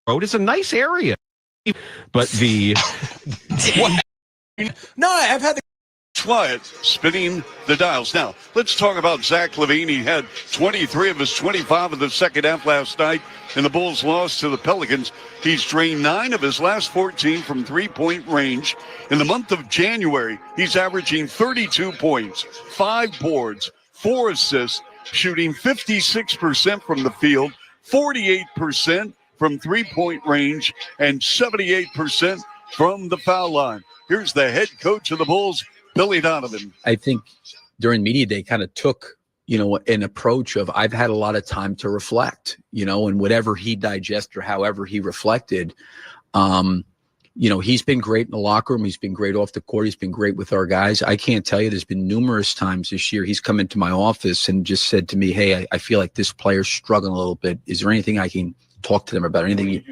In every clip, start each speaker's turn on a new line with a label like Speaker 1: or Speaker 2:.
Speaker 1: road. It's a nice area. But the...
Speaker 2: No, I've had the...
Speaker 3: Wyatt spinning the dials. Now, let's talk about Zach LaVine. He had 23 of his 25 in the second half last night, and the Bulls lost to the Pelicans. He's drained 9 of his last 14 from three-point range. In the month of January, he's averaging 32 points, 5 boards, 4 assists, shooting 56% from the field, 48% from three-point range, and 78% from the foul line. Here's the head coach of the Bulls, Billy Donovan.
Speaker 4: I think during media day kind of took, an approach of I've had a lot of time to reflect, and whatever he digested or however he reflected, he's been great in the locker room. He's been great off the court. He's been great with our guys. I can't tell you, there's been numerous times this year he's come into my office and just said to me, hey, I feel like this player's struggling a little bit. Is there anything I can talk to them about? Anything?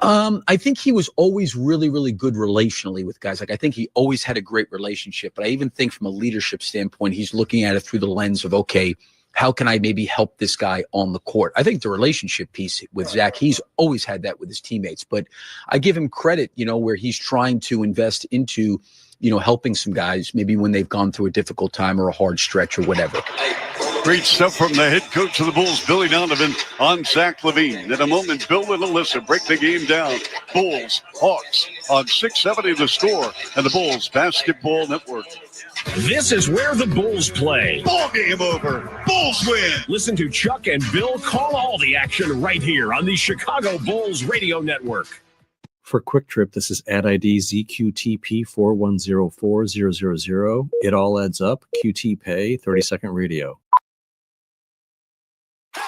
Speaker 4: I think he was always really, really good relationally with guys. Like, I think he always had a great relationship, but I even think from a leadership standpoint, he's looking at it through the lens of, okay, how can I maybe help this guy on the court? I think the relationship piece with Zach, he's always had that with his teammates, but I give him credit, where he's trying to invest into, helping some guys maybe when they've gone through a difficult time or a hard stretch or whatever.
Speaker 3: Great stuff from the head coach of the Bulls, Billy Donovan, on Zach LaVine. In a moment, Bill and Alyssa break the game down. Bulls, Hawks on 670 The Score and the Bulls Basketball Network.
Speaker 5: This is where the Bulls play.
Speaker 3: Ball game over. Bulls win.
Speaker 5: Listen to Chuck and Bill call all the action right here on the Chicago Bulls Radio Network.
Speaker 6: For Quick Trip, this is ad ID ZQTP4104000. It all adds up. QT Pay, 30-second radio.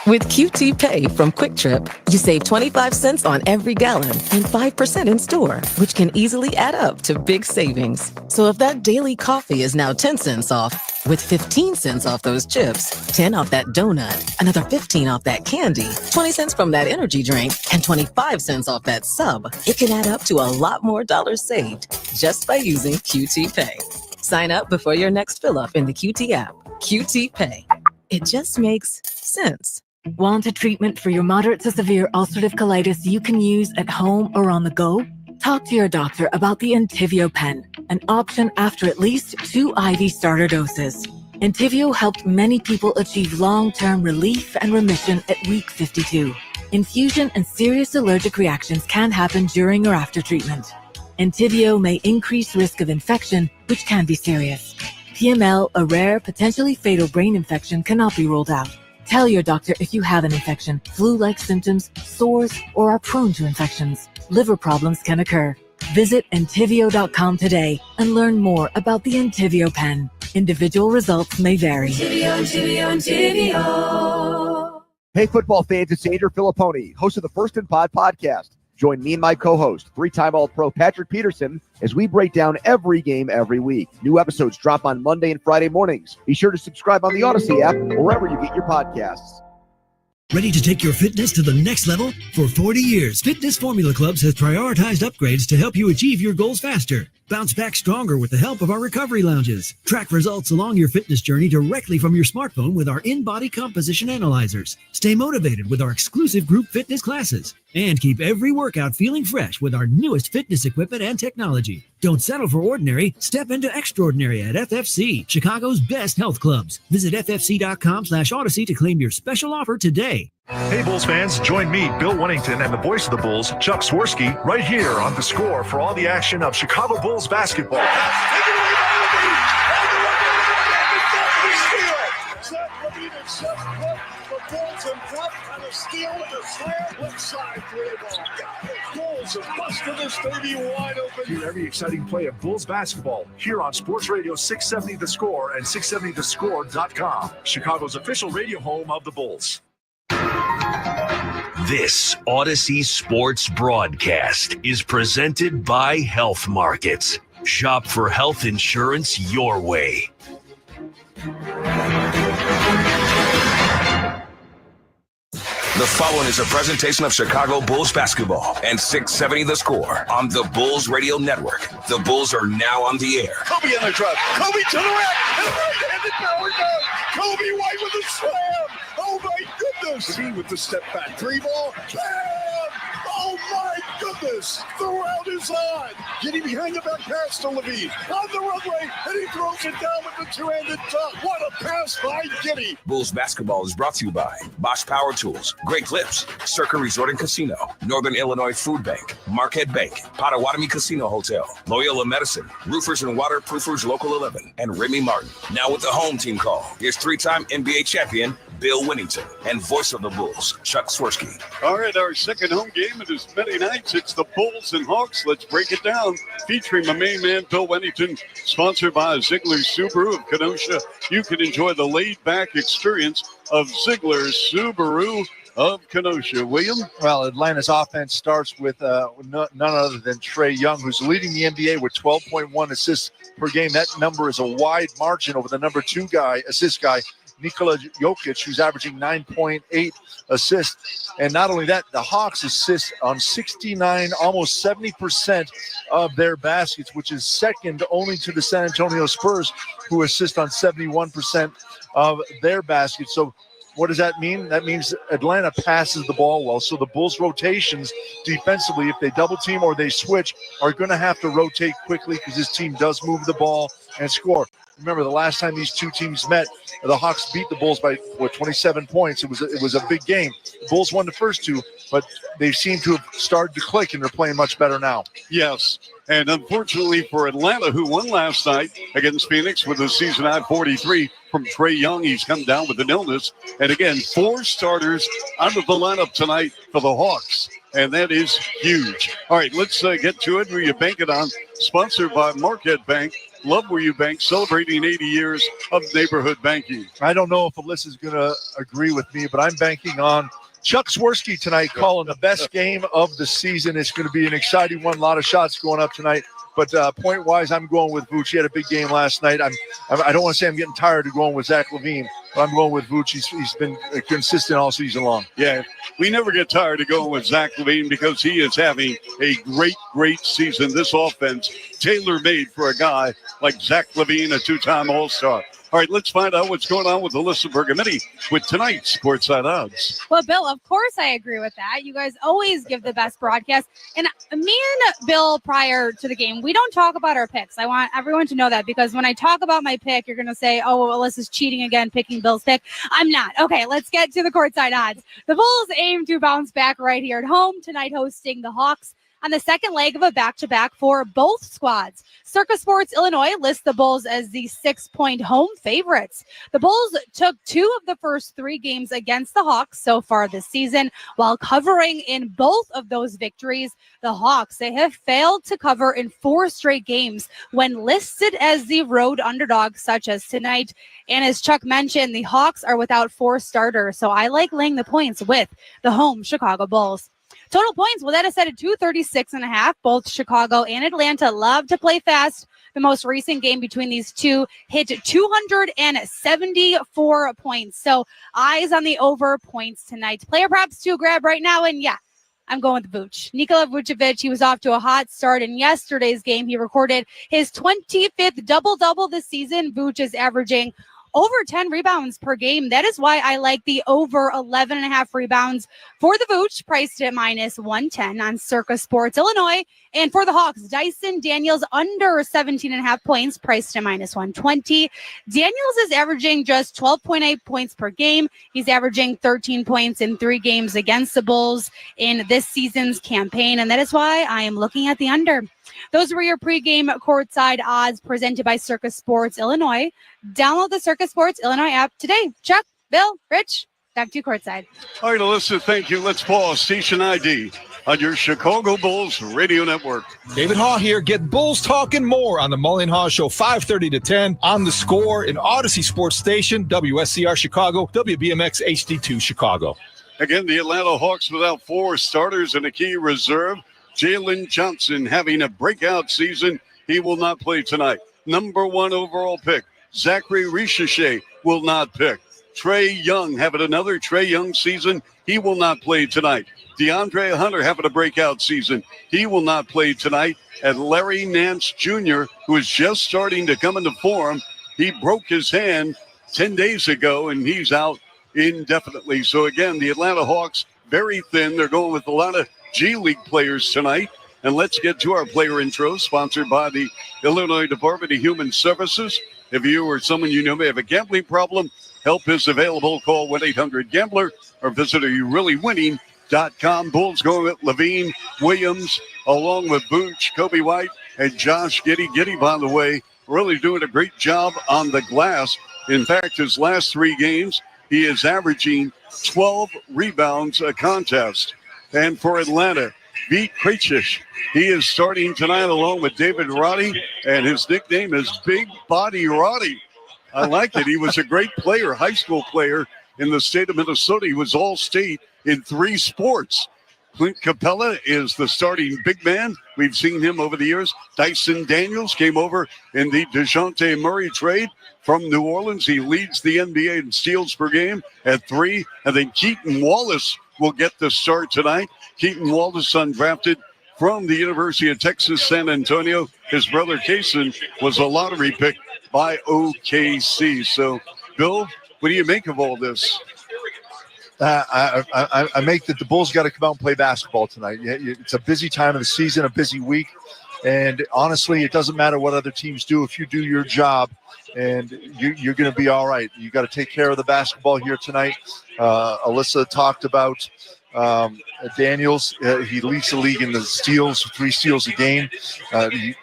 Speaker 7: With QT Pay from Quick Trip, you save 25 cents on every gallon and 5% in store, which can easily add up to big savings. So if that daily coffee is now 10 cents off, with 15 cents off those chips, 10 off that donut, another 15 off that candy, 20 cents from that energy drink, and 25 cents off that sub, it can add up to a lot more dollars saved just by using QT Pay. Sign up before your next fill up in the QT app. QT Pay. It just makes sense.
Speaker 8: Want a treatment for your moderate to severe ulcerative colitis you can use at home or on the go? Talk to your doctor about the Entyvio pen, an option after at least 2 IV starter doses. Entyvio helped many people achieve long-term relief and remission at week 52. Infusion and serious allergic reactions can happen during or after treatment. Entyvio may increase risk of infection, which can be serious. PML, a rare, potentially fatal brain infection, cannot be ruled out. Tell your doctor if you have an infection, flu-like symptoms, sores, or are prone to infections. Liver problems can occur. Visit Entyvio.com today and learn more about the Entyvio pen. Individual results may vary.
Speaker 9: Entyvio. Hey, football fans, it's Andrew Filipponi, host of the First and Pod podcast. Join me and my co-host, 3-time All-Pro Patrick Peterson, as we break down every game every week. New episodes drop on Monday and Friday mornings. Be sure to subscribe on the Odyssey app or wherever you get your podcasts.
Speaker 10: Ready to take your fitness to the next level? For 40 years, Fitness Formula Clubs has prioritized upgrades to help you achieve your goals faster. Bounce back stronger with the help of our recovery lounges. Track results along your fitness journey directly from your smartphone with our in-body composition analyzers. Stay motivated with our exclusive group fitness classes. And keep every workout feeling fresh with our newest fitness equipment and technology. Don't settle for ordinary. Step into extraordinary at FFC, Chicago's best health clubs. Visit ffc.com/Odyssey to claim your special offer today.
Speaker 11: Hey, Bulls fans, join me, Bill Winnington, and the voice of the Bulls, Chuck Swirsky, right here on The Score for all the action of Chicago Bulls basketball. Hear every exciting play of Bulls basketball here on Sports Radio 670 The Score and 670thescore.com, Chicago's official radio home of the Bulls.
Speaker 5: This Odyssey Sports broadcast is presented by Health Markets. Shop for health insurance your way.
Speaker 12: The following is a presentation of Chicago Bulls basketball and 670 The Score on the Bulls Radio Network. The Bulls are now on the air.
Speaker 3: Kobe on the drive. Kobe to the rack. And right-handed power down. Kobe White with a slam. Oh, my goodness. He with the step back. 3 ball. Bam!
Speaker 11: Oh, my goodness. The round is on. Getting behind the back pass to Levine. On the runway, and he throws it down with the two-handed dunk. What a pass by Giddy.
Speaker 12: Bulls basketball is brought to you by Bosch Power Tools, Great Clips, Circa Resort and Casino, Northern Illinois Food Bank, Marquette Bank, Potawatomi Casino Hotel, Loyola Medicine, Roofers and Waterproofers Local 11, and Remy Martin. Now with the home team call, here's three-time NBA champion Bill Winnington and voice of the Bulls, Chuck Swirsky.
Speaker 3: All right, our second home game in as many nights. It's the Bulls and Hawks. Let's break it down. Featuring my main man, Bill Winnington, sponsored by Ziegler Subaru of Kenosha. You can enjoy the laid-back experience of Ziegler Subaru of Kenosha. William?
Speaker 2: Well, Atlanta's offense starts with none other than Trae Young, who's leading the NBA with 12.1 assists per game. That number is a wide margin over the number 2 assist guy, Nikola Jokic, who's averaging 9.8 assists. And not only that, the Hawks assist on 69, almost 70% of their baskets, which is second only to the San Antonio Spurs, who assist on 71% of their baskets. So what does that mean? That means Atlanta passes the ball well. So the Bulls' rotations defensively, if they double team or they switch, are going to have to rotate quickly because this team does move the ball and score. Remember, the last time these two teams met, the Hawks beat the Bulls by 27 points. It was a big game. The Bulls won the first two, but they seem to have started to click, and they're playing much better now.
Speaker 3: Yes. And unfortunately for Atlanta, who won last night against Phoenix with a season-high 43 from Trae Young, he's come down with an illness. And again, 4 starters out of the lineup tonight for the Hawks. And that is huge. All right, let's get to it. Where you bank it on, sponsored by Marquette Bank. Love where you bank, celebrating 80 years of neighborhood banking.
Speaker 2: I don't know if Alyssa's going to agree with me, but I'm banking on Chuck Swirsky tonight calling the best game of the season. It's going to be an exciting one. A lot of shots going up tonight. But point-wise, I'm going with Vooch. He had a big game last night. I don't want to say I'm getting tired of going with Zach LaVine, but I'm going with Vooch. He's been consistent all season long.
Speaker 3: Yeah, we never get tired of going with Zach LaVine because he is having a great season. This offense, tailor-made for a guy like Zach LaVine, a 2-time All-Star. All right, let's find out what's going on with Alyssa Bergametti with tonight's Sportside Odds.
Speaker 13: Well, Bill, of course I agree with that. You guys always give the best broadcast. And me and Bill, prior to the game, we don't talk about our picks. I want everyone to know that, because when I talk about my pick, you're going to say, oh, well, Alyssa's cheating again, picking Bill's pick. I'm not. Okay, let's get to the courtside odds. The Bulls aim to bounce back right here at home tonight, hosting the Hawks on the second leg of a back-to-back for both squads. Circa Sports Illinois lists the Bulls as the 6-point home favorites. The Bulls took 2 of the first 3 games against the Hawks so far this season, while covering in both of those victories. The Hawks, they have failed to cover in 4 straight games when listed as the road underdog, such as tonight. And as Chuck mentioned, the Hawks are without 4 starters, so I like laying the points with the home Chicago Bulls. Total points, well, that is set at 236.5. Both Chicago and Atlanta love to play fast. The most recent game between these two hit 274 points. So eyes on the over points tonight. Player props to grab right now. And yeah, I'm going with Vooch. Nikola Vucevic, he was off to a hot start in yesterday's game. He recorded his 25th double-double this season. Vooch is averaging over 10 rebounds per game. That is why I like the over 11.5 rebounds for the Vooch, priced at -110 on Circa Sports Illinois. And for the Hawks, Dyson Daniels under 17.5 points, priced at -120. Daniels is averaging just 12.8 points per game. He's averaging 13 points in 3 games against the Bulls in this season's campaign. And that is why I am looking at the under. Those were your pregame courtside odds presented by Circa Sports Illinois. Download the Circa Sports Illinois app today. Chuck, Bill, Rich, back to you courtside.
Speaker 3: All right, Alyssa, thank you. Let's pause station ID on your Chicago Bulls radio network.
Speaker 14: David Haw here. Get Bulls talking more on the Mully and Haw Show, 5:30 to 10 on The Score in Odyssey Sports Station, WSCR Chicago, WBMX HD2 Chicago.
Speaker 3: Again, the Atlanta Hawks without 4 starters and a key reserve. Jalen Johnson having a breakout season. He will not play tonight. Number 1 overall pick, Zachary Richeche, will not pick. Trae Young having another Trae Young season. He will not play tonight. DeAndre Hunter having a breakout season. He will not play tonight. And Larry Nance Jr., who is just starting to come into form, he broke his hand 10 days ago, and he's out indefinitely. So again, the Atlanta Hawks very thin. They're going with a lot of G League players tonight. And let's get to our player intro, sponsored by the Illinois Department of Human Services. If you or someone you know may have a gambling problem, help is available. Call 1-800-GAMBLER or visit AreYouReallyWinning.com. Bulls going with Levine, Williams, along with Booch, Kobe White, and Josh Giddey. Giddey, by the way, really doing a great job on the glass. In fact, his last 3 games, he is averaging 12 rebounds a contest. And for Atlanta, Pete Krejcik. He is starting tonight along with David Roddy, and his nickname is Big Body Roddy. I like it. He was a great player, high school player in the state of Minnesota. He was all-state in 3 sports. Clint Capella is the starting big man. We've seen him over the years. Dyson Daniels came over in the DeJounte Murray trade from New Orleans. He leads the NBA in steals per game at 3. And then Keaton Wallace will get the start tonight. Keaton Wallace, undrafted from the University of Texas, San Antonio. His brother, Kaysen, was a lottery pick by OKC. So, Bill, what do you make of all this?
Speaker 2: I make that the Bulls got to come out and play basketball tonight. It's a busy time of the season, a busy week. And honestly, it doesn't matter what other teams do. If you do your job, and you're going to be all right. You got to take care of the basketball here tonight. Alyssa talked about Daniels. He leads the league in the steals, 3 steals a game.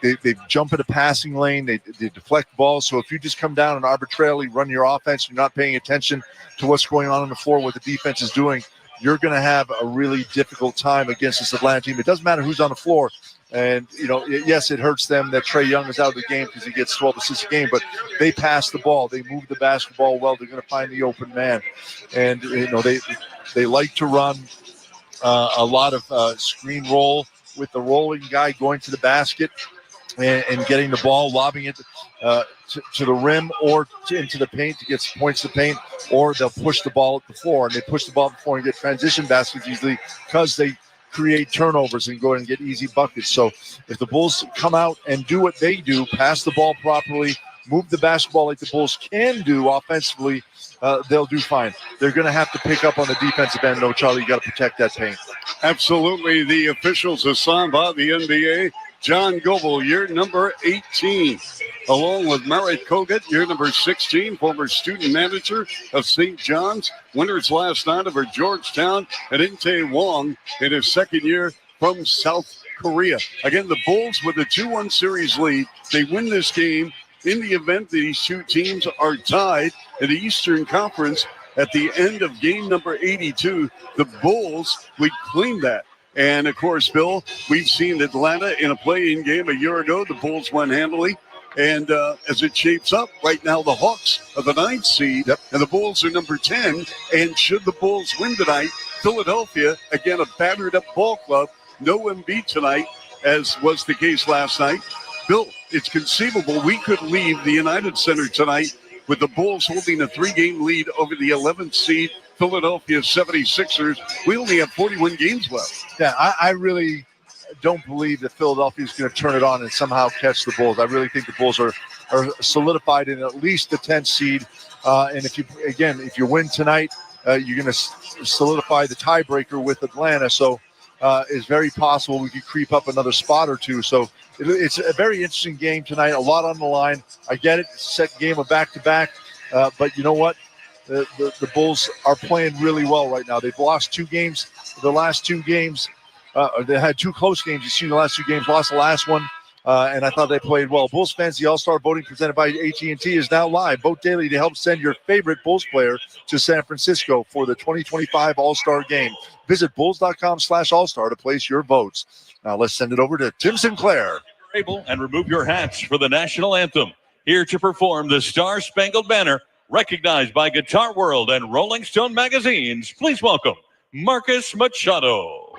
Speaker 2: They jump in a passing lane. They deflect balls. So if you just come down and arbitrarily run your offense, you're not paying attention to what's going on the floor, what the defense is doing, you're going to have a really difficult time against this Atlanta team. It doesn't matter who's on the floor. And, yes, it hurts them that Trae Young is out of the game because he gets 12 assists a game, but they pass the ball. They move the basketball well. They're going to find the open man. And, they like to run a lot of screen roll with the rolling guy going to the basket and getting the ball, lobbing it to the rim or into the paint to get some points to paint, or they'll push the ball at the floor. And they push the ball at the floor and get transition baskets easily because they create turnovers and go and get easy buckets. So if the Bulls come out and do what they do, pass the ball properly, move the basketball like the Bulls can do offensively, they'll do fine. They're going to have to pick up on the defensive end, though, Charlie. You got to protect that paint.
Speaker 3: Absolutely. The officials assigned by the NBA, John Goble, year number 18, along with Merritt Kogut, year number 16, former student manager of St. John's, winners last night over Georgetown, and Inte Wong in his second year from South Korea. Again, the Bulls with a 2-1 series lead. They win this game in the event that these 2 teams are tied in the Eastern Conference at the end of game number 82. The Bulls would claim that. And, of course, Bill, we've seen Atlanta in a play-in game a year ago. The Bulls won handily. And as it shapes up, right now the Hawks are the 9th seed, and the Bulls are number 10. And should the Bulls win tonight, Philadelphia, again, a battered-up ball club, no Embiid tonight, as was the case last night. Bill, it's conceivable we could leave the United Center tonight with the Bulls holding a 3-game lead over the 11th seed Philadelphia 76ers. We only have 41 games left.
Speaker 2: Yeah, I really don't believe that Philadelphia is going to turn it on and somehow catch the Bulls. I really think the Bulls are solidified in at least the 10th seed. And if you win tonight, you're going to solidify the tiebreaker with Atlanta. So it's very possible we could creep up another spot or 2. So it's a very interesting game tonight. A lot on the line. I get it. It's a second game of back-to-back. But you know what? The Bulls are playing really well right now. They've lost 2 games. The last 2 games, they had 2 close games. You see the last 2 games, lost the last one, and I thought they played well. Bulls fans, the All-Star voting presented by AT&T is now live. Vote daily to help send your favorite Bulls player to San Francisco for the 2025 All-Star Game. Visit Bulls.com/All-Star to place your votes. Now let's send it over to Tim Sinclair.
Speaker 15: And remove your hats for the national anthem. Here to perform the Star-Spangled Banner, recognized by Guitar World and Rolling Stone magazines, please welcome Marcus Machado.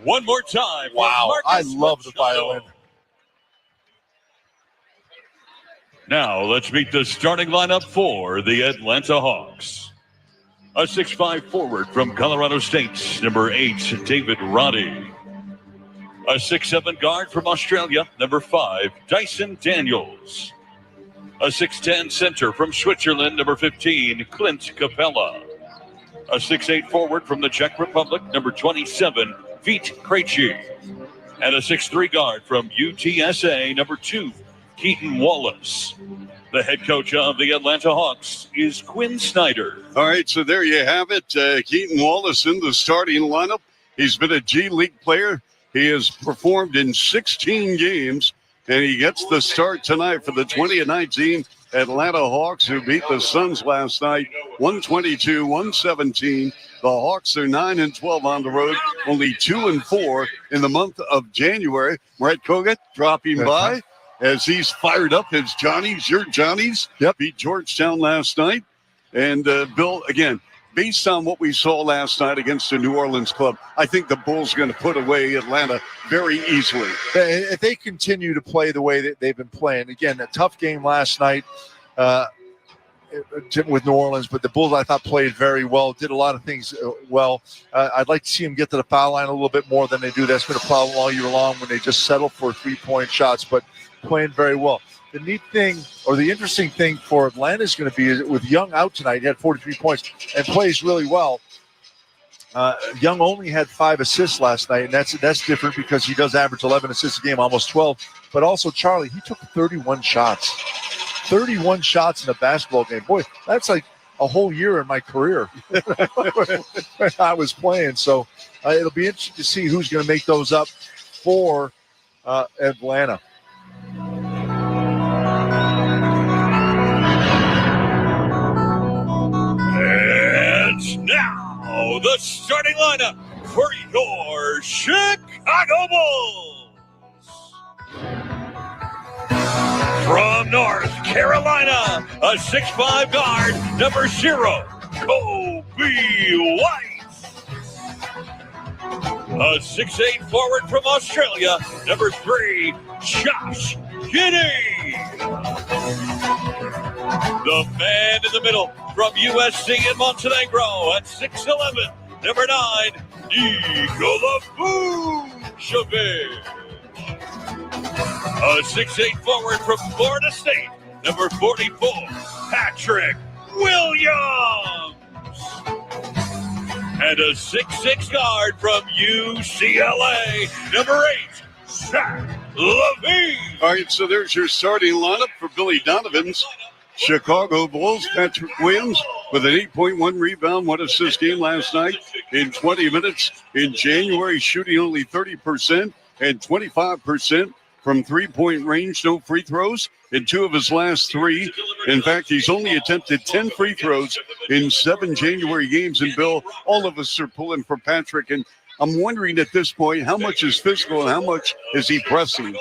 Speaker 15: One more time.
Speaker 2: Wow, I love the violin.
Speaker 15: Now let's meet the starting lineup for the Atlanta Hawks. A 6'5" forward from Colorado State, number 8, David Roddy. A 6'7" guard from Australia, number 5, Dyson Daniels. A 6'10" center from Switzerland, number 15, Clint Capella. A 6'8" forward from the Czech Republic, number 27, Vít Krejci. And a 6'3" guard from UTSA, number 2, Keaton Wallace. The head coach of the Atlanta Hawks is Quinn Snyder.
Speaker 3: All right, so there you have it. Keaton Wallace in the starting lineup. He's been a G League player. He has performed in 16 games, and he gets the start tonight for the 2019 Atlanta Hawks, who beat the Suns last night, 122-117. The Hawks are 9-12 on the road, only 2-4 in the month of January. Brett Kogut dropping by as he's fired up his Johnnies, your Johnnies. Beat Georgetown last night. And Bill, again, based on what we saw last night against the New Orleans club, I think the Bulls are going to put away Atlanta very easily.
Speaker 2: If they continue to play the way that they've been playing, again, a tough game last night with New Orleans, but the Bulls, I thought, played very well, did a lot of things well. I'd like to see them get to the foul line a little bit more than they do. That's been a problem all year long when they just settle for three-point shots, but playing very well. The neat thing, or the interesting thing for Atlanta is going to be is with Young out tonight. He had 43 points and plays really well. Young only had 5 assists last night, and that's different because he does average 11 assists a game, almost 12. But also, Charlie, he took 31 shots. 31 shots in a basketball game. Boy, that's like a whole year in my career when I was playing. So it'll be interesting to see who's going to make those up for Atlanta.
Speaker 15: And now the starting lineup for your Chicago Bulls. From North Carolina, a 6'5" guard, number 0, Kobe White. A 6'8" forward from Australia, number 3, Josh Giddey. The man in the middle from USC in Montenegro at 6'11", number 9, Nikola Vucevic. A 6'8" forward from Florida State, number 44, Patrick Williams. And a 6'6" guard from UCLA, number 8, Zach LaVine.
Speaker 3: All right, so there's your starting lineup for Billy Donovan's Chicago Bulls. Patrick Williams with an 8.1 rebound, 1 assist game last night in 20 minutes. In January, shooting only 30% and 25% from three-point range, no free throws in 2 of his last 3. In fact, he's only attempted 10 free throws in 7 January games. And, Bill, all of us are pulling for Patrick. And I'm wondering at this point, how much is physical and how much is he pressing?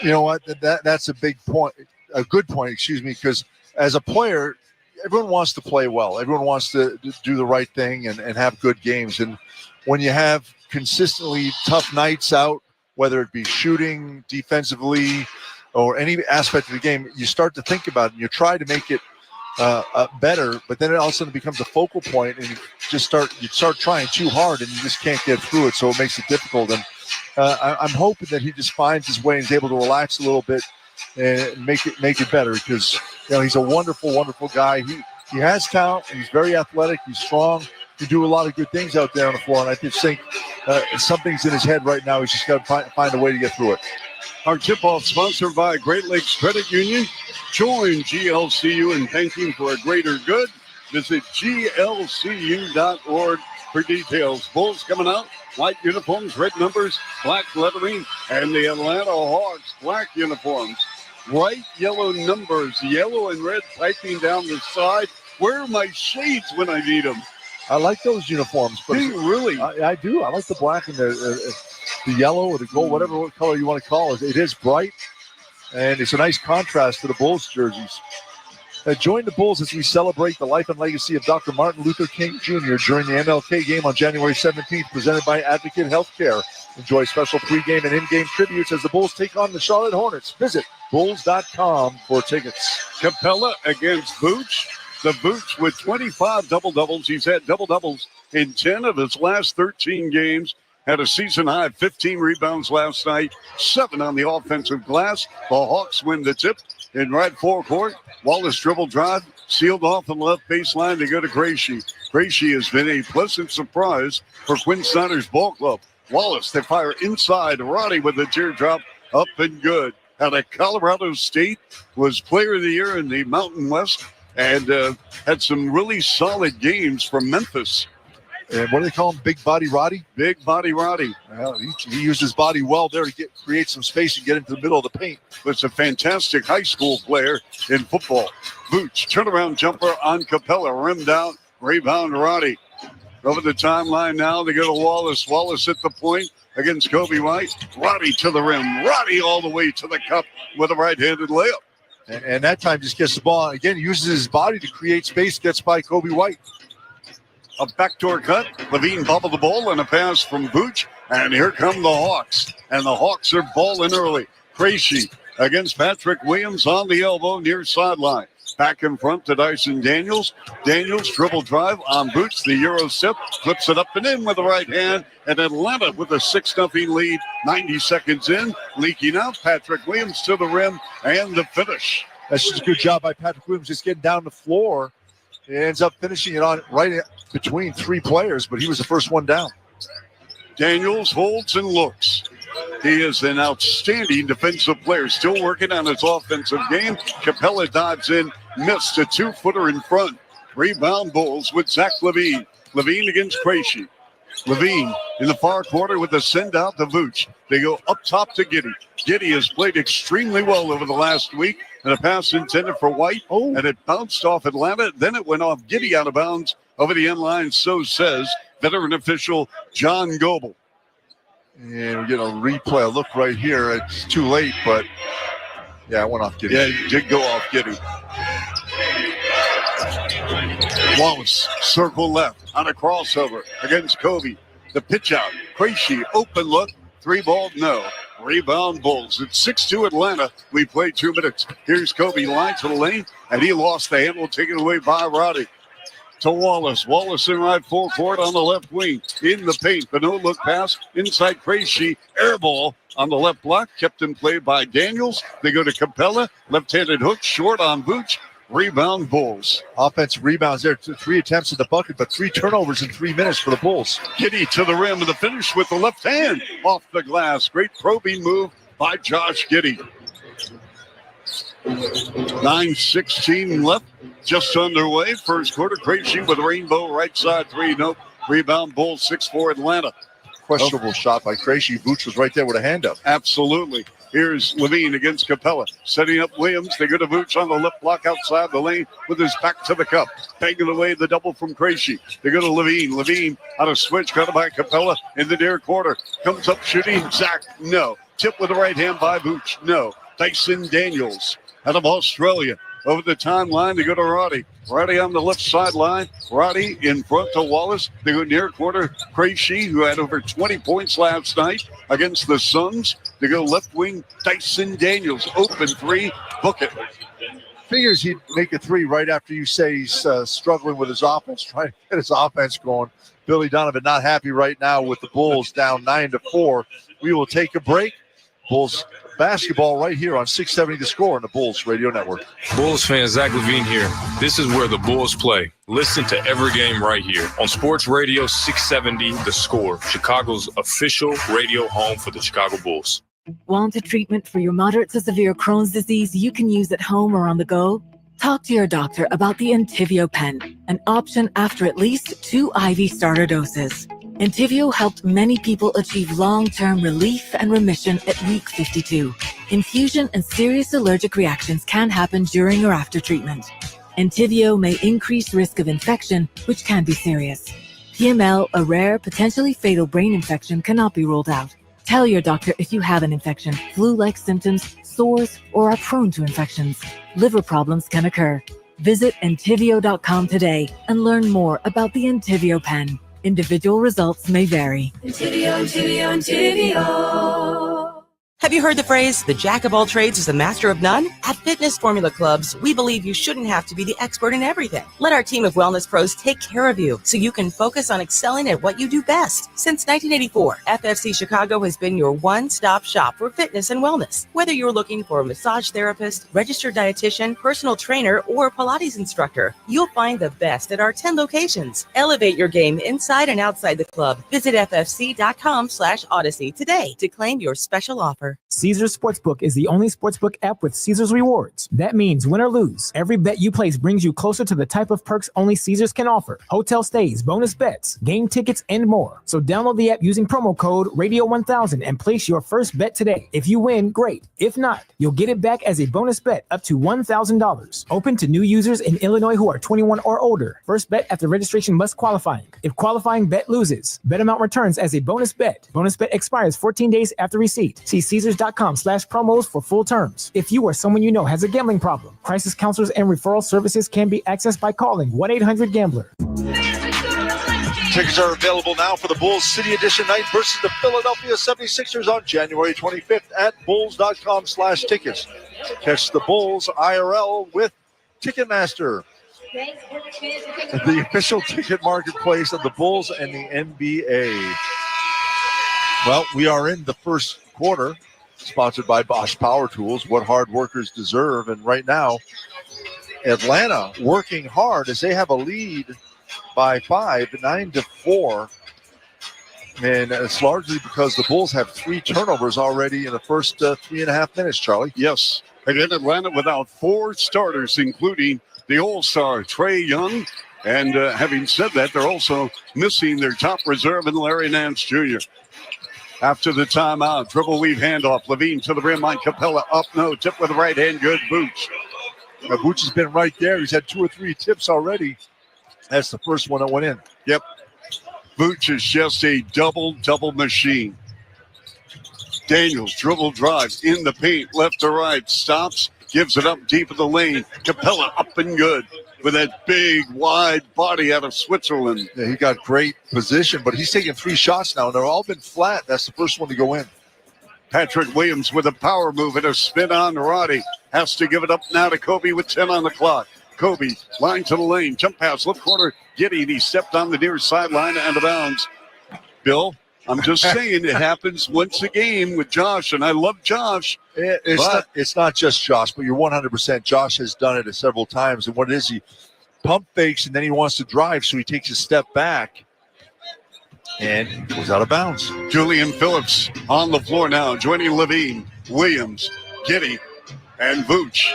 Speaker 2: You know what? That's a big point, a good point, because as a player, everyone wants to play well. Everyone wants to do the right thing and have good games. And when you have consistently tough nights out, whether it be shooting, defensively, or any aspect of the game, you start to think about it and you try to make it better, but then it all of a sudden becomes a focal point and you start trying too hard and you just can't get through it, so it makes it difficult. And I'm hoping that he just finds his way and is able to relax a little bit and make it better, because he's a wonderful, wonderful guy. He has talent, he's very athletic, he's strong, he do a lot of good things out there on the floor, and I just think something's in his head right now. He's just got to find a way to get through it.
Speaker 3: Our tip-off sponsored by Great Lakes Credit Union. Join GLCU in banking for a greater good. Visit glcu.org for details. Bulls coming out, white uniforms, red numbers, black lettering, and the Atlanta Hawks, black uniforms. Bright yellow numbers, yellow and red piping down the side. Where are my shades when I need them?
Speaker 2: I like those uniforms. But
Speaker 3: really?
Speaker 2: I do. I like the black and the yellow or the gold, whatever color you want to call it. It is bright, and it's a nice contrast to the Bulls jerseys. Join the Bulls as we celebrate the life and legacy of Dr. Martin Luther King Jr. during the MLK game on January 17th, presented by Advocate Healthcare. Enjoy special pregame and in-game tributes as the Bulls take on the Charlotte Hornets. Visit bulls.com for tickets.
Speaker 3: Capella against Vooch. The Vooch with 25 double-doubles. He's had double-doubles in 10 of his last 13 games. Had a season-high 15 rebounds last night, 7 on the offensive glass. The Hawks win the tip in right forecourt. Wallace dribble drive, sealed off the left baseline to go to Gracie. Gracie has been a pleasant surprise for Quinn Snyder's ball club. Wallace, they fire inside. Roddy with a teardrop, up and good. Out of Colorado State, was player of the year in the Mountain West, and had some really solid games from Memphis.
Speaker 2: And what do they call him? Big Body Roddy?
Speaker 3: Big Body Roddy.
Speaker 2: Well, he used his body well there to create some space and get into the middle of the paint.
Speaker 3: Was a fantastic high school player in football. Boots, turnaround jumper on Capella, rimmed out, rebound Roddy. Over the timeline now, they go to Wallace. Wallace at the point against Kobe White. Roddy to the rim. Roddy all the way to the cup with a right-handed layup.
Speaker 2: And that time just gets the ball. Again, uses his body to create space, gets by Kobe White.
Speaker 3: A backdoor cut. Levine bubbled the ball and a pass from Booch. And here come the Hawks. And the Hawks are balling early. Krejci against Patrick Williams on the elbow near sideline. Back in front to Dyson Daniels. Daniels dribble drive on Boots. The Euro step. Flips it up and in with the right hand. And Atlanta with a 6-0 lead. 90 seconds in. Leaking out. Patrick Williams to the rim. And the finish.
Speaker 2: That's just a good job by Patrick Williams just getting down the floor. He ends up finishing it on right between 3 players, but he was the first one down.
Speaker 3: Daniels holds and looks. He is an outstanding defensive player, still working on his offensive game. Capella dives in, missed a 2-footer in front. Rebound Bulls with Zach Levine. Levine against Krejci. Levine in the far corner with a send out to Vooch. They go up top to Giddey. Giddey has played extremely well over the last week. And a pass intended for White. And it bounced off Atlanta. Then it went off Giddey out of bounds over the end line. So says veteran official John Goebel.
Speaker 2: And we get a replay. A look right here. It's too late, but yeah, it went off Giddey.
Speaker 3: Yeah, it did go off Giddey. Wallace, circle left on a crossover against Kobe. The pitch out. Krejci, open look. 3-ball, no. Rebound Bulls. It's 6-2 Atlanta. We played 2 minutes. Here's Kobe, line to the lane, and he lost the handle, taken away by Roddy. To Wallace. Wallace in right forecourt on the left wing. In the paint. The no-look pass inside Krejci. Air ball on the left block. Kept in play by Daniels. They go to Capella. Left-handed hook. Short on Vooch. Rebound Bulls.
Speaker 2: Offensive rebounds there. 3 attempts at the bucket, but 3 turnovers in 3 minutes for the Bulls.
Speaker 3: Giddey to the rim and the finish with the left hand off the glass. Great probing move by Josh Giddey. 9:16 left, just underway. First quarter. Krejci with a rainbow right side 3. Nope. Rebound Bulls 6-4 Atlanta.
Speaker 2: Questionable shot by Krejci. Vooch was right there with a hand up.
Speaker 3: Absolutely. Here's Levine against Capella. Setting up Williams. They go to Vooch on the left block outside the lane with his back to the cup. Banging away the double from Krejci. They go to Levine. Levine on a switch. Got it by Capella in the near quarter. Comes up shooting. Zach, no. Tip with the right hand by Vooch. No. Dyson Daniels out of Australia. Over the timeline, they go to Roddy. Roddy on the left sideline. Roddy in front to Wallace. They go near quarter. Krejci, who had over 20 points last night against the Suns. They go left wing. Dyson Daniels, open 3. Book it.
Speaker 2: Figures he'd make a 3 right after you say he's struggling with his offense, trying to get his offense going. Billy Donovan not happy right now with the Bulls down 9-4. We will take a break. Bulls basketball right here on 670 The Score on the Bulls Radio Network.
Speaker 16: Bulls fan Zach Levine here. This is where the Bulls play. Listen to every game right here on Sports Radio 670 The Score, Chicago's official radio home for the Chicago Bulls.
Speaker 8: Want a treatment for your moderate to severe Crohn's disease you can use at home or on the go? Talk to your doctor about the Entivio pen, an option after at least 2 IV starter doses. Entivio helped many people achieve long-term relief and remission at week 52. Infusion and serious allergic reactions can happen during or after treatment. Entivio may increase risk of infection, which can be serious. PML, a rare, potentially fatal brain infection, cannot be ruled out. Tell your doctor if you have an infection, flu-like symptoms, sores, or are prone to infections. Liver problems can occur. Visit Entivio.com today and learn more about the Entivio pen. Individual results may vary.
Speaker 17: Have you heard the phrase, the jack of all trades is the master of none? At Fitness Formula Clubs, we believe you shouldn't have to be the expert in everything. Let our team of wellness pros take care of you so you can focus on excelling at what you do best. Since 1984, FFC Chicago has been your one-stop shop for fitness and wellness. Whether you're looking for a massage therapist, registered dietitian, personal trainer, or Pilates instructor, you'll find the best at our 10 locations. Elevate your game inside and outside the club. Visit ffc.com/Odyssey today to claim your special offer.
Speaker 18: Caesars Sportsbook is the only sportsbook app with Caesars rewards. That means win or lose, every bet you place brings you closer to the type of perks only Caesars can offer. Hotel stays, bonus bets, game tickets, and more. So download the app using promo code Radio1000 and place your first bet today. If you win, great. If not, you'll get it back as a bonus bet up to $1,000. Open to new users in Illinois who are 21 or older. First bet after registration must qualifying. If qualifying bet loses, bet amount returns as a bonus bet. Bonus bet expires 14 days after receipt. See Caesars.com/promos for full terms. If you or someone you know has a gambling problem, crisis counselors and referral services can be accessed by calling 1-800-GAMBLER.
Speaker 2: Tickets are available now for the Bulls City Edition night versus the Philadelphia 76ers on January 25th at bulls.com/tickets. Catch the Bulls IRL with Ticketmaster, the official ticket marketplace of the Bulls and the NBA. Well, we are in the first quarter, sponsored by Bosch Power Tools, what hard workers deserve. And right now, Atlanta working hard as they have a lead by 5, 9-4. And it's largely because the Bulls have 3 turnovers already in the first 3.5 minutes, Charlie.
Speaker 3: Yes. Again, Atlanta without 4 starters, including the All-Star Trae Young. And having said that, they're also missing their top reserve in Larry Nance Jr. After the timeout, dribble weave handoff. Levine to the rim. Mike Capella up. No. Tip with the right hand. Good. Booch.
Speaker 2: Now, Booch has been right there. He's had 2 or 3 tips already. That's the first one that went in.
Speaker 3: Yep. Booch is just a double machine. Daniels dribble drive in the paint. Left to right. Stops. Gives it up deep in the lane. Capella up and good with that big, wide body out of Switzerland.
Speaker 2: Yeah, he got great position, but he's taken 3 shots now, and they've all been flat. That's the first one to go in.
Speaker 3: Patrick Williams with a power move and a spin on Roddy. Has to give it up now to Kobe with 10 on the clock. Kobe, line to the lane. Jump pass, left corner. Giddy, he stepped on the near sideline and out of bounds. Bill, I'm just saying it happens once a game with Josh, and I love Josh.
Speaker 2: It's not just Josh, but you're 100%. Josh has done it several times, and what it is, he pump fakes, and then he wants to drive, so he takes a step back and goes out of bounds.
Speaker 3: Julian Phillips on the floor now, joining Levine, Williams, Giddy, and Vooch.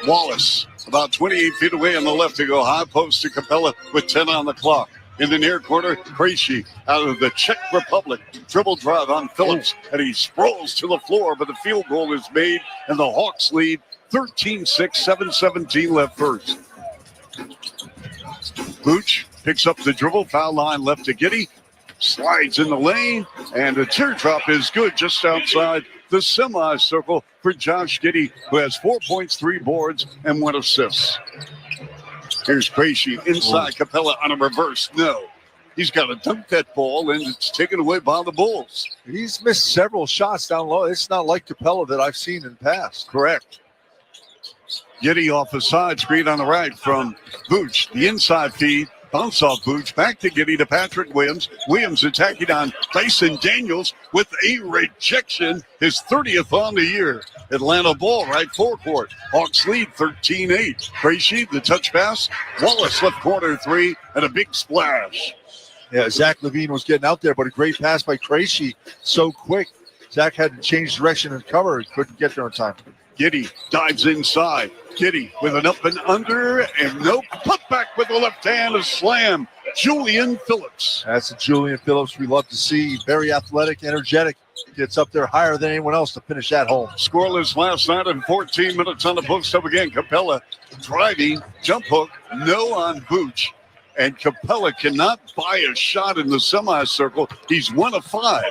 Speaker 3: Wallace about 28 feet away on the left to go high post to Capella with 10 on the clock. In the near corner, Krejci out of the Czech Republic. Dribble drive on Phillips, and he sprawls to the floor, but the field goal is made, and the Hawks lead 13-6, 7:17 left first. Booch picks up the dribble, foul line left to Giddy, slides in the lane, and a teardrop is good just outside the semicircle for Josh Giddy, who has 4 points, 3 boards, and 1 assist. Here's Krejci inside Capella on a reverse. No. He's got to dunk that ball, and it's taken away by the Bulls.
Speaker 2: He's missed several shots down low. It's not like Capella that I've seen in the past.
Speaker 3: Correct. Giddy off the side screen on the right from Vooch. The inside feed. Bounce off Vooch. Back to Giddy to Patrick Williams. Williams attacking on Dyson Daniels with a rejection. His 30th on the year. Atlanta ball right forecourt. Hawks lead 13-8. Krejci, the touch pass. Wallace left corner 3 and a big splash.
Speaker 2: Yeah, Zach Levine was getting out there, but a great pass by Krejci. So quick. Zach had to change direction and cover. He couldn't get there in time.
Speaker 3: Giddy dives inside. Giddy with an up and under, and no putback with the left hand, a slam. Julian Phillips.
Speaker 2: That's a Julian Phillips we love to see. Very athletic, energetic. Gets up there higher than anyone else to finish at home.
Speaker 3: Scoreless last night and 14 minutes on the books. Up again, Capella driving, jump hook, no on Vooch. And Capella cannot buy a shot in the semicircle. He's 1 of 5.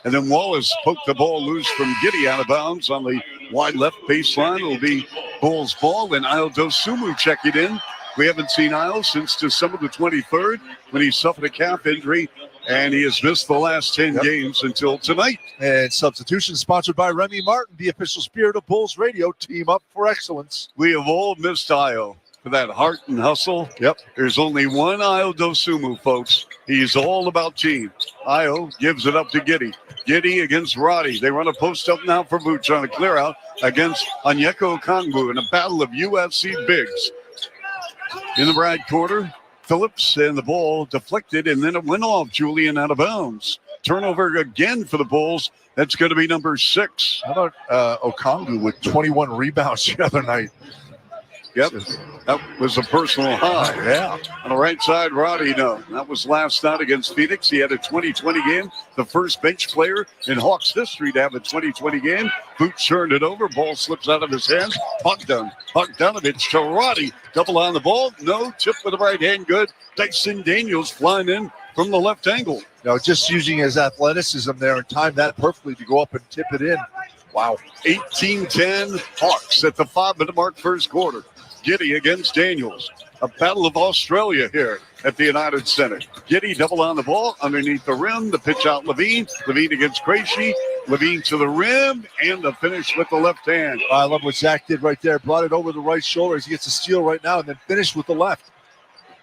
Speaker 3: And then Wallace poked the ball loose from Giddy out of bounds on the wide left baseline. It'll be Bulls ball, and Aldo Sumu checking in We haven't seen Isles since December the 23rd when he suffered a calf injury, and he has missed the last 10 games until tonight.
Speaker 2: And substitution sponsored by Remy Martin, the official spirit of Bulls Radio. Team up for excellence.
Speaker 3: We have all missed Io for that heart and hustle.
Speaker 2: Yep.
Speaker 3: There's only one Io Dosumu, folks. He's all about team. Io gives it up to Giddy. Giddy against Roddy. They run a post up now for Vooch on a clear out against Onyeka Okongwu in a battle of UFC bigs. In the right corner, Phillips, and the ball deflected, and then it went off Julian out of bounds. Turnover again for the Bulls. That's going to be number 6.
Speaker 2: How about Okongwu with 21 rebounds the other night?
Speaker 3: Yep, that was a personal high.
Speaker 2: Yeah.
Speaker 3: On the right side, Roddy, no. That was last night against Phoenix. He had a 20-20 game. The first bench player in Hawks history to have a 20-20 game. Boots turned it over. Ball slips out of his hands. Bogdanovich to Roddy. Double on the ball. No. Tip with the right hand. Good. Dyson Daniels flying in from the left angle.
Speaker 2: Now, just using his athleticism there and timed that perfectly to go up and tip it in. Wow.
Speaker 3: 18-10 Hawks at the 5-minute mark first quarter. Giddy against Daniels. A battle of Australia here at the United Center. Giddy double on the ball underneath the rim. The pitch out Levine. Levine against Krejci. Levine to the rim and the finish with the left hand.
Speaker 2: I love what Zach did right there. Brought it over the right shoulder as he gets a steal right now and then finished with the left.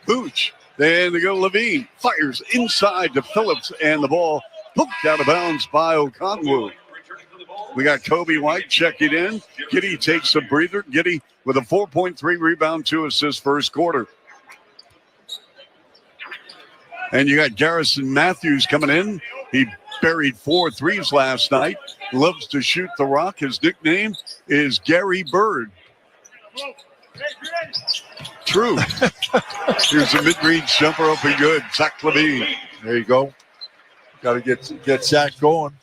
Speaker 3: Vooch. Then they go Levine. Fires inside to Phillips and the ball poked out of bounds by Okongwu. We got Kobe White checking in. Giddy takes a breather. Giddy with a 4.3 rebound, 2 assists first quarter. And you got Garrison Matthews coming in. He buried 4 threes last night. Loves to shoot the rock. His nickname is Gary Bird. True. Here's a mid-range jumper up and good. Zach Levine.
Speaker 2: There you go. Got to get Zach going.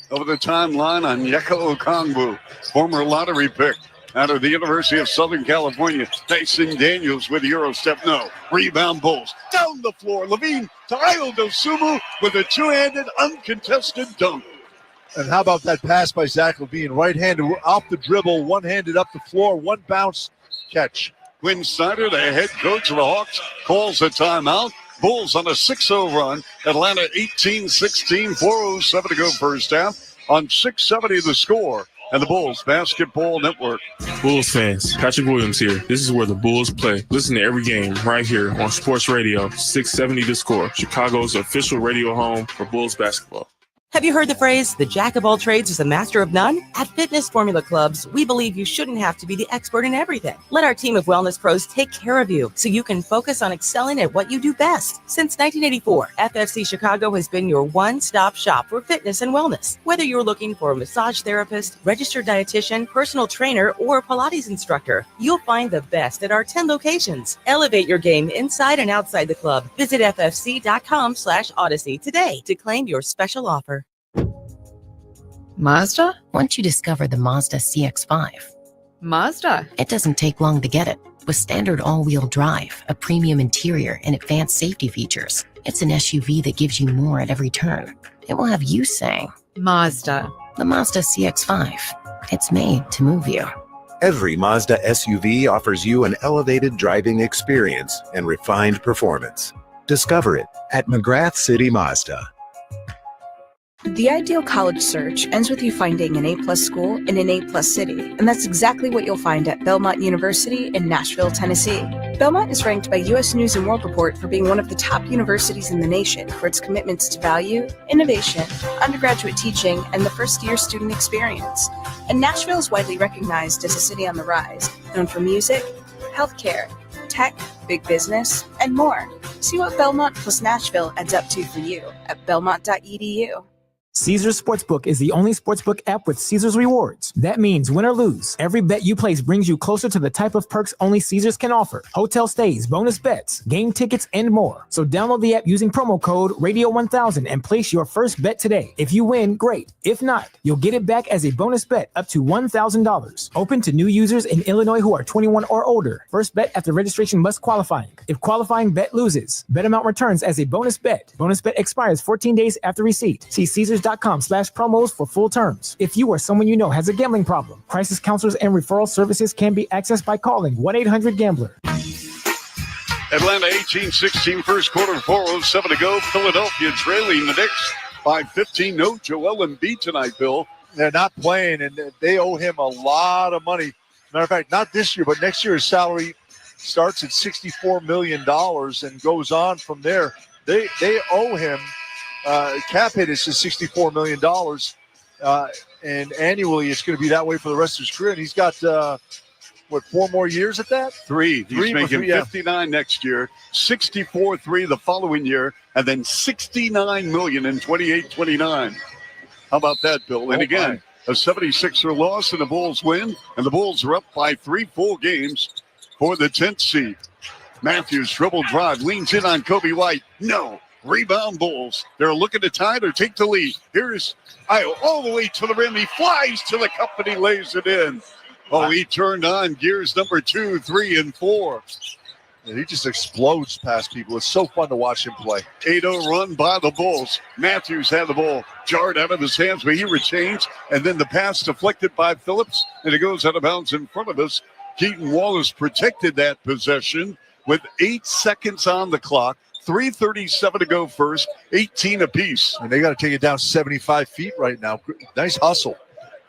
Speaker 3: Over the timeline on Onyeka Okongwu, former lottery pick out of the University of Southern California. Dyson Daniels with a Euro step. No. Rebound Bulls. Down the floor. Levine to Io Dosumu with a two-handed uncontested dunk.
Speaker 2: And how about that pass by Zach Levine? Right-handed off the dribble, one-handed up the floor, one bounce catch.
Speaker 3: Quinn Snyder, the head coach of the Hawks, calls a timeout. Bulls on a 6-0 run. Atlanta 18-16, 4:07 to go first half on 670 the score. And the Bulls Basketball Network.
Speaker 19: Bulls fans, Patrick Williams here. This is where the Bulls play. Listen to every game right here on Sports Radio 670 the score, Chicago's official radio home for Bulls basketball.
Speaker 17: Have you heard the phrase, the jack of all trades is the master of none? At Fitness Formula Clubs, we believe you shouldn't have to be the expert in everything. Let our team of wellness pros take care of you so you can focus on excelling at what you do best. Since 1984, FFC Chicago has been your one-stop shop for fitness and wellness. Whether you're looking for a massage therapist, registered dietitian, personal trainer, or Pilates instructor, you'll find the best at our 10 locations. Elevate your game inside and outside the club. Visit ffc.com/Odyssey today to claim your special offer.
Speaker 20: Mazda? Once you discover the Mazda CX-5,
Speaker 21: Mazda?
Speaker 20: It doesn't take long to get it. With standard all-wheel drive, a premium interior, and advanced safety features, it's an SUV that gives you more at every turn. It will have you saying,
Speaker 21: Mazda.
Speaker 20: The Mazda CX-5. It's made to move you.
Speaker 22: Every Mazda SUV offers you an elevated driving experience and refined performance. Discover it at McGrath City Mazda.
Speaker 23: The ideal college search ends with you finding an A+ school in an A+ city, and that's exactly what you'll find at Belmont University in Nashville, Tennessee. Belmont is ranked by U.S. News & World Report for being one of the top universities in the nation for its commitments to value, innovation, undergraduate teaching, and the first-year student experience. And Nashville is widely recognized as a city on the rise, known for music, healthcare, tech, big business, and more. See what Belmont plus Nashville adds up to for you at belmont.edu.
Speaker 18: Caesars Sportsbook is the only sportsbook app with Caesars rewards. That means win or lose, every bet you place brings you closer to the type of perks only Caesars can offer. Hotel stays, bonus bets, game tickets, and more. So download the app using promo code Radio1000 and place your first bet today. If you win, great. If not, you'll get it back as a bonus bet up to $1,000. Open to new users in Illinois who are 21 or older. First bet after registration must qualify. If qualifying bet loses, bet amount returns as a bonus bet. Bonus bet expires 14 days after receipt. See Caesars.com/promos for full terms. If you or someone you know has a gambling problem, crisis counselors and referral services can be accessed by calling 1-800-GAMBLER.
Speaker 3: Atlanta 18-16 first quarter, 4:07 to go. Philadelphia trailing the Knicks by 15. No Joel Embiid tonight, Bill.
Speaker 2: They're not playing, and they owe him a lot of money. Matter of fact, not this year, but next year his salary starts at $64 million and goes on from there. They owe him, cap hit is $64 million, and annually it's going to be that way for the rest of his career. And he's got, 4 more years at that?
Speaker 3: Three. He's making 59 next year, 64-3 the following year, and then $69 million in 28-29. How about that, Bill? And again, a 76er loss and the Bulls win, and the Bulls are up by 3 full games for the 10th seed. Matthews dribble drive, leans in on Kobe White. No. Rebound Bulls. They're looking to tie it or take the lead. Here's Io all the way to the rim. He flies to the cup and he lays it in. Oh, he turned on gears number 2, 3, and 4.
Speaker 2: And he just explodes past people. It's so fun to watch him play.
Speaker 3: 8-0 run by the Bulls. Matthews had the ball jarred out of his hands, but he retains. And then the pass deflected by Phillips, and it goes out of bounds in front of us. Keaton Wallace protected that possession with 8 seconds on the clock. 3:37 to go first, 18 apiece.
Speaker 2: And they got to take it down 75 feet right now. Nice hustle.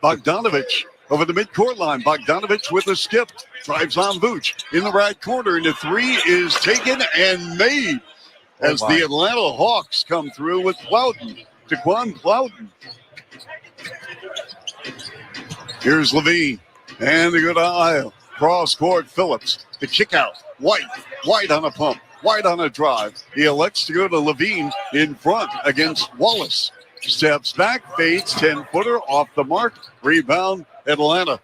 Speaker 3: Bogdanovich over the midcourt line. Bogdanovich with a skip. Drives on Vooch in the right corner. And the 3 is taken and made as the Atlanta Hawks come through with Plowden. Daquan Plowden. Here's Levine. And they go to Io. Cross court Phillips. The kick out. White on a pump. White on a drive. He elects to go to Levine in front against Wallace. Steps back, fades, 10-footer off the mark. Rebound, Atlanta.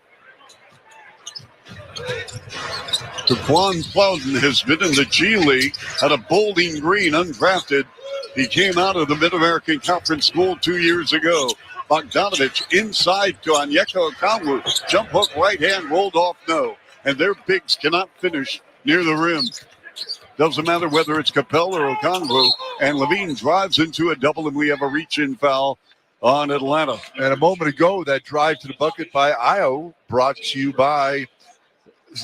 Speaker 3: Daquan Plowden has been in the G League at a Bowling Green, undrafted. He came out of the Mid-American Conference School 2 years ago. Bogdanovich inside to Onyeka Okongwu. Jump hook right hand rolled off, no. And their bigs cannot finish near the rim. Doesn't matter whether it's Capel or Okongwu. And Levine drives into a double, and we have a reach-in foul on Atlanta.
Speaker 2: And a moment ago, that drive to the bucket by Io brought to you by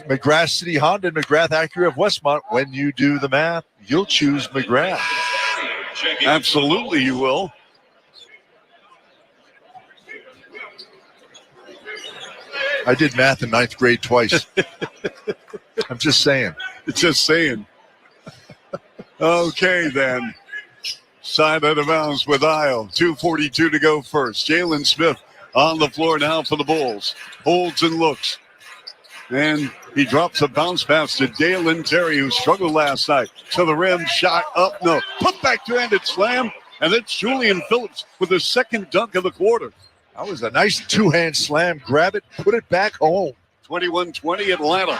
Speaker 2: McGrath City Honda and McGrath Acura of Westmont. When you do the math, you'll choose McGrath.
Speaker 3: Absolutely, you will.
Speaker 2: I did math in 9th grade twice. I'm just saying.
Speaker 3: Just saying. Okay, then. Side out of bounds with Io. 2:42 to go first. Jalen Smith on the floor now for the Bulls. Holds and looks. And he drops a bounce pass to Dalen Terry, who struggled last night. To the rim, shot up, no. Put back two-handed slam. And that's Julian Phillips with the second dunk of the quarter.
Speaker 2: That was a nice two-hand slam. Grab it, put it back home.
Speaker 3: 21-20 Atlanta.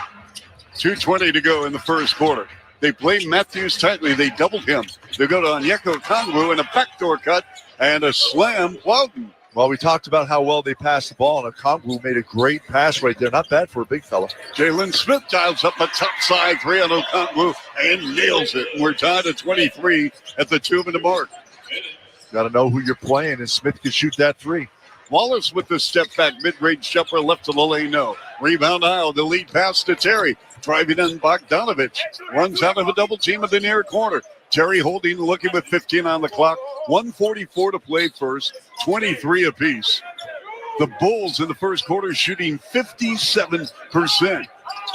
Speaker 3: 2:20 to go in the first quarter. They played Matthews tightly. They doubled him. They go to Onyeka Okongwu and a backdoor cut and a slam. Plowden.
Speaker 2: Well, we talked about how well they passed the ball, and Okongwu made a great pass right there. Not bad for a big fella.
Speaker 3: Jalen Smith dials up a top side 3 on Okongwu and nails it. And we're tied at 23 at the 2-minute mark.
Speaker 2: Got to know who you're playing, and Smith can shoot that 3.
Speaker 3: Wallace with the step back mid-range jumper left to the lane. No. Rebound aisle. The lead pass to Terry. Driving in Bogdanovich. Runs out of a double team at the near corner. Terry holding, looking with 15 on the clock. 1:44 to play first. 23 apiece. The Bulls in the first quarter shooting 57%.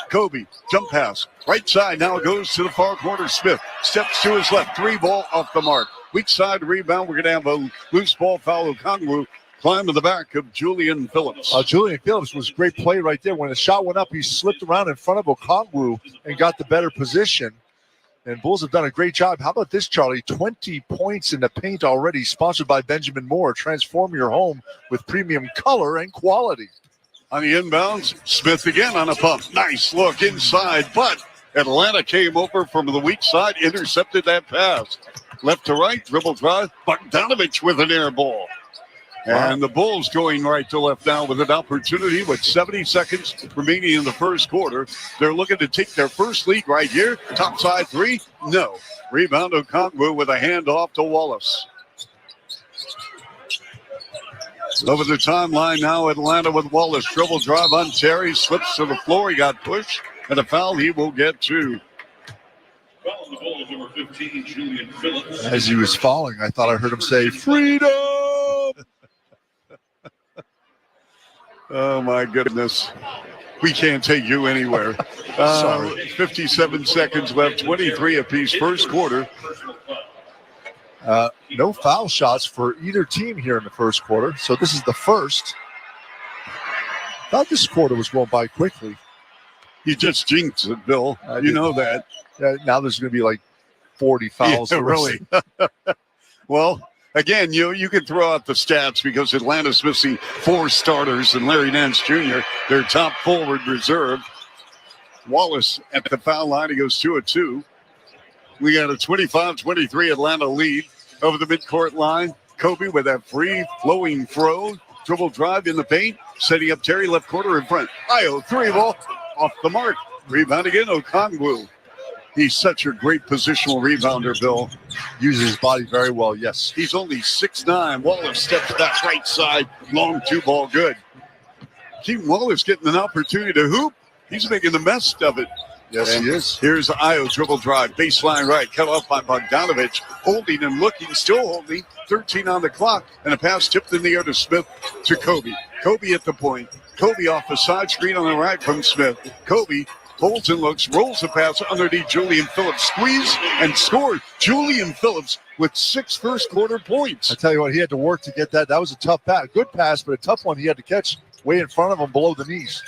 Speaker 3: Kobe, jump pass. Right side now goes to the far corner. Smith steps to his left. 3 ball off the mark. Weak side rebound. We're going to have a loose ball foul. Okongwu climb to the back of Julian Phillips.
Speaker 2: Julian Phillips was a great play right there. When the shot went up, he slipped around in front of Okongwu and got the better position. And Bulls have done a great job. How about this, Charlie? 20 points in the paint already, sponsored by Benjamin Moore. Transform your home with premium color and quality.
Speaker 3: On the inbounds, Smith again on a pump. Nice look inside, but Atlanta came over from the weak side, intercepted that pass. Left to right, dribble drive. Bogdanovich with an air ball. And the Bulls going right to left now with an opportunity with 70 seconds remaining in the first quarter. They're looking to take their first lead right here. Top side 3, no. Rebound Okongwu with a handoff to Wallace. Over the timeline now, Atlanta with Wallace. Dribble drive on Terry, slips to the floor. He got pushed, and a foul he will get 2.
Speaker 15: Number 15, Julian Phillips.
Speaker 2: As he was falling, I thought I heard him say, "Freedom!"
Speaker 3: Oh, my goodness. We can't take you anywhere. 57 seconds left, 23 apiece, first quarter.
Speaker 2: No foul shots for either team here in the first quarter. So this is the first. Thought this quarter was going by quickly.
Speaker 3: You just jinxed it, Bill. You know that.
Speaker 2: Now there's going to be like 40 fouls.
Speaker 3: Yeah, really. Well, again, you can throw out the stats because Atlanta's missing 4 starters and Larry Nance Jr., their top forward reserve. Wallace at the foul line. He goes 2 of 2. We got a 25-23 Atlanta lead over the midcourt line. Kobe with that free-flowing throw. Dribble drive in the paint. Setting up Terry, left corner in front. Io, 3-ball off the mark. Rebound again, Okongwu. He's such a great positional rebounder, Bill.
Speaker 2: Uses his body very well, yes.
Speaker 3: He's only 6'9". Wallace steps back right side. Long 2-ball good. Keaton Wallace getting an opportunity to hoop. He's making the best of it.
Speaker 2: Yes, he is.
Speaker 3: Here's Io, dribble drive, baseline right, cut off by Bogdanovich, holding and looking, still holding, 13 on the clock, and a pass tipped in the air to Smith to Kobe. Kobe at the point. Kobe off the side screen on the right from Smith. Kobe holds and looks, rolls the pass underneath Julian Phillips, squeeze and scored. Julian Phillips with 6 first quarter points.
Speaker 2: I tell you what, he had to work to get that. That was a tough pass, good pass, but a tough one he had to catch way in front of him below the knees.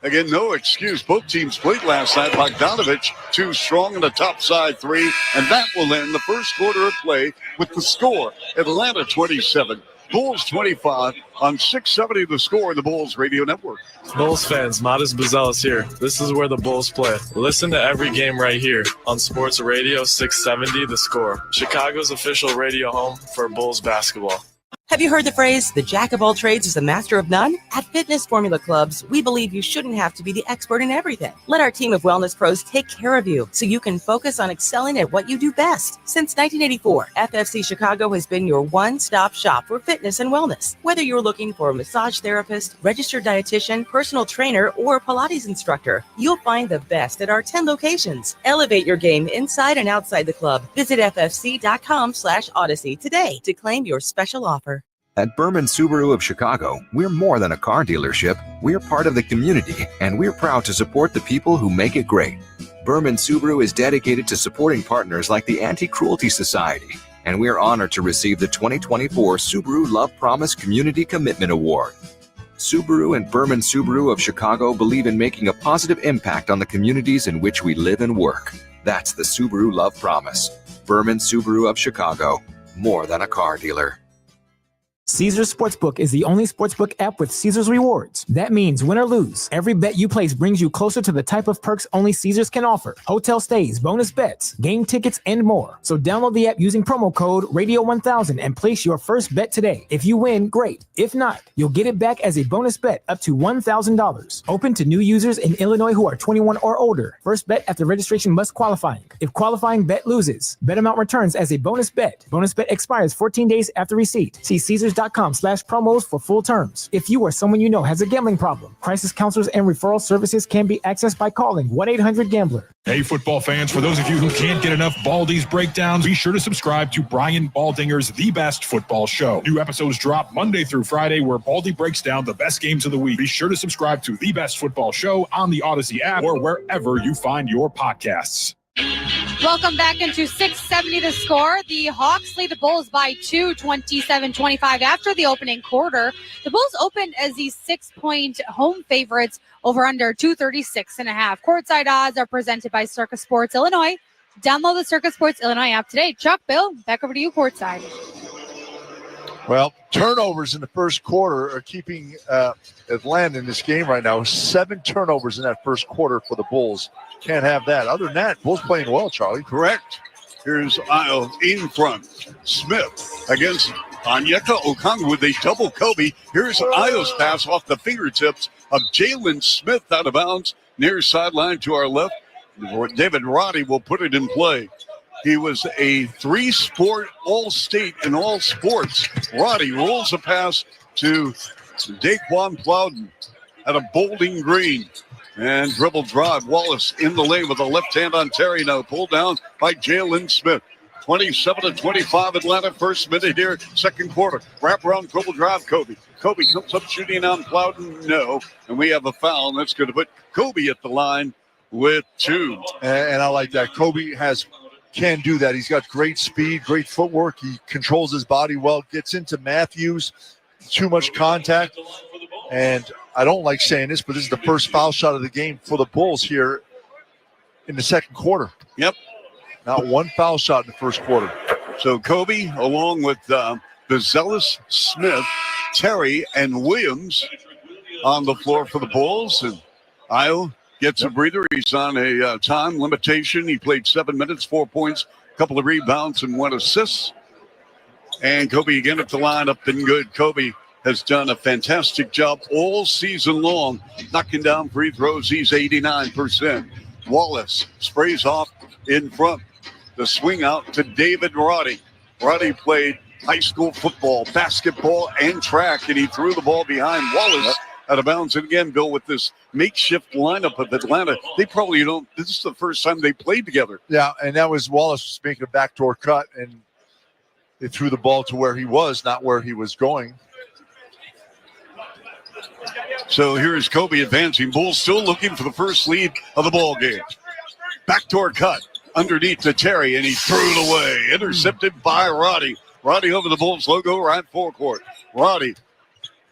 Speaker 3: Again, no excuse. Both teams played last night. Bogdanovich, too strong in the top side 3, and that will end the first quarter of play with the score. Atlanta 27, Bulls 25 on 670 The Score in the Bulls Radio Network.
Speaker 1: Bulls fans, Modest Bazelis here. This is where the Bulls play. Listen to every game right here on Sports Radio 670 The Score, Chicago's official radio home for Bulls basketball.
Speaker 17: Have you heard the phrase, the jack of all trades is the master of none? At Fitness Formula Clubs, we believe you shouldn't have to be the expert in everything. Let our team of wellness pros take care of you so you can focus on excelling at what you do best. Since 1984, FFC Chicago has been your one-stop shop for fitness and wellness. Whether you're looking for a massage therapist, registered dietitian, personal trainer, or Pilates instructor, you'll find the best at our 10 locations. Elevate your game inside and outside the club. Visit ffc.com/Odyssey today to claim your special offer.
Speaker 4: At Berman Subaru of Chicago, we're more than a car dealership. We're part of the community, and we're proud to support the people who make it great. Berman Subaru is dedicated to supporting partners like the Anti-Cruelty Society, and we are honored to receive the 2024 Subaru Love Promise Community Commitment Award. Subaru and Berman Subaru of Chicago believe in making a positive impact on the communities in which we live and work. That's the Subaru Love Promise. Berman Subaru of Chicago, more than a car dealer.
Speaker 18: Caesars Sportsbook is the only sportsbook app with Caesars rewards. That means win or lose, every bet you place brings you closer to the type of perks only Caesars can offer. Hotel stays, bonus bets, game tickets, and more. So download the app using promo code Radio1000 and place your first bet today. If you win, great. If not, you'll get it back as a bonus bet up to $1,000. Open to new users in Illinois who are 21 or older. First bet after registration must qualifying. If qualifying bet loses, bet amount returns as a bonus bet. Bonus bet expires 14 days after receipt. See Caesars.com/promos for full terms. If you or someone you know has a gambling problem, crisis counselors and referral services can be accessed by calling 1-800-GAMBLER.
Speaker 6: Hey, football fans, for those of you who can't get enough Baldy's breakdowns, be sure to subscribe to Brian Baldinger's The Best Football Show. New episodes drop Monday through Friday where Baldy breaks down the best games of the week. Be sure to subscribe to The Best Football Show on the Odyssey app or wherever you find your podcasts.
Speaker 13: Welcome back into 670 The Score. The Hawks lead the Bulls by 2, 27-25 after the opening quarter. The Bulls opened as the 6-point home favorites over under 236.5. Courtside odds are presented by Circa Sports Illinois. Download the Circa Sports Illinois app today. Chuck, Bill, back over to you courtside.
Speaker 2: Well, turnovers in the first quarter are keeping Atlanta in this game right now. 7 turnovers in that first quarter for the Bulls. Can't have that. Other than that, Bulls playing well, Charlie.
Speaker 3: Correct. Here's Isle in front. Smith against Onyeka Okongwu with a double Kobe. Here's Isle's pass off the fingertips of Jalen Smith out of bounds near sideline to our left. David Roddy will put it in play. He was a 3-sport all-state in all sports. Roddy rolls a pass to Daquan Plowden at a Bowling Green. And dribble drive. Wallace in the lane with a left hand on Terry now. Pulled down by Jalen Smith. 27-25 Atlanta. First minute here, second quarter. Wrap around dribble drive, Kobe. Kobe comes up shooting on Plowden. No. And we have a foul. That's going to put Kobe at the line with 2.
Speaker 2: And I like that. Kobe can do that. He's got great speed, great footwork. He controls his body well, gets into Matthews. Too much contact. And I don't like saying this, but this is the first foul shot of the game for the Bulls here in the second quarter.
Speaker 3: Yep.
Speaker 2: Not one foul shot in the first quarter.
Speaker 3: So Kobe, along with Bezelis, Smith, Terry, and Williams on the floor for the Bulls. And Io gets a breather. He's on a time limitation. He played 7 minutes, 4 points, a couple of rebounds, and 1 assist. And Kobe again at the line, up and good. Kobe has done a fantastic job all season long, knocking down free throws. He's 89%. Wallace sprays off in front. The swing out to David Roddy. Roddy played high school football, basketball, and track, and he threw the ball behind Wallace out of bounds. And again, Bill, with this makeshift lineup of Atlanta, they probably don't. This is the first time they played together.
Speaker 2: Yeah, and that was Wallace making a backdoor cut, and they threw the ball to where he was, not where he was going.
Speaker 3: So here's Kobe advancing. Bulls still looking for the first lead of the ball game. Backdoor cut underneath to Terry, and he threw it away. Intercepted by Roddy. Roddy over the Bulls logo, right forecourt. Roddy.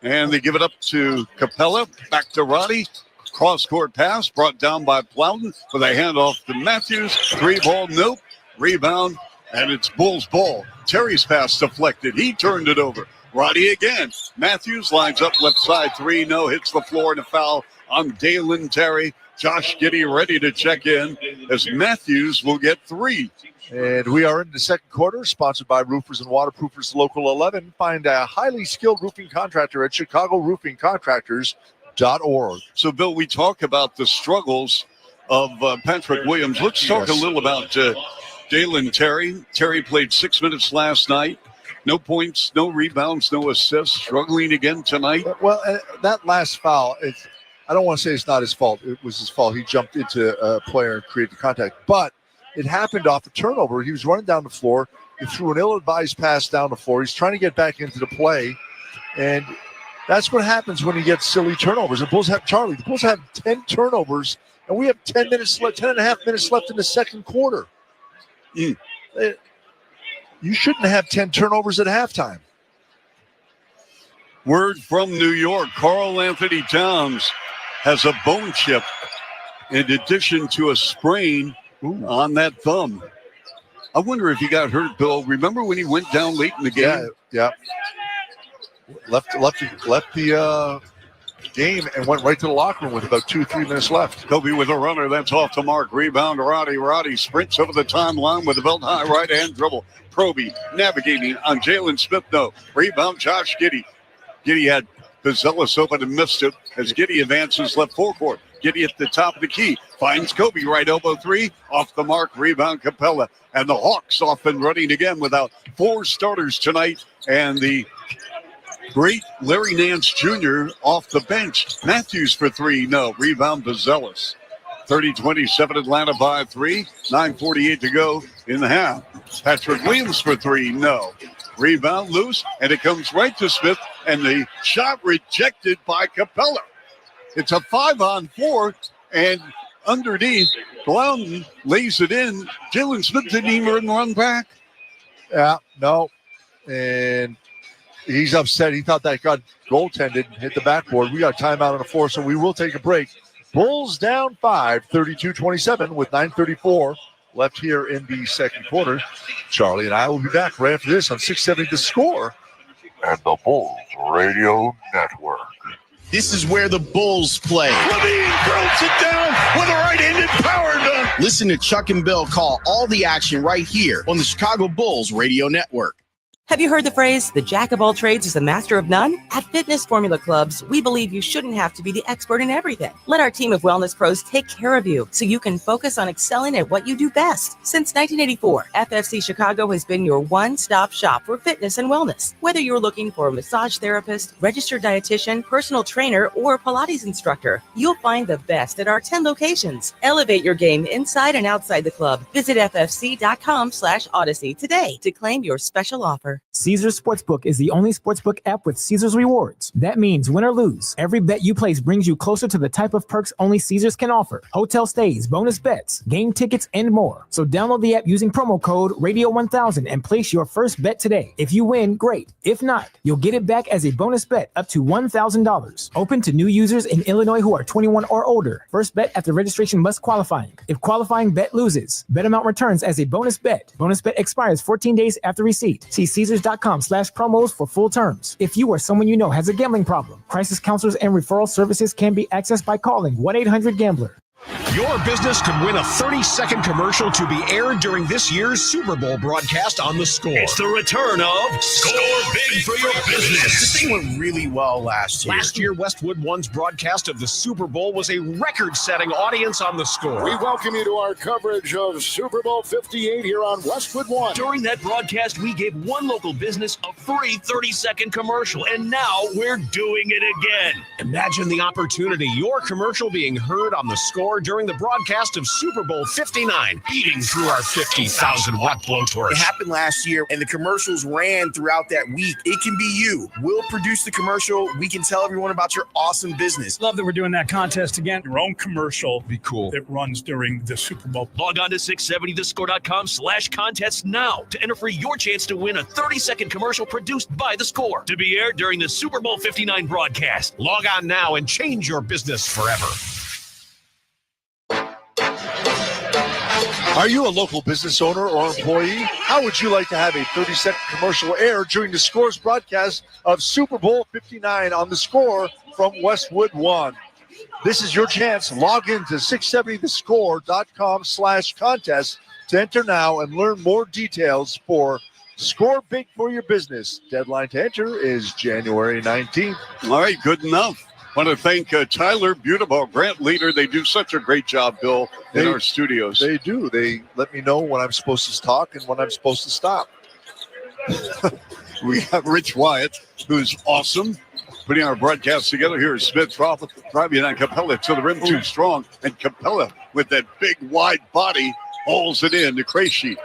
Speaker 3: And they give it up to Capella. Back to Roddy. Cross-court pass brought down by Plowden with a handoff to Matthews. 3-ball, nope. Rebound, and it's Bulls ball. Terry's pass deflected. He turned it over. Roddy again. Matthews lines up left side 3. No, hits the floor and a foul on Dalen Terry. Josh Giddey ready to check in as Matthews will get 3.
Speaker 2: And we are in the second quarter, sponsored by Roofers and Waterproofers Local 11. Find a highly skilled roofing contractor at ChicagoRoofingContractors.org.
Speaker 3: So, Bill, we talk about the struggles of Patrick Williams. Let's talk a little about Dalen Terry. Terry played 6 minutes last night. No points, no rebounds, no assists. Struggling again tonight.
Speaker 2: Well, that last foul, I don't want to say it's not his fault. It was his fault. He jumped into a player and created contact. But it happened off a turnover. He was running down the floor. He threw an ill-advised pass down the floor. He's trying to get back into the play. And that's what happens when you get silly turnovers. The Bulls have 10 turnovers, and we have 10 and a half minutes left in the second quarter. You shouldn't have 10 turnovers at halftime.
Speaker 3: Word from New York, Karl Anthony Towns has a bone chip in addition to a sprain on that thumb. I wonder if he got hurt, Bill. Remember when he went down late in the game?
Speaker 2: Yeah. Left the game and went right to the locker room with about 2-3 minutes left.
Speaker 3: Kobe with a runner. That's off the mark. Rebound to Roddy. Roddy sprints over the timeline with a belt high right hand dribble. Proby navigating on Jalen Smith. No. Rebound, Josh Giddey. Giddey had Bezelis open and missed it as Giddey advances left forecourt. Giddey at the top of the key. Finds Kobe, right elbow 3. Off the mark, rebound Capella. And the Hawks off and running again without 4 starters tonight. And the great Larry Nance Jr. off the bench. Matthews for 3. No. Rebound Bezelis. 30-27 Atlanta by 3. 9:48 to go in the half. Patrick Williams for 3. No. Rebound loose, and it comes right to Smith, and the shot rejected by Capella. It's a 5-on-4, and underneath, Blount lays it in. Jalen Smith didn't even run back.
Speaker 2: Yeah, no. And he's upset. He thought that got goaltended and hit the backboard. We got timeout on the floor, so we will take a break. Bulls down 5, 32-27 with 9:34 left here in the second quarter. Charlie and I will be back right after this on 670 The Score and the Bulls Radio Network.
Speaker 7: This is where the Bulls play. Levine throws it down with a right-handed power dunk. Listen to Chuck and Bill call all the action right here on the Chicago Bulls Radio Network.
Speaker 17: Have you heard the phrase, the jack of all trades is the master of none? At Fitness Formula Clubs, we believe you shouldn't have to be the expert in everything. Let our team of wellness pros take care of you so you can focus on excelling at what you do best. Since 1984, FFC Chicago has been your one-stop shop for fitness and wellness. Whether you're looking for a massage therapist, registered dietitian, personal trainer, or Pilates instructor, you'll find the best at our 10 locations. Elevate your game inside and outside the club. Visit ffc.com/Odyssey today to claim your special offer.
Speaker 18: Caesars Sportsbook is the only sportsbook app with Caesars rewards. That means win or lose, every bet you place brings you closer to the type of perks only Caesars can offer. Hotel stays, bonus bets, game tickets, and more. So download the app using promo code Radio1000 and place your first bet today. If you win, great. If not, you'll get it back as a bonus bet up to $1,000. Open to new users in Illinois who are 21 or older. First bet after registration must qualifying. If qualifying bet loses, bet amount returns as a bonus bet. Bonus bet expires 14 days after receipt. See Caesars.com/promos for full terms. If you or someone you know has a gambling problem, crisis counselors and referral services can be accessed by calling 1-800-GAMBLER.
Speaker 7: Your business could win a 30-second commercial to be aired during this year's Super Bowl broadcast on The Score.
Speaker 5: It's the return of Score Big for Your Business. This thing went really well last year.
Speaker 7: Last year, Westwood One's broadcast of the Super Bowl was a record-setting audience on The Score.
Speaker 11: We welcome you to our coverage of Super Bowl 58 here on Westwood One.
Speaker 5: During that broadcast, we gave one local business a free 30-second commercial, and now we're doing it again.
Speaker 7: Imagine the opportunity, your commercial being heard on The Score during the broadcast of Super Bowl 59, beating through our 50,000-watt blowtorch.
Speaker 5: It happened last year, and the commercials ran throughout that week. It can be you. We'll produce the commercial. We can tell everyone about your awesome business.
Speaker 9: Love that we're doing that contest again. Your own commercial.
Speaker 7: Be cool.
Speaker 9: That runs during the Super Bowl.
Speaker 5: Log on to 670thescore.com/contests now to enter for your chance to win a 30-second commercial produced by The Score to be aired during the Super Bowl 59 broadcast.
Speaker 7: Log on now and change your business forever.
Speaker 2: Are you a local business owner or employee? How would you like to have a 30-second commercial air during the Score's broadcast of Super Bowl 59 on The Score from Westwood One? This is your chance. Log in to 670thescore.com/contest to enter now and learn more details for Score Big for Your Business. Deadline to enter is January 19th.
Speaker 3: All right, good enough. I want to thank Tyler Butaball, grant leader. They do such a great job, Bill, in our studios.
Speaker 2: They do. They let me know when I'm supposed to talk and when I'm supposed to stop.
Speaker 3: We have Rich Wyatt, who's awesome, putting our broadcast together. Here is Smith driving on Capella to the rim, too strong. And Capella, with that big, wide body, hauls it in to Krejci.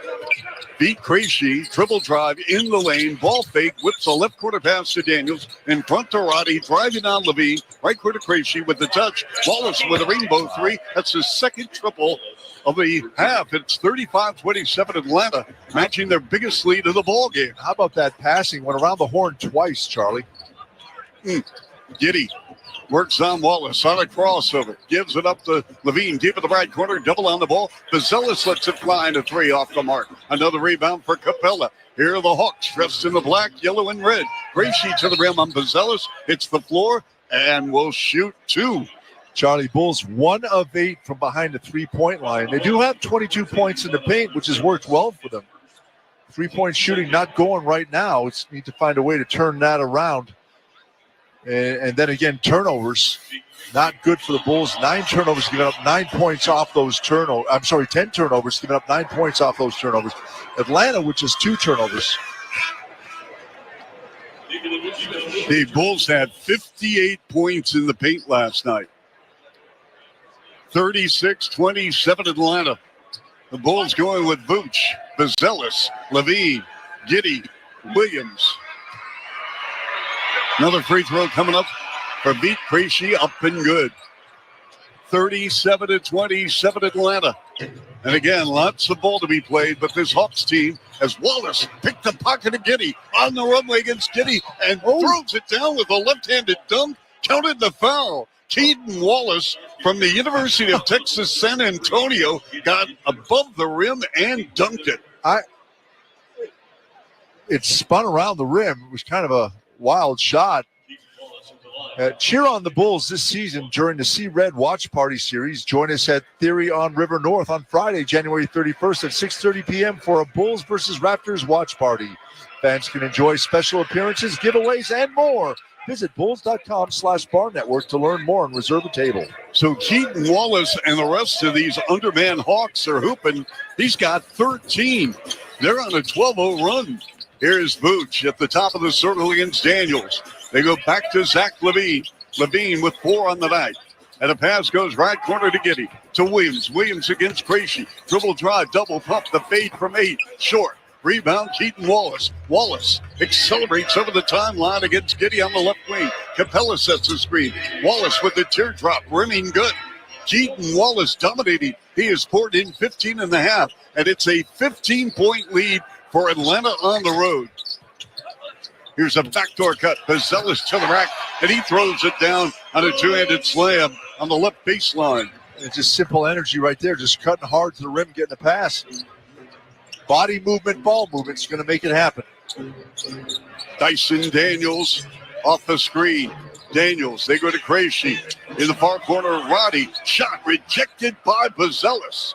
Speaker 3: Beat Krejci, dribble drive in the lane, ball fake, whips a left corner pass to Daniels. In front to Roddy, driving on Levine, right corner Krejci with the touch. Wallace with a rainbow three. That's his second triple of the half. It's 35-27 Atlanta, matching their biggest lead of the ball game.
Speaker 2: How about that passing? Went around the horn twice, Charlie.
Speaker 3: Giddy works on Wallace on a crossover. Gives it up to Levine. Deep in the right corner. Double on the ball. Vazelis lets it fly into three off the mark. Another rebound for Capella. Here are the Hawks dressed in the black, yellow, and red. Krejci to the rim on Vazelis. Hits the floor and will shoot two.
Speaker 2: Charlie, Bulls 1 of 8 from behind the three-point line. They do have 22 points in the paint, which has worked well for them. Three-point shooting not going right now. It's need to find a way to turn that around. And then again, turnovers, not good for the Bulls. 9 turnovers, giving up 9 points off those turnovers. 10 turnovers, giving up 9 points off those turnovers. Atlanta, which is 2 turnovers.
Speaker 3: The Bulls had 58 points in the paint last night. 36-27 Atlanta. The Bulls going with Vooch, Vazelis, Levine, Giddy, Williams. Another free throw coming up for Beat Krejci, up and good. 37-27 Atlanta. And again, lots of ball to be played, but this Hawks team, as Wallace picked the pocket of Giddy on the runway against Giddy and throws it down with a left-handed dunk, counted the foul. Keaton Wallace from the University of Texas San Antonio got above the rim and dunked it.
Speaker 2: It spun around the rim. It was kind of a wild shot. Cheer on the Bulls this season during the See Red Watch Party series. Join us at Theory on River North on Friday, January 31st at 6:30 p.m. for a Bulls versus Raptors watch party. Fans can enjoy special appearances, giveaways, and more. Visit bulls.com/bar network to learn more and reserve a table.
Speaker 3: So Keaton Wallace and the rest of these underman Hawks are hooping. He's got 13. They're on a 12-0 run. Here's Vooch at the top of the circle against Daniels. They go back to Zach LaVine. LaVine with 4 on the night. And a pass goes right corner to Giddey. To Williams. Williams against Gracie. Dribble drive, double pump. The fade from 8. Short. Rebound, Keaton Wallace. Wallace accelerates over the timeline against Giddey on the left wing. Capella sets the screen. Wallace with the teardrop, rimming good. Keaton Wallace dominating. He has poured in 15 and a half, and it's a 15-point lead for Atlanta on the road. Here's a backdoor cut. Bazelis to the rack, and he throws it down on a two-handed slam on the left baseline.
Speaker 2: It's just simple energy right there, just cutting hard to the rim, getting a pass. Body movement, ball movement is going to make it happen.
Speaker 3: Dyson Daniels off the screen. Daniels, they go to Gracie. In the far corner, Roddy. Shot rejected by Bazelis.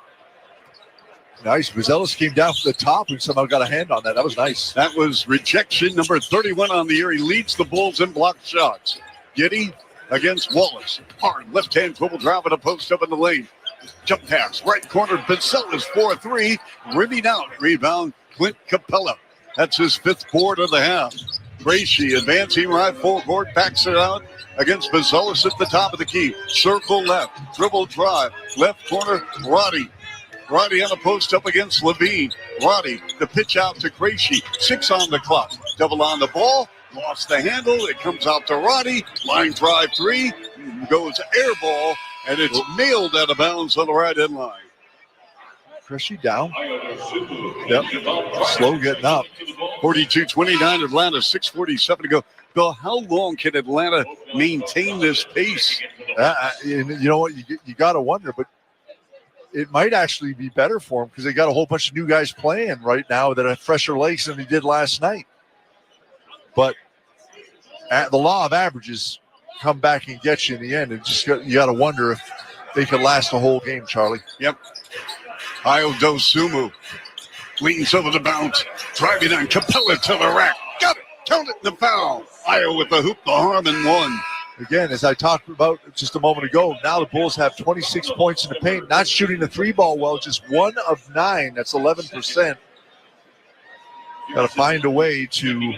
Speaker 2: Nice. Bazelis came down from the top and somehow got a hand on that. That was nice.
Speaker 3: That was rejection number 31 on the year. He leads the Bulls in blocked shots. Giddey against Wallace. Hard left-hand dribble drive at a post up in the lane. Jump pass, right corner, Bazelis 4-3, rimming out. Rebound, Clint Capella. That's his 5th board of the half. Gracie advancing right full court, backs it out against Bazelis at the top of the key. Circle left, dribble drive, left corner, Roddy. Roddy on a post up against LaVine. Roddy, the pitch out to Gracie. 6 on the clock. Double on the ball. Lost the handle. It comes out to Roddy. Line drive 3. Goes air ball. And it's nailed out of bounds on the right end line.
Speaker 2: Gracie down. Yep. Slow getting up.
Speaker 3: 42-29 Atlanta. 6:47 to go. Bill, how long can Atlanta maintain this pace?
Speaker 2: You know what? You got to wonder, but it might actually be better for them because they got a whole bunch of new guys playing right now that have fresher legs than they did last night. But the law of averages come back and get you in the end. And you got to wonder if they could last the whole game, Charlie.
Speaker 3: Yep. Ayo Dosunmu leans over the bounce, driving on Capella to the rack. Got it. Count it in the foul. Ayo with the hoop, the harm, and 1.
Speaker 2: Again, as I talked about just a moment ago, now the Bulls have 26 points in the paint, not shooting the 3-ball well, just 1 of 9. That's 11%. Got to find a way to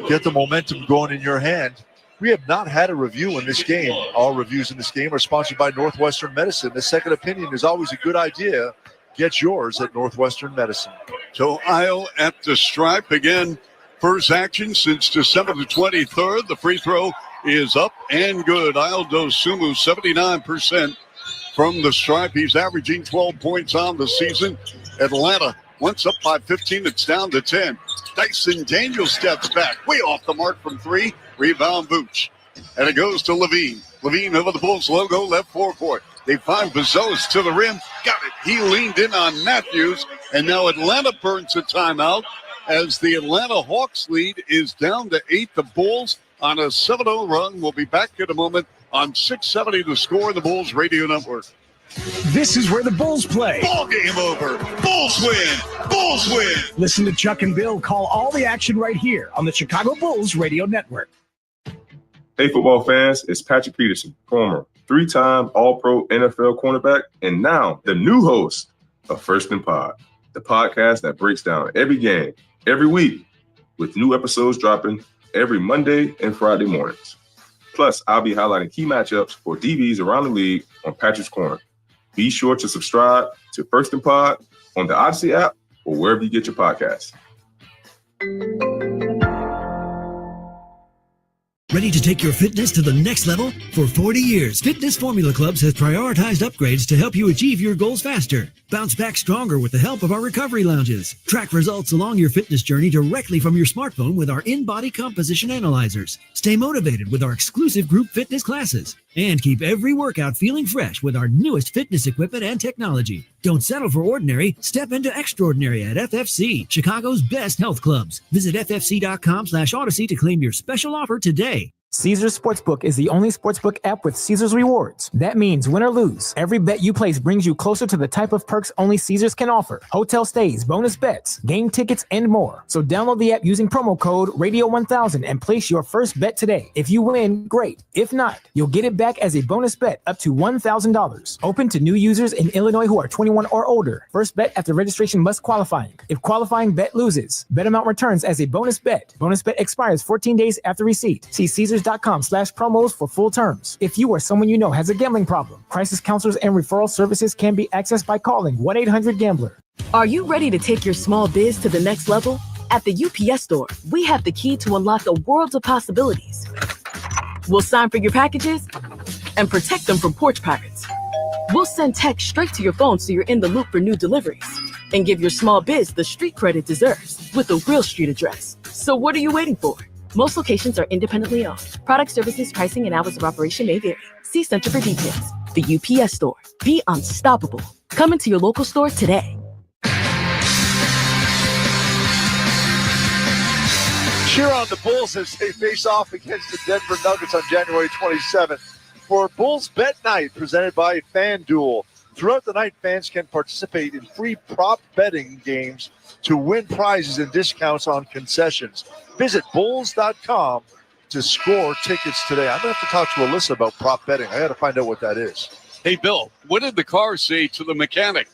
Speaker 2: get the momentum going in your hand. We have not had a review in this game. All reviews in this game are sponsored by Northwestern Medicine. The second opinion is always a good idea. Get yours at Northwestern Medicine.
Speaker 3: So Ayo at the stripe again. First action since December the 23rd. The free throw is up and good. Ayo Dosunmu, 79% from the stripe. He's averaging 12 points on the season. Atlanta, once up by 15, it's down to 10. Dyson Daniels steps back, way off the mark from 3. Rebound Vooch. And it goes to LaVine. LaVine over the Bulls logo, left forecourt. They find Bazelis to the rim. Got it. He leaned in on Matthews. And now Atlanta burns a timeout as the Atlanta Hawks lead is down to 8. The Bulls on a 7-0 run. We'll be back in a moment on 670 The Score, the Bulls Radio Network.
Speaker 10: This is where the Bulls play.
Speaker 3: Ball game over. Bulls win. Bulls win.
Speaker 10: Listen to Chuck and Bill call all the action right here on the Chicago Bulls Radio Network.
Speaker 12: Hey, football fans, it's Patrick Peterson, former 3-time All-Pro NFL cornerback, and now the new host of First and Pod, the podcast that breaks down every game, every week, with new episodes dropping every Monday and Friday mornings. Plus, I'll be highlighting key matchups for DBs around the league on Patrick's Corner. Be sure to subscribe to First and Pod on the Odyssey app or wherever you get your podcasts.
Speaker 14: Ready to take your fitness to the next level? For 40 years, Fitness Formula Clubs has prioritized upgrades to help you achieve your goals faster. Bounce back stronger with the help of our recovery lounges. Track results along your fitness journey directly from your smartphone with our in-body composition analyzers. Stay motivated with our exclusive group fitness classes. And keep every workout feeling fresh with our newest fitness equipment and technology. Don't settle for ordinary. Step into extraordinary at FFC, Chicago's best health clubs. Visit ffc.com/Odyssey to claim your special offer today.
Speaker 18: Caesars Sportsbook is the only sportsbook app with Caesars rewards. That means win or lose, every bet you place brings you closer to the type of perks only Caesars can offer. Hotel stays, bonus bets, game tickets, and more. So download the app using promo code Radio1000 and place your first bet today. If you win, great. If not, you'll get it back as a bonus bet up to $1,000. Open to new users in Illinois who are 21 or older. First bet after registration must qualifying. If qualifying bet loses, bet amount returns as a bonus bet. Bonus bet expires 14 days after receipt. See Caesars.com/promos for full terms. If you or someone you know has a gambling problem, crisis counselors and referral services can be accessed by calling 1-800-GAMBLER.
Speaker 8: Are you ready to take your small biz to the next level? At the UPS Store, we have the key to unlock the worlds of possibilities. We'll sign for your packages and protect them from porch pirates. We'll send text straight to your phone so you're in the loop for new deliveries and give your small biz the street cred it deserves with a real street address. So what are you waiting for? Most locations are independently owned. Product, services, pricing, and hours of operation may vary. See Center for details. The UPS Store. Be unstoppable. Come into your local store today.
Speaker 2: Cheer on the Bulls as they face off against the Denver Nuggets on January 27th for Bulls Bet Night presented by FanDuel. Throughout the night, fans can participate in free prop betting games to win prizes and discounts on concessions. Visit Bulls.com to score tickets today. I'm going to have to talk to Alyssa about prop betting. I got to find out what that is.
Speaker 3: Hey, Bill, what did the car say to the mechanic?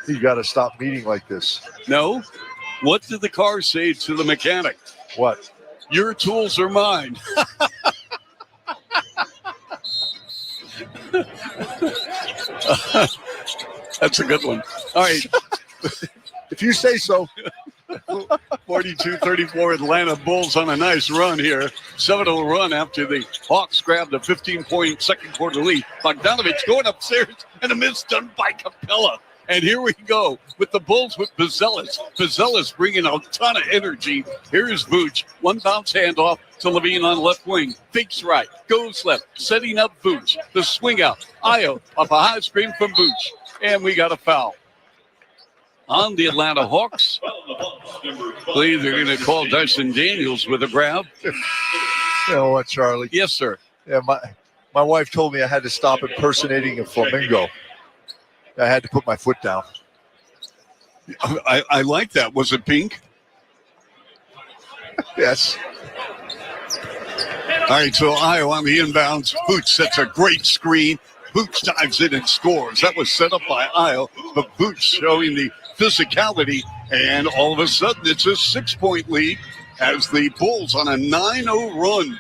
Speaker 2: You got to stop meeting like this.
Speaker 3: No. What did the car say to the mechanic?
Speaker 2: What?
Speaker 3: Your tools are mine. That's a good one. All right.
Speaker 2: If you say so.
Speaker 3: 42-34 Atlanta Bulls on a nice run here. 7-0 run after the Hawks grabbed a 15-point second quarter lead. Bogdanovich going upstairs and a miss done by Capella. And here we go with the Bulls with Buzelis. Buzelis bringing a ton of energy. Here's Vooch. One bounce handoff to Levine on left wing. Fakes right. Goes left. Setting up Vooch. The swing out. Io up a high screen from Vooch. And we got a foul on the Atlanta Hawks. I believe they're going to call Dyson Daniels with a grab.
Speaker 2: You know what, Charlie?
Speaker 3: Yes, sir.
Speaker 2: Yeah, my wife told me I had to stop impersonating a flamingo. I had to put my foot down.
Speaker 3: I like that. Was it pink?
Speaker 2: Yes.
Speaker 3: All right, so Io on the inbounds. Vooch sets a great screen. Vooch dives in and scores. That was set up by Io, but Vooch showing the physicality, and all of a sudden it's a 6-point lead as the Bulls on a 9-0 run.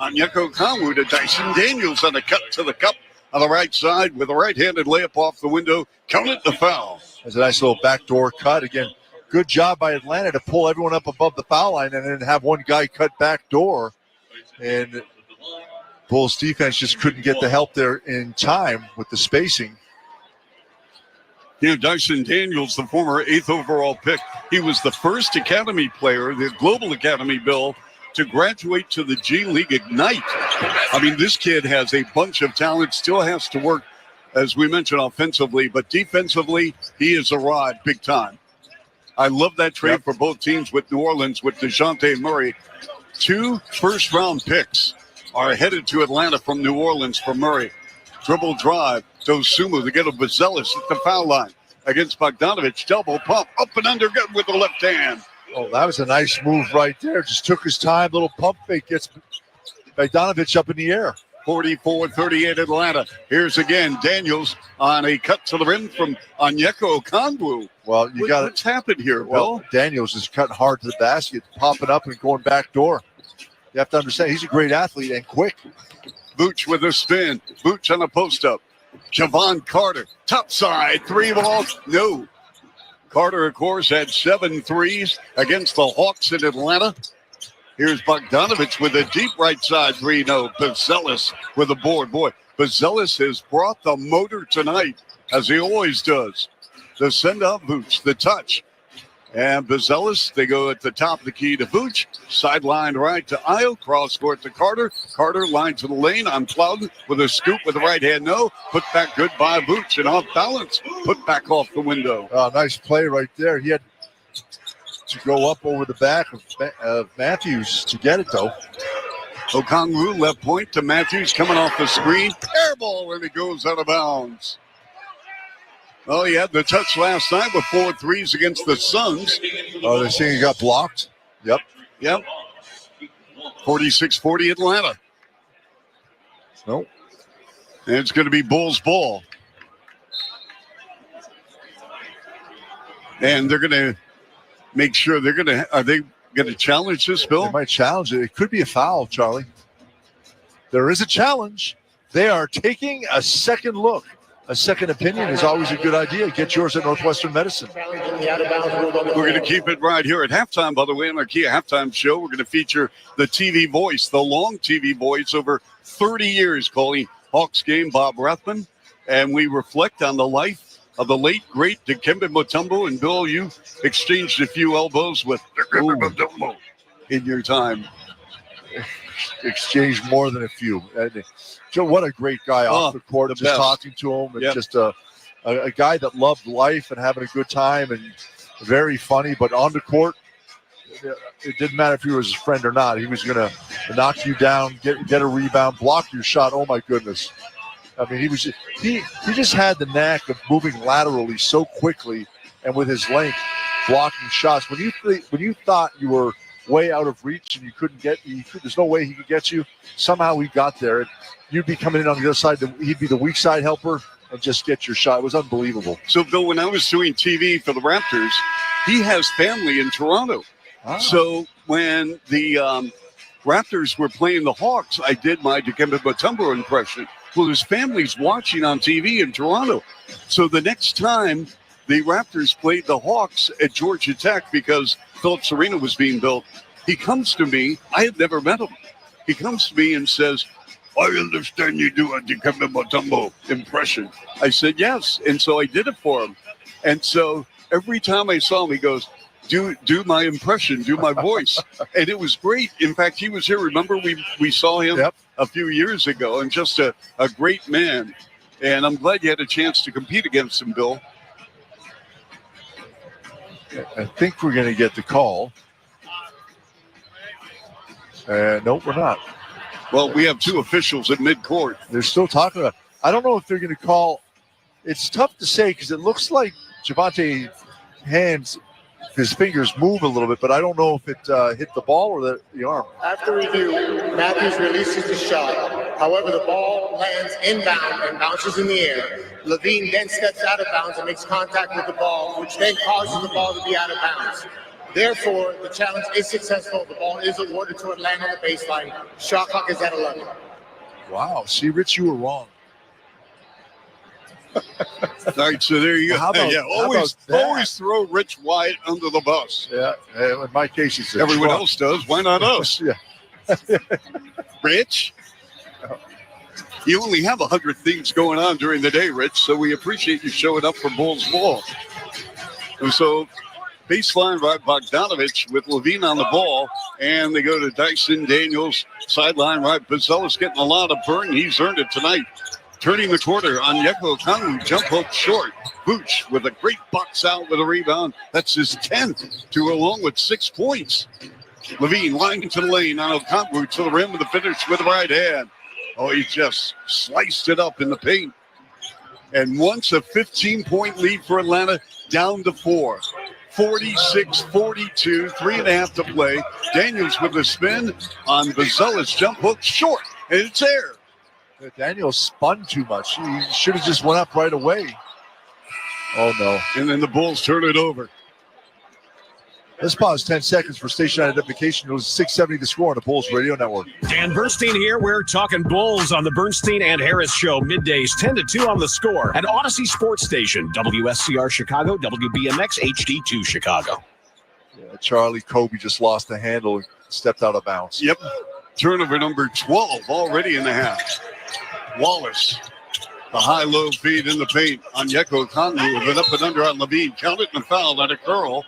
Speaker 3: Onyeka Okongwu to Dyson Daniels on a cut to the cup on the right side with a right-handed layup off the window. Counted the foul.
Speaker 2: There's a nice little backdoor cut. Again, good job by Atlanta to pull everyone up above the foul line and then have one guy cut backdoor. And Bulls defense just couldn't get the help there in time with the spacing.
Speaker 3: You know, Dyson Daniels, the former 8th overall pick, he was the first Academy player, the Global Academy, Bill, to graduate to the G League Ignite. I mean, this kid has a bunch of talent, still has to work, as we mentioned, offensively, but defensively, he has arrived big time. I love that trade for both teams with New Orleans, with DeJounte Murray. 2 first-round picks are headed to Atlanta from New Orleans for Murray. Dribble drive, Dosunmu to get a Buzelis at the foul line against Bogdanovich. Double pump, up and under, good with the left hand.
Speaker 2: Oh, that was a nice move right there. Just took his time. Little pump fake gets Bogdanovich up in the air.
Speaker 3: 44-38 Atlanta. Here's again Daniels on a cut to the rim from Onyeka Okongwu.
Speaker 2: Well,
Speaker 3: what's happened here,
Speaker 2: Well,
Speaker 3: Bill?
Speaker 2: Daniels is cutting hard to the basket, popping up and going back door. You have to understand, he's a great athlete and quick.
Speaker 3: Vooch with a spin. Vooch on a post-up. Javon Carter, top side, 3 ball, no. Carter, of course, had 7 threes against the Hawks in Atlanta. Here's Bogdanovich with a deep right side 3, no. Buzelis with a board. Boy, Buzelis has brought the motor tonight, as he always does. The send-up, Vooch, the touch. And Buzelis, they go at the top of the key to Vooch. Sideline right to Io. Cross court to Carter. Carter line to the lane on Plowden with a scoop with the right hand. No. Put back good by Vooch and off balance. Put back off the window.
Speaker 2: Nice play right there. He had to go up over the back of Matthews to get it, though.
Speaker 3: Okongwu left point to Matthews coming off the screen. Air ball, and it goes out of bounds. Oh, he had the touch last night with 4 threes against the Suns.
Speaker 2: Oh, they're saying he got blocked? Yep.
Speaker 3: 46-40 Atlanta.
Speaker 2: Nope.
Speaker 3: And it's going to be Bulls ball. And they're going to make sure are they going to challenge this, Bill?
Speaker 2: They might challenge it. It could be a foul, Charlie. There is a challenge. They are taking a second look. A second opinion is always a good idea. Get yours at Northwestern Medicine.
Speaker 3: We're going to keep it right here at halftime, by the way, on our Kia halftime show. We're going to feature the TV voice, the long TV voice, over 30 years calling Hawks game, Bob Rathman. And we reflect on the life of the late, great Dikembe Mutombo. And, Bill, you exchanged a few elbows with Dikembe Mutombo in your time.
Speaker 2: Exchanged more than a few. Joe, what a great guy off the court. Just
Speaker 3: best.
Speaker 2: talking to him, and just a guy that loved life and having a good time, and very funny. But on the court, it didn't matter if he was his friend or not. He was going to knock you down, get a rebound, block your shot. Oh my goodness! I mean, he just had the knack of moving laterally so quickly, and with his length, blocking shots. When you thought you were way out of reach and you couldn't get, there's no way he could get you. Somehow he got there. You'd be coming in on the other side. He'd be the weak side helper and just get your shot. It was unbelievable.
Speaker 3: So, Bill, when I was doing TV for the Raptors, he has family in Toronto. So when the Raptors were playing the Hawks, I did my Dikembe Mutombo impression. Well, his family's watching on TV in Toronto. So the next time the Raptors played the Hawks at Georgia Tech, because Phillips Arena was being built, he comes to me. I had never met him. He comes to me and says, I understand you do a Dikembe Mutombo impression. I said, yes. And so I did it for him. And so every time I saw him, he goes, do my impression, do my voice. And it was great. In fact, he was here. Remember, we saw him a few years ago, and just a great man. And I'm glad you had a chance to compete against him, Bill.
Speaker 2: I think we're going to get the call. No, we're not.
Speaker 3: Well, we have two officials at midcourt.
Speaker 2: They're still talking about. I don't know if they're going to call. It's tough to say because it looks like Javonte hands, his fingers move a little bit, but I don't know if it hit the ball or the arm.
Speaker 16: After review, Matthews releases the shot. However, the ball lands inbound and bounces in the air. Levine then steps out of bounds and makes contact with the ball, which then causes the ball to be out of bounds. Therefore, the challenge is successful. The ball is awarded to Atlanta on the baseline. Shot clock is at 11.
Speaker 2: Wow. See, Rich, you were wrong.
Speaker 3: All right, so there you go. Always throw Rich Wyatt under the bus.
Speaker 2: Yeah, in my case, it's
Speaker 3: everyone else does. Why not us?
Speaker 2: Yeah.
Speaker 3: Rich, you only have 100 things going on during the day, Rich, so we appreciate you showing up for Bulls ball. And so baseline by Bogdanovich with Levine on the ball, and they go to Dyson Daniels, sideline right. Buzelis getting a lot of burn. He's earned it tonight. Turning the quarter on Yeko Kanu, jump hook short. Booch with a great box out with a rebound. That's his 10th, to along with 6 points. Levine lying into the lane on Okongwu to the rim with the finish with the right hand. Oh, he just sliced it up in the paint. And once a 15-point lead for Atlanta, down to 4. 46-42, 3.5 to play. Daniels with a spin on Buzelis, jump hook short, and it's there.
Speaker 2: Daniels spun too much. He should have just went up right away. Oh, no.
Speaker 3: And then the Bulls turn it over.
Speaker 2: Let's pause 10 seconds for station identification. It was 670 The Score on the Bulls Radio Network.
Speaker 7: Dan Bernstein here. We're talking Bulls on the Bernstein and Harris Show, middays 10 to 2 on The Score. At Odyssey Sports Station, WSCR Chicago, WBMX HD2 Chicago.
Speaker 2: Yeah, Charlie Kobe just lost the handle and stepped out of bounds.
Speaker 3: Yep. Turnover number 12 already in the half. Wallace, the high-low feed in the paint on Yeko Kanu with an up and under on Levine. Counted and fouled on a curl.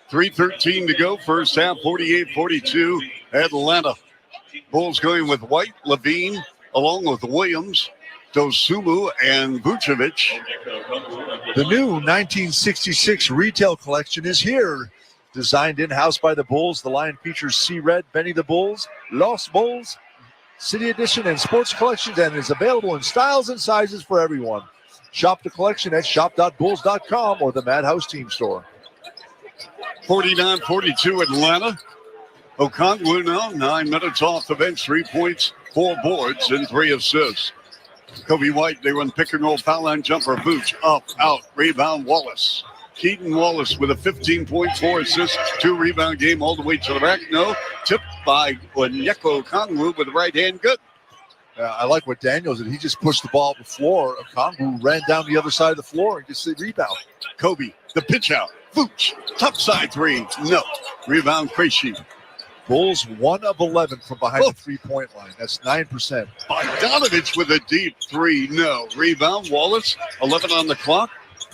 Speaker 3: 3:13 to go. First half, 48-42. Atlanta. Bulls going with White, Levine, along with Williams, Dosumu, and Vucevic.
Speaker 2: The new 1966 retail collection is here. Designed in-house by the Bulls, the line features Sea Red, Benny the Bulls, Los Bulls, City Edition, and sports collections, and is available in styles and sizes for everyone. Shop the collection at shop.bulls.com or the Madhouse Team Store.
Speaker 3: 49-42 Atlanta. Okongwu now 9 minutes off the bench, 3 points, 4 boards, and 3 assists. Kobe White, they run pick and roll, foul line jumper, Vooch, up, out, rebound, Wallace. Keaton Wallace with a 15.4 assist, 2 rebound game all the way to the rack. No, tipped by Onyeka Okongwu with the right hand, good.
Speaker 2: I like what Daniels did. He just pushed the ball up the floor. Okongwu ran down the other side of the floor and gets the rebound.
Speaker 3: Kobe, the pitch out. Vooch, top side 3, no. Rebound, Krejci.
Speaker 2: Bulls 1 of 11 from behind the 3-point line. That's 9%.
Speaker 3: Bogdanovich with a deep 3, no. Rebound, Wallace, 11 on the clock.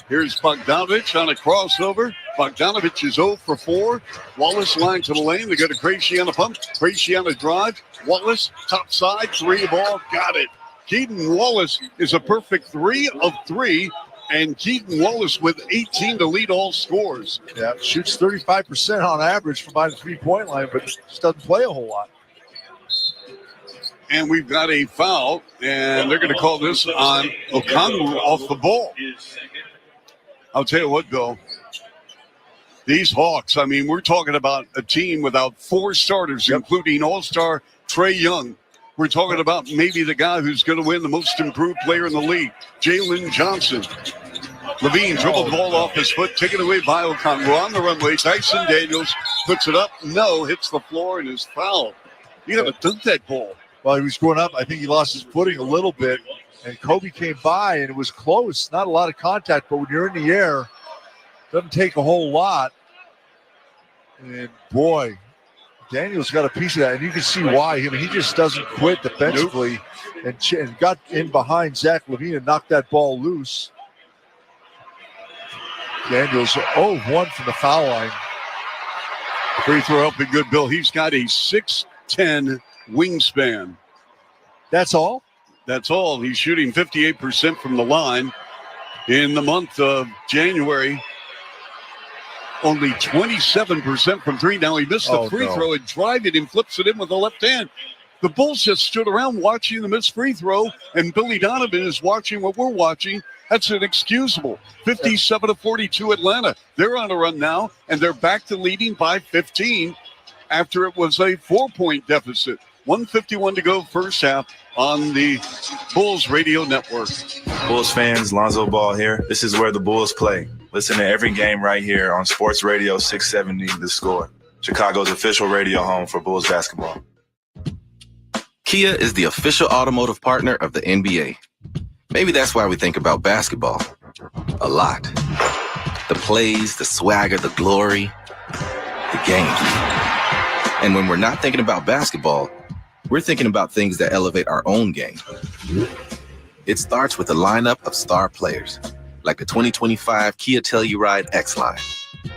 Speaker 3: Here's Bogdanovich on a crossover. Bogdanovich is 0 for 4. Wallace line to the lane. They go to Krejci on a pump. Krejci on a drive. Wallace, top side, 3 ball, got it. Keaton Wallace is a perfect 3 of 3. And Keaton Wallace with 18 to lead all scores.
Speaker 2: Yeah, shoots 35% on average from behind the 3-point line, but just doesn't play a whole lot.
Speaker 3: And we've got a foul, and they're going to call this on Okongwu off the ball. I'll tell you what, Bill. These Hawks, I mean, we're talking about a team without 4 starters, including all-star Trae Young. We're talking about maybe the guy who's going to win the most improved player in the league, Jalen Johnson. Levine dribbled the ball off his foot, taken away by Okongwu on the runway. Tyson Daniels puts it up, no, hits the floor and is fouled. You got to dunk that ball.
Speaker 2: Well, he was going up. I think he lost his footing a little bit, and Kobe came by, and it was close. Not a lot of contact, but when you're in the air, it doesn't take a whole lot. And, boy, Daniels got a piece of that, and you can see why. I mean, he just doesn't quit defensively and got in behind Zach LaVine and knocked that ball loose. Daniels 0-1 from the foul line.
Speaker 3: Free throw up and good, Bill. He's got a 6'10" wingspan.
Speaker 2: That's all?
Speaker 3: That's all. He's shooting 58% from the line. In the month of January, only 27% from 3. Now he missed the free throw and drive it and flips it in with the left hand. The Bulls just stood around watching the missed free throw, and Billy Donovan is watching what we're watching. That's inexcusable. 57-42 Atlanta. They're on a run now, and they're back to leading by 15 after it was a 4-point deficit. 1:51 to go first half on the Bulls Radio Network.
Speaker 19: Bulls fans, Lonzo Ball here. This is where the Bulls play. Listen to every game right here on Sports Radio 670 The Score, Chicago's official radio home for Bulls basketball.
Speaker 20: Kia is the official automotive partner of the NBA. Maybe that's why we think about basketball a lot. The plays, the swagger, the glory, the game. And when we're not thinking about basketball, we're thinking about things that elevate our own game. It starts with a lineup of star players, like the 2025 Kia Telluride X-Line,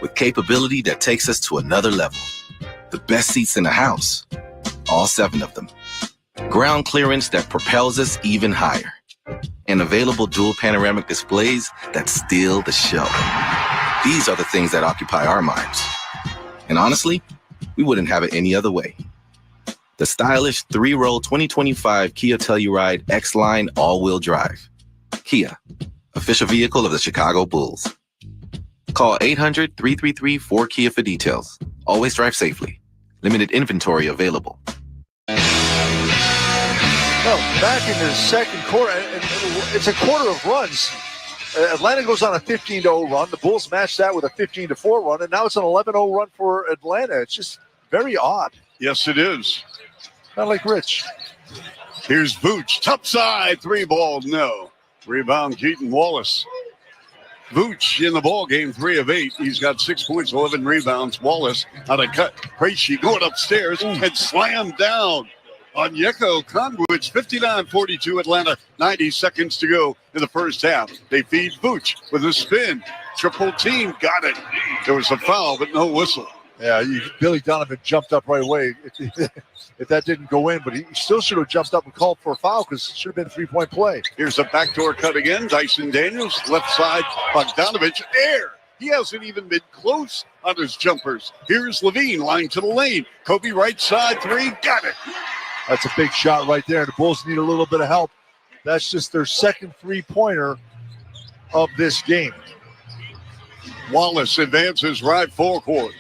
Speaker 20: with capability that takes us to another level. The best seats in the house, all 7 of them. Ground clearance that propels us even higher. And available dual panoramic displays that steal the show. These are the things that occupy our minds. And honestly, we wouldn't have it any other way. The stylish 3-row 2025 Kia Telluride X-Line all-wheel drive. Kia, official vehicle of the Chicago Bulls. Call 800-333-4KIA for details. Always drive safely. Limited inventory available.
Speaker 2: Well, back in the second quarter, and it's a quarter of runs. Atlanta goes on a 15-0 run. The Bulls match that with a 15-4 run, and now it's an 11-0 run for Atlanta. It's just very odd.
Speaker 3: Yes, it is.
Speaker 2: Not like Rich.
Speaker 3: Here's Vooch, top side, 3 ball, no. Rebound, Keaton Wallace. Vooch in the ball game, 3 of 8. He's got 6 points, 11 rebounds. Wallace on a cut. Krejci going upstairs and slammed down. Onyeka Okongwu, it's 59-42 Atlanta, 90 seconds to go in the first half. They feed Vooch with a spin. Triple team, got it. There was a foul, but no whistle.
Speaker 2: Yeah, Billy Donovan jumped up right away if that didn't go in, but he still should have jumped up and called for a foul because it should have been a 3-point play.
Speaker 3: Here's a backdoor cut again. Tyson Daniels, left side, Bogdanovich, air. He hasn't even been close on his jumpers. Here's Levine, line to the lane. Kobe right side, three, got it.
Speaker 2: That's a big shot right there. The Bulls need a little bit of help. That's just their second three-pointer of this game.
Speaker 3: Wallace advances right forecourt.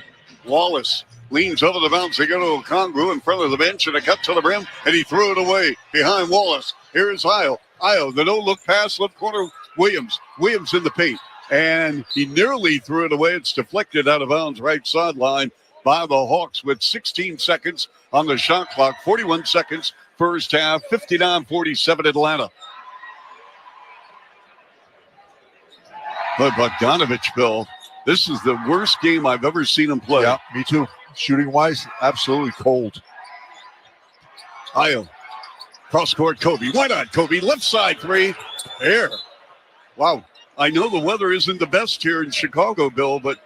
Speaker 3: Wallace leans over the bounce. They go to Okongwu in front of the bench and a cut to the rim, and he threw it away behind Wallace. Here is Io. Io, the no-look pass, left corner, Williams. Williams in the paint, and he nearly threw it away. It's deflected out of bounds right sideline by the Hawks with 16 seconds on the shot clock. 41 seconds first half, 59-47 Atlanta. But Bogdanovich, Bill, this is the worst game I've ever seen him play.
Speaker 2: Yeah, me too. Shooting-wise, absolutely cold.
Speaker 3: Io. Cross-court, Kobe. Why not, Kobe? Left side three. Air. Wow. I know the weather isn't the best here in Chicago, Bill, but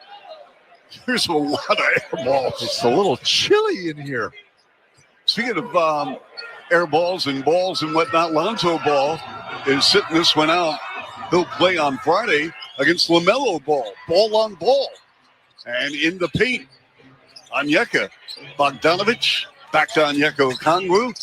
Speaker 3: there's a lot of air balls.
Speaker 2: It's a little chilly in here.
Speaker 3: Speaking of air balls and whatnot, Lonzo Ball is sitting this one out. He'll play on Friday against LaMelo Ball. Ball on ball. And in the paint, Onyeka. Bogdanovich. Back to Onyeka Okongwu.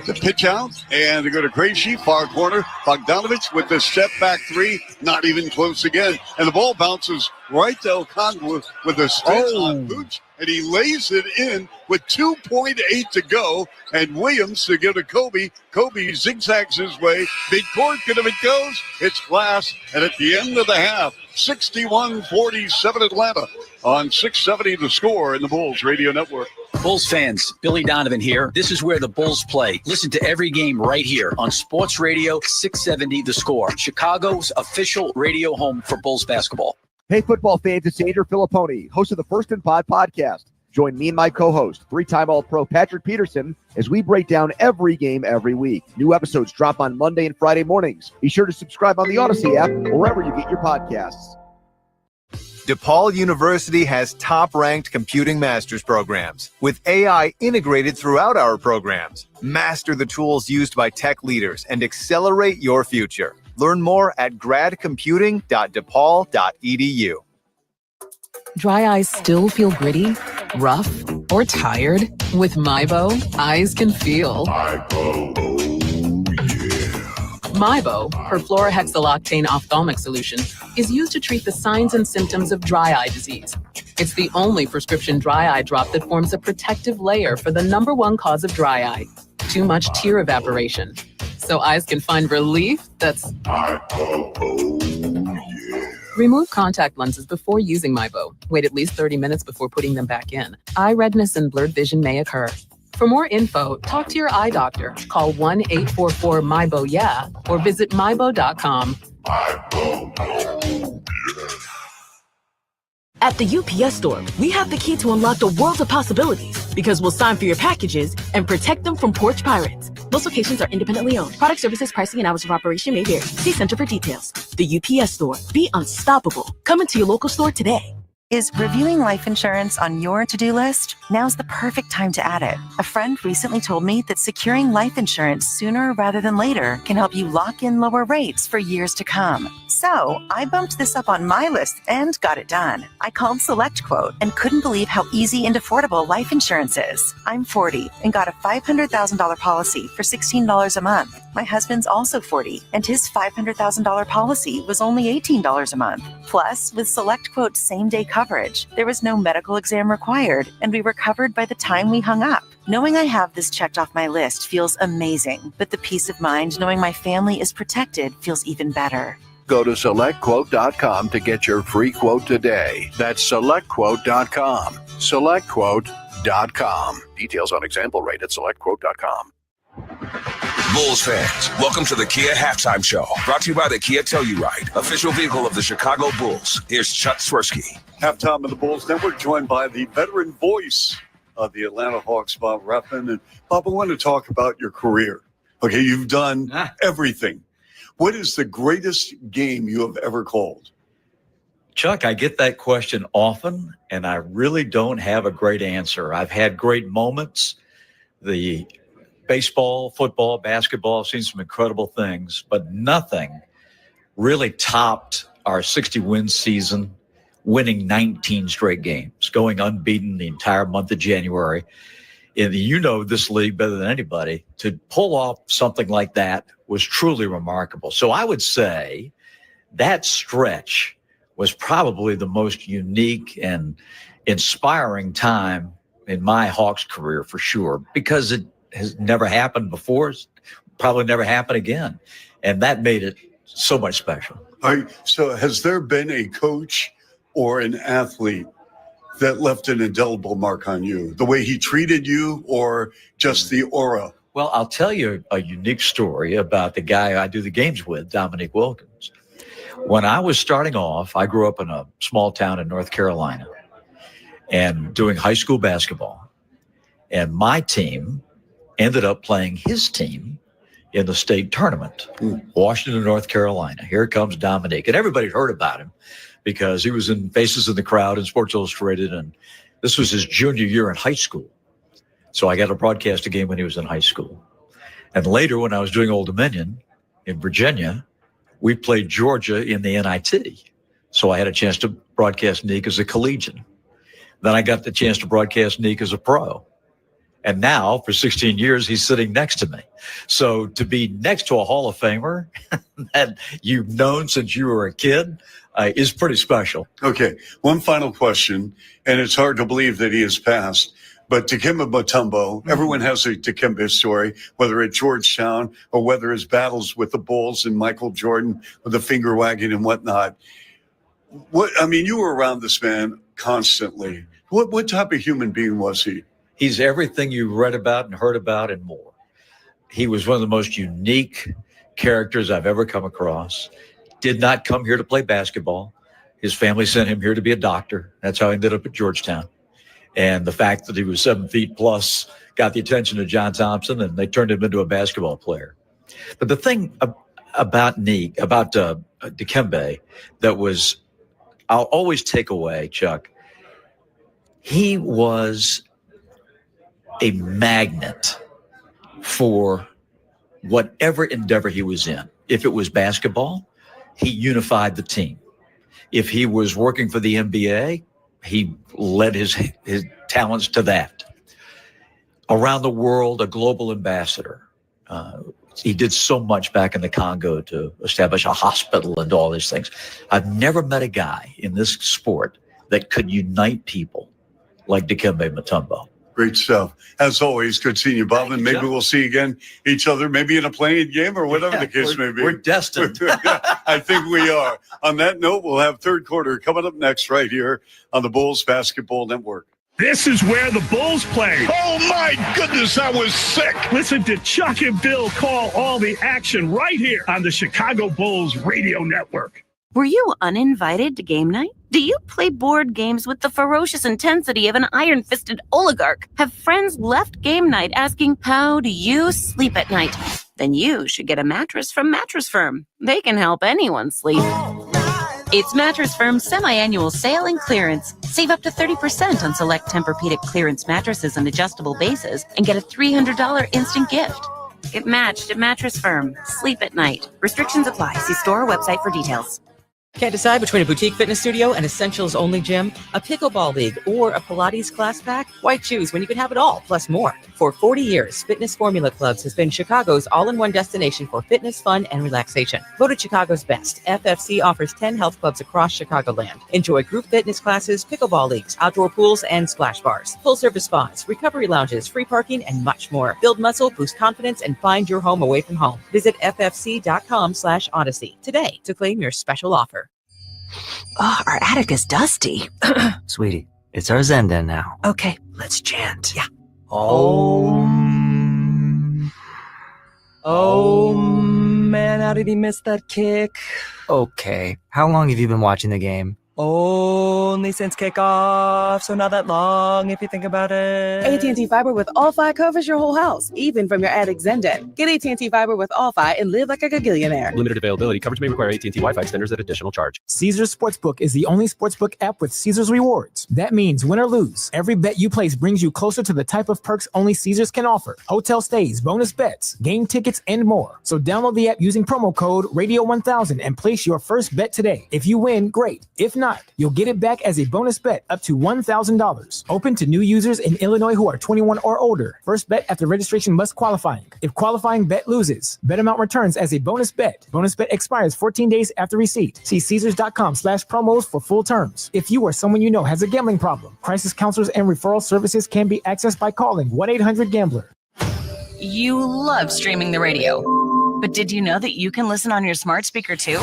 Speaker 3: The pitch out, and they go to Krejci, far corner. Bogdanovich with the step back three, not even close again. And the ball bounces right to Okongwu with a spin on Booch, and he lays it in with 2.8 to go. And Williams to go to Kobe. Kobe zigzags his way. Big court, and if it goes, it's glass. And at the end of the half, 61-47 Atlanta on 670 The Score in the Bulls Radio Network.
Speaker 21: Bulls fans, Billy Donovan here. This is where the Bulls play. Listen to every game right here on Sports Radio 670 The Score, Chicago's official radio home for Bulls basketball.
Speaker 22: Hey, football fans, it's Andrew Filipponi, host of the First and Pod podcast. Join me and my co-host, three-time All-Pro Patrick Peterson, as we break down every game every week. New episodes drop on Monday and Friday mornings. Be sure to subscribe on the Odyssey app or wherever you get your podcasts.
Speaker 23: DePaul University has top-ranked computing master's programs with AI integrated throughout our programs. Master the tools used by tech leaders and accelerate your future. Learn more at gradcomputing.depaul.edu.
Speaker 24: Dry eyes still feel gritty, rough, or tired? With MyBo, eyes can feel. MyBo, perfluorohexyloctane ophthalmic solution, is used to treat the signs and symptoms of dry eye disease. It's the only prescription dry eye drop that forms a protective layer for the number one cause of dry eye, too much tear evaporation. So eyes can find relief that's... Remove contact lenses before using MyBo. Wait at least 30 minutes before putting them back in. Eye redness and blurred vision may occur. For more info, talk to your eye doctor. Call 1-844-MyBo-YEAH or visit mybo.com.
Speaker 8: At the UPS Store, we have the key to unlock the world of possibilities because we'll sign for your packages and protect them from porch pirates. Most locations are independently owned. Product services, pricing, and hours of operation may vary. See Center for details. The UPS Store. Be unstoppable. Come into your local store today.
Speaker 25: Is reviewing life insurance on your to-do list? Now's the perfect time to add it. A friend recently told me that securing life insurance sooner rather than later can help you lock in lower rates for years to come. So I bumped this up on my list and got it done. I called SelectQuote and couldn't believe how easy and affordable life insurance is. I'm 40 and got a $500,000 policy for $16 a month. My husband's also 40 and his $500,000 policy was only $18 a month. Plus, with SelectQuote's same-day coverage, there was no medical exam required and we were covered by the time we hung up. Knowing I have this checked off my list feels amazing, but the peace of mind knowing my family is protected feels even better.
Speaker 26: Go to SelectQuote.com to get your free quote today. That's SelectQuote.com. SelectQuote.com. Details on example rate at SelectQuote.com.
Speaker 27: Bulls fans, welcome to the Kia Halftime Show. Brought to you by the Kia Telluride, official vehicle of the Chicago Bulls. Here's Chuck Swirsky.
Speaker 3: Halftime of the Bulls Network, joined by the veteran voice of the Atlanta Hawks, Bob Ruffin. And Bob, I want to talk about your career. Okay, you've done everything. What is the greatest game you have ever called?
Speaker 28: Chuck, I get that question often, and I really don't have a great answer. I've had great moments. The baseball, football, basketball, I've seen some incredible things, but nothing really topped our 60-win season winning 19 straight games, going unbeaten the entire month of January. And you know this league better than anybody. To pull off something like that was truly remarkable. So I would say that stretch was probably the most unique and inspiring time in my Hawks career for sure, because it has never happened before, probably never happen again. And that made it so much special.
Speaker 3: All right. So has there been a coach or an athlete that left an indelible mark on you, the way he treated you or just the aura?
Speaker 28: Well, I'll tell you a unique story about the guy I do the games with, Dominique Wilkins. When I was starting off, I grew up in a small town in North Carolina and doing high school basketball. And my team ended up playing his team in the state tournament, Washington, North Carolina. Here comes Dominique. And everybody heard about him because he was in Faces in the Crowd in Sports Illustrated. And this was his junior year in high school. So I got to broadcast a game when he was in high school. And later, when I was doing Old Dominion in Virginia, we played Georgia in the NIT. So I had a chance to broadcast Neek as a collegian. Then I got the chance to broadcast Neek as a pro. And now, for 16 years, he's sitting next to me. So to be next to a Hall of Famer that you've known since you were a kid is pretty special.
Speaker 3: Okay, one final question, and it's hard to believe that he has passed. But Dikembe Mutombo, everyone has a Dikembe story, whether at Georgetown or whether his battles with the Bulls and Michael Jordan with the finger wagging and whatnot. You were around this man constantly. What type of human being was he?
Speaker 28: He's everything you read about and heard about and more. He was one of the most unique characters I've ever come across. Did not come here to play basketball. His family sent him here to be a doctor. That's how he ended up at Georgetown. And the fact that he was 7 feet plus got the attention of John Thompson, and they turned him into a basketball player. But the thing about Dikembe that was, I'll always take away, Chuck, he was a magnet for whatever endeavor he was in. If it was basketball, he unified the team. If he was working for the NBA, he led his talents to that. Around the world, a global ambassador. He did so much back in the Congo to establish a hospital and all these things. I've never met a guy in this sport that could unite people like Dikembe Mutombo.
Speaker 3: Great stuff. As always, good seeing you, Bob. And maybe we'll see each other, maybe in a playing game or whatever the case may be.
Speaker 28: We're destined.
Speaker 3: I think we are. On that note, we'll have third quarter coming up next right here on the Bulls Basketball Network.
Speaker 10: This is where the Bulls play.
Speaker 27: Oh, my goodness, I was sick.
Speaker 10: Listen to Chuck and Bill call all the action right here on the Chicago Bulls Radio Network.
Speaker 1: Were you uninvited to game night? Do you play board games with the ferocious intensity of an iron-fisted oligarch? Have friends left game night asking, how do you sleep at night? Then you should get a mattress from Mattress Firm. They can help anyone sleep. It's Mattress Firm's semi-annual sale and clearance. Save up to 30% on select Tempur-Pedic clearance mattresses and adjustable bases and get a $300 instant gift. Get matched at Mattress Firm. Sleep at night. Restrictions apply. See store or website for details.
Speaker 4: Can't decide between a boutique fitness studio, an essentials-only gym, a pickleball league, or a Pilates class pack? Why choose when you can have it all, plus more? For 40 years, Fitness Formula Clubs has been Chicago's all-in-one destination for fitness, fun, and relaxation. Voted Chicago's best, FFC offers 10 health clubs across Chicagoland. Enjoy group fitness classes, pickleball leagues, outdoor pools, and splash bars. Full-service spas, recovery lounges, free parking, and much more. Build muscle, boost confidence, and find your home away from home. Visit ffc.com/Odyssey today to claim your special offer.
Speaker 1: Oh, our attic is dusty.
Speaker 6: Sweetie, it's our Zen den now.
Speaker 1: Okay.
Speaker 6: Let's chant.
Speaker 1: Yeah.
Speaker 6: Oh, man, how did he miss that kick? Okay, how long have you been watching the game?
Speaker 9: Only since kickoff, so not that long if you think about it.
Speaker 11: AT&T Fiber with All-Fi covers your whole house, even from your attic Zen den. Get AT&T Fiber with All-Fi and live like a gagillionaire.
Speaker 13: Limited availability. Coverage may require AT&T Wi-Fi extenders at additional charge.
Speaker 18: Caesars Sportsbook is the only sportsbook app with Caesars rewards. That means win or lose, every bet you place brings you closer to the type of perks only Caesars can offer. Hotel stays, bonus bets, game tickets, and more. So download the app using promo code Radio1000 and place your first bet today. If you win, great. If not, not, you'll get it back as a bonus bet up to $1,000. Open to new users in Illinois who are 21 or older. First bet after registration must qualifying. If qualifying bet loses, bet amount returns as a bonus bet. Bonus bet expires 14 days after receipt. See Caesars.com/promos for full terms. If you or someone you know has a gambling problem, crisis counselors and referral services can be accessed by calling 1-800-GAMBLER.
Speaker 1: You love streaming the radio, but did you know that you can listen on your smart speaker too?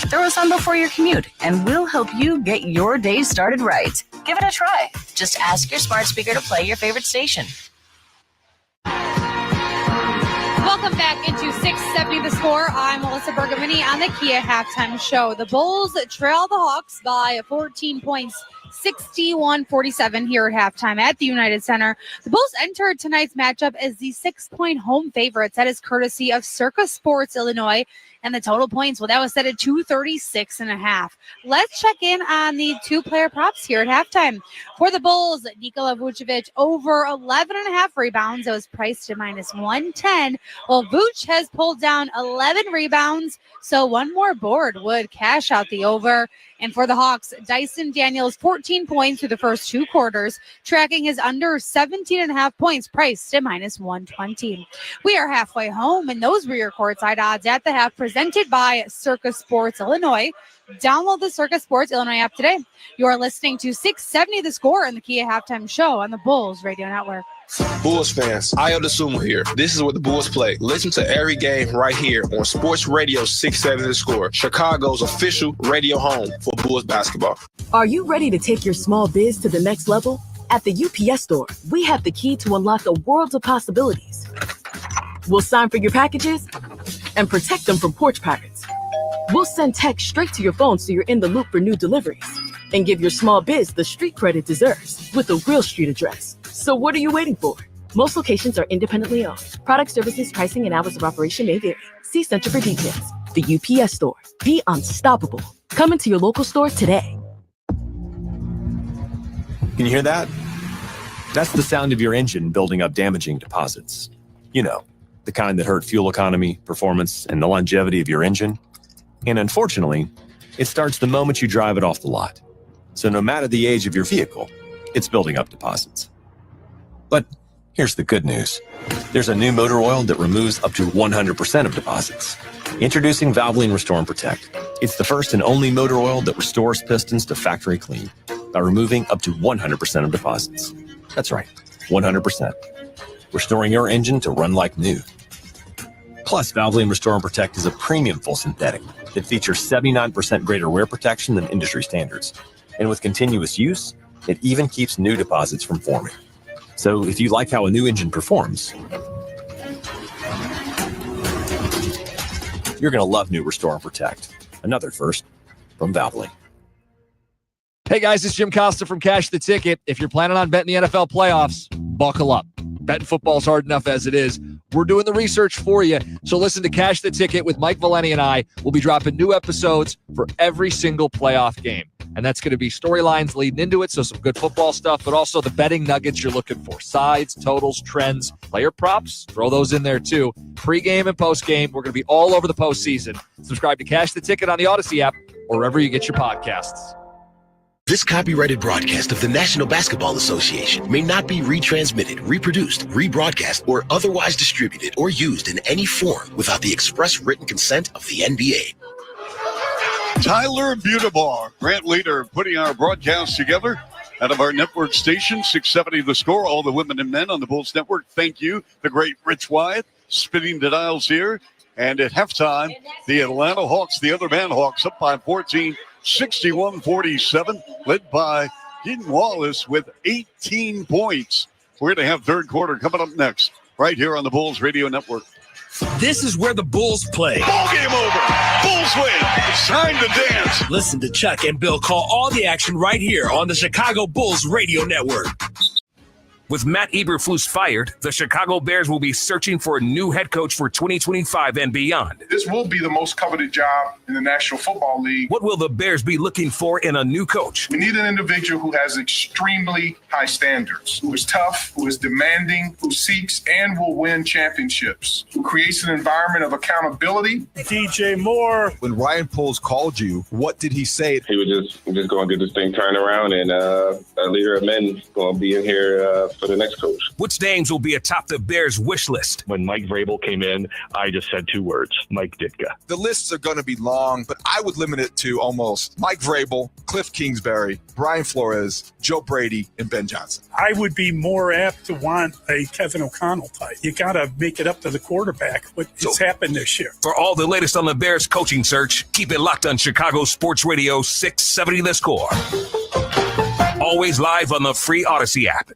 Speaker 1: Throw us on before your commute, and we'll help you get your day started right. Give it a try. Just ask your smart speaker to play your favorite station.
Speaker 5: Welcome back into 670 The Score. I'm Melissa Bergamini on the Kia Halftime Show. The Bulls trail the Hawks by 14 points, 61-47 here at halftime at the United Center. The Bulls entered tonight's matchup as the 6-point home favorites. That is courtesy of Circa Sports Illinois. And the total points, well, that was set at 236.5. Let's check in on the two-player props here at halftime. For the Bulls, Nikola Vucevic over 11.5 rebounds. It was priced to -110. Well, Vuce has pulled down 11 rebounds, so one more board would cash out the over. And for the Hawks, Dyson Daniels, 14 points through the first two quarters, tracking his under 17.5 points, priced at -120. We are halfway home, and those were your courtside odds at the half, presented by Circa Sports Illinois. Download the Circa Sports Illinois app today. You are listening to 670 The Score and the Kia Halftime Show on the Bulls Radio Network.
Speaker 7: Bulls fans, Ayo DeSumo here. This is what the Bulls play. Listen to every game right here on Sports Radio 670 The Score, Chicago's official radio home for Bulls basketball.
Speaker 8: Are you ready to take your small biz to the next level? At the UPS Store, we have the key to unlock a world of possibilities. We'll sign for your packages and protect them from porch pirates. We'll send text straight to your phone so you're in the loop for new deliveries, and give your small biz the street cred it deserves with a real street address. So what are you waiting for? Most locations are independently owned. Product services, pricing, and hours of operation may vary. See Center for details. The UPS Store. Be unstoppable. Come into your local store today.
Speaker 13: Can you hear that? That's the sound of your engine building up damaging deposits. You know, the kind that hurt fuel economy, performance, and the longevity of your engine. And unfortunately, it starts the moment you drive it off the lot. So no matter the age of your vehicle, it's building up deposits. But here's the good news. There's a new motor oil that removes up to 100% of deposits. Introducing Valvoline Restore and Protect. It's the first and only motor oil that restores pistons to factory clean by removing up to 100% of deposits. That's right, 100%. Restoring your engine to run like new. Plus, Valvoline Restore and Protect is a premium full synthetic that features 79% greater wear protection than industry standards. And with continuous use, it even keeps new deposits from forming. So if you like how a new engine performs, you're going to love new Restore and Protect. Another first from Valvoline.
Speaker 12: Hey guys, it's Jim Costa from Cash the Ticket. If you're planning on betting the NFL playoffs, buckle up. Betting football's hard enough as it is. We're doing the research for you. So listen to Cash the Ticket with Mike Valeni and I. We'll be dropping new episodes for every single playoff game. And that's going to be storylines leading into it, so some good football stuff, but also the betting nuggets you're looking for. Sides, totals, trends, player props, throw those in there too. Pre-game and post-game, we're going to be all over the postseason. Subscribe to Cash the Ticket on the Odyssey app or wherever you get your podcasts.
Speaker 14: This copyrighted broadcast of the National Basketball Association may not be retransmitted, reproduced, rebroadcast, or otherwise distributed or used in any form without the express written consent of the NBA.
Speaker 3: Tyler Butebar, Grant Leader, putting our broadcast together out of our network station, 670 The Score. All the women and men on the Bulls Network, thank you. The great Rich Wyatt spinning the dials here. And at halftime, the Atlanta Hawks, the other man Hawks, up by 14, 61-47, led by Keaton Wallace with 18 points. We're going to have third quarter coming up next, right here on the Bulls Radio Network.
Speaker 10: This is where the Bulls play.
Speaker 27: Ball game over. Bulls win. It's time to dance.
Speaker 10: Listen to Chuck and Bill call all the action right here on the Chicago Bulls Radio Network.
Speaker 27: With Matt Eberflus fired, the Chicago Bears will be searching for a new head coach for 2025 and beyond.
Speaker 2: This will be the most coveted job in the National Football League.
Speaker 27: What will the Bears be looking for in a new coach?
Speaker 2: We need an individual who has extremely high standards, who is tough, who is demanding, who seeks and will win championships, who creates an environment of accountability.
Speaker 10: DJ Moore.
Speaker 15: When Ryan Poles called you, what did he say?
Speaker 16: He was just going to get this thing turned around, and a leader of men going to be in here for the next coach.
Speaker 27: Which names will be atop the Bears' wish list?
Speaker 17: When Mike Vrabel came in, I just said 2 words: Mike Ditka.
Speaker 15: The lists are going to be long, but I would limit it to almost Mike Vrabel, Cliff Kingsbury, Brian Flores, Joe Brady, and Ben Johnson.
Speaker 10: I would be more apt to want a Kevin O'Connell type. You got to make it up to the quarterback. What's happened this year?
Speaker 27: For all the latest on the Bears coaching search, keep it locked on Chicago Sports Radio 670 The Score. Always live on the free Odyssey app.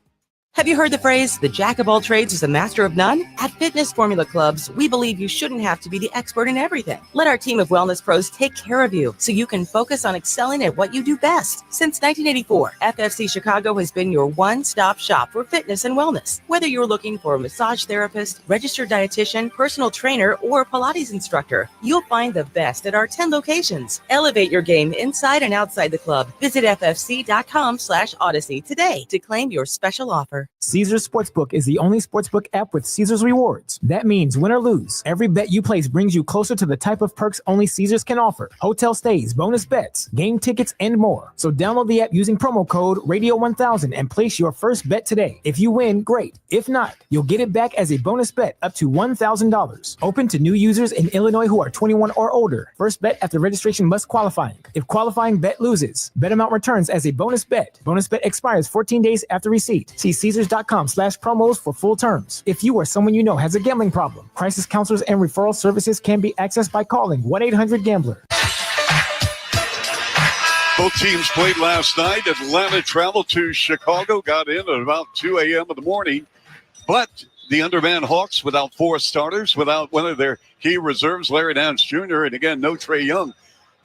Speaker 4: Have you heard the phrase, the jack of all trades is a master of none? At Fitness Formula Clubs, we believe you shouldn't have to be the expert in everything. Let our team of wellness pros take care of you so you can focus on excelling at what you do best. Since 1984, FFC Chicago has been your one-stop shop for fitness and wellness. Whether you're looking for a massage therapist, registered dietitian, personal trainer, or Pilates instructor, you'll find the best at our 10 locations. Elevate your game inside and outside the club. Visit ffc.com/odyssey today to claim your special offer.
Speaker 18: Caesars Sportsbook is the only sportsbook app with Caesars rewards. That means win or lose, every bet you place brings you closer to the type of perks only Caesars can offer. Hotel stays, bonus bets, game tickets, and more. So download the app using promo code Radio1000 and place your first bet today. If you win, great. If not, you'll get it back as a bonus bet up to $1,000. Open to new users in Illinois who are 21 or older. First bet after registration must qualify. If qualifying bet loses, bet amount returns as a bonus bet. Bonus bet expires 14 days after receipt. See Caesars.com/promos for full terms. If you or someone you know has a gambling problem, crisis counselors and referral services can be accessed by calling 1-800-GAMBLER.
Speaker 3: Both teams played last night. Atlanta traveled to Chicago, got in at about 2 a.m. in the morning. But the undermanned Hawks, without 4 starters, without one of their key reserves, Larry Nance Jr., and again, no Trae Young.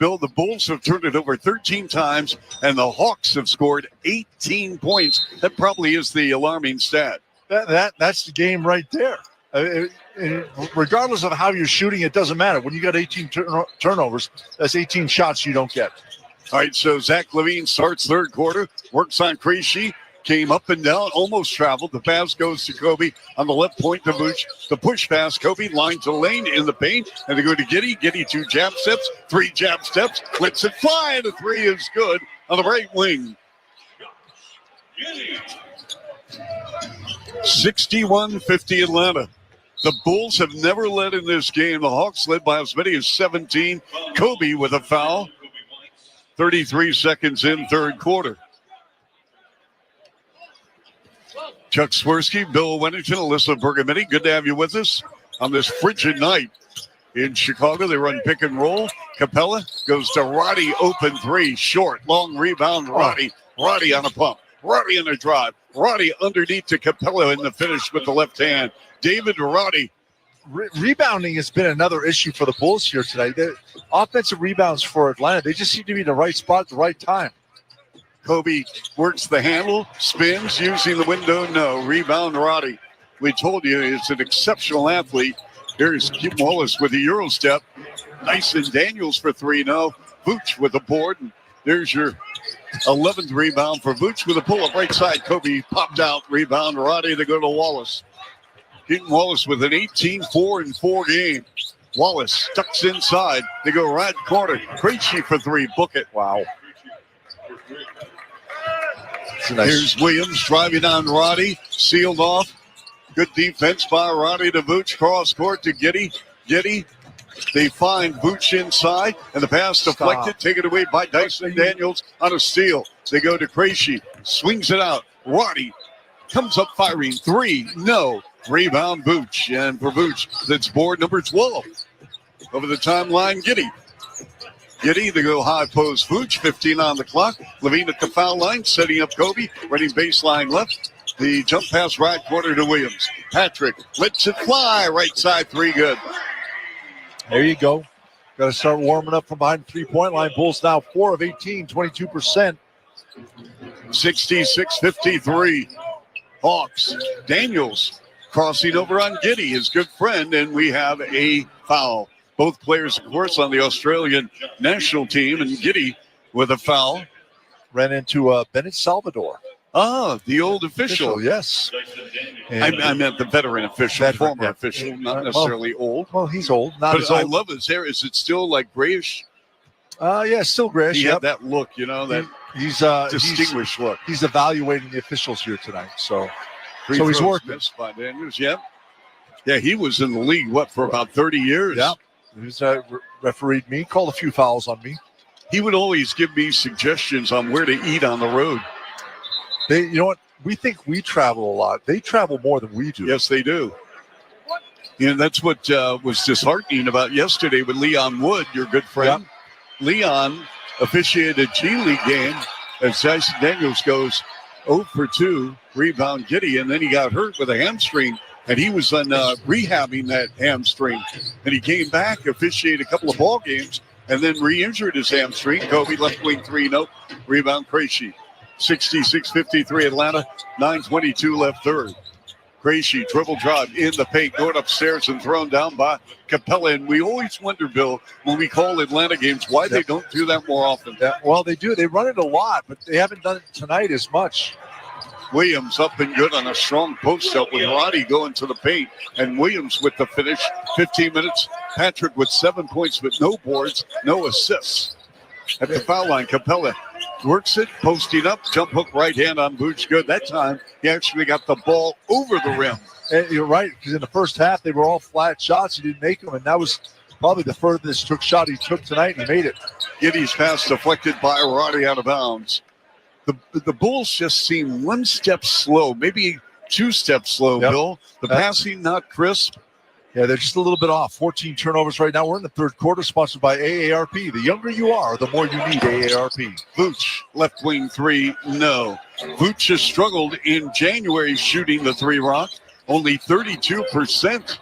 Speaker 3: Bill, the Bulls have turned it over 13 times, and the Hawks have scored 18 points. That probably is the alarming stat.
Speaker 19: That's the game right there. Regardless of how you're shooting, it doesn't matter. When you got 18 turnovers, that's 18 shots you don't get.
Speaker 3: All right, so Zach LaVine starts third quarter, works on Krejci, came up and down, almost traveled. The pass goes to Kobe on the left point to Vooch. The push pass, Kobe, line to lane in the paint, and they go to Giddey. Giddey 2 jab steps, 3 jab steps, lets it fly, and the 3 is good on the right wing. 61-50 Atlanta. The Bulls have never led in this game. The Hawks led by as many as 17. Kobe with a foul. 33 seconds in third quarter. Chuck Swirsky, Bill Wennington, Alyssa Bergamini, good to have you with us on this frigid night in Chicago. They run pick and roll. Capella goes to Roddy, open 3, short, long rebound, Roddy. Roddy on a pump. Roddy on a drive. Roddy underneath to Capella in the finish with the left hand. David Roddy.
Speaker 19: Rebounding has been another issue for the Bulls here tonight. The offensive rebounds for Atlanta, they just seem to be in the right spot at the right time.
Speaker 3: Kobe works the handle, spins, using the window. No. Rebound, Roddy. We told you it's an exceptional athlete. Here's Kim Wallace with the Euro step. Dyson Daniels for 3. No. Vooch with the board. And there's your 11th rebound for Vooch with a pull-up right side. Kobe popped out. Rebound, Roddy. They go to Wallace. Keaton Wallace with an 18-4-4 game. Wallace tucks inside. They go right corner. Krejci for 3. Book it.
Speaker 19: Wow.
Speaker 3: Here's Williams driving on Roddy. Sealed off. Good defense by Roddy to Vooch. Cross court to Giddey. Giddey. They find Vooch inside. And the pass deflected. Taken away by Dyson Daniels on a steal. They go to Krejci. Swings it out. Roddy comes up firing. 3. No. Rebound Vooch. And for Vooch, that's board number 12. Over the timeline, Giddey. Giddey, they go high post Vooch, 15 on the clock. LaVine at the foul line, setting up Kobe, running baseline left. The jump pass right corner to Williams. Patrick lets it fly, right side 3, good.
Speaker 19: There you go. Got to start warming up from behind the three-point line. Bulls now 4 of 18, 22%.
Speaker 3: 66-53. Hawks. Daniels crossing over on Giddy, his good friend, and we have a foul. Both players, of course, on the Australian national team, and Giddy with a foul.
Speaker 19: Ran into Bennett Salvador.
Speaker 3: Ah, the old official.
Speaker 19: Yes.
Speaker 3: I meant the veteran official, former official, not necessarily old.
Speaker 19: Well, he's old. Not
Speaker 3: But
Speaker 19: as
Speaker 3: I
Speaker 19: old.
Speaker 3: love his hair. Is it still like grayish?
Speaker 19: Yeah, still grayish.
Speaker 3: He had that look, that
Speaker 19: he's
Speaker 3: distinguished look.
Speaker 19: He's evaluating the officials here tonight, so
Speaker 3: Free
Speaker 19: he's
Speaker 3: throws
Speaker 19: working.
Speaker 3: missed by Daniels. Yeah, he was in the league for about 30 years.
Speaker 19: Yeah, he's refereed me, called a few fouls on me.
Speaker 3: He would always give me suggestions on where to eat on the road.
Speaker 19: You know what? We think we travel a lot. They travel more than we do.
Speaker 3: Yes, they do. That's what was disheartening about yesterday with Leon Wood, your good friend. Yep. Leon officiated a G League game as Tyson Daniels goes 0 for 2, rebound Giddy, and then he got hurt with a hamstring, and he was on rehabbing that hamstring. And he came back, officiated a couple of ball games, and then re-injured his hamstring. Kobe left wing 3, nope. Rebound Krejci. 66-53 Atlanta, 9:22 left third. Krejci dribble drive in the paint, going upstairs and thrown down by Capella. And we always wonder, Bill, when we call Atlanta games, why they don't do that more often.
Speaker 19: Well, they do. They run it a lot, but they haven't done it tonight as much.
Speaker 3: Williams up and good on a strong post up with Roddy going to the paint. And Williams with the finish, 15 minutes. Patrick with 7 points, but no boards, no assists. At the foul line, Capella works it, posting up, jump hook right hand on Vooch. Good. That time, he actually got the ball over the rim.
Speaker 19: And you're right, because in the first half, they were all flat shots. He didn't make them, and that was probably the furthest shot he took tonight, and he made it.
Speaker 3: Giddy's pass deflected by Roddy out of bounds. The Bulls just seem one step slow, maybe 2 steps slow, Bill. The passing not crisp.
Speaker 19: Yeah, they're just a little bit off. 14 turnovers right now. We're in the third quarter, sponsored by AARP. The younger you are, the more you need AARP.
Speaker 3: Vooch, left wing 3, no. Vooch has struggled in January shooting the 3 rock, only 32%.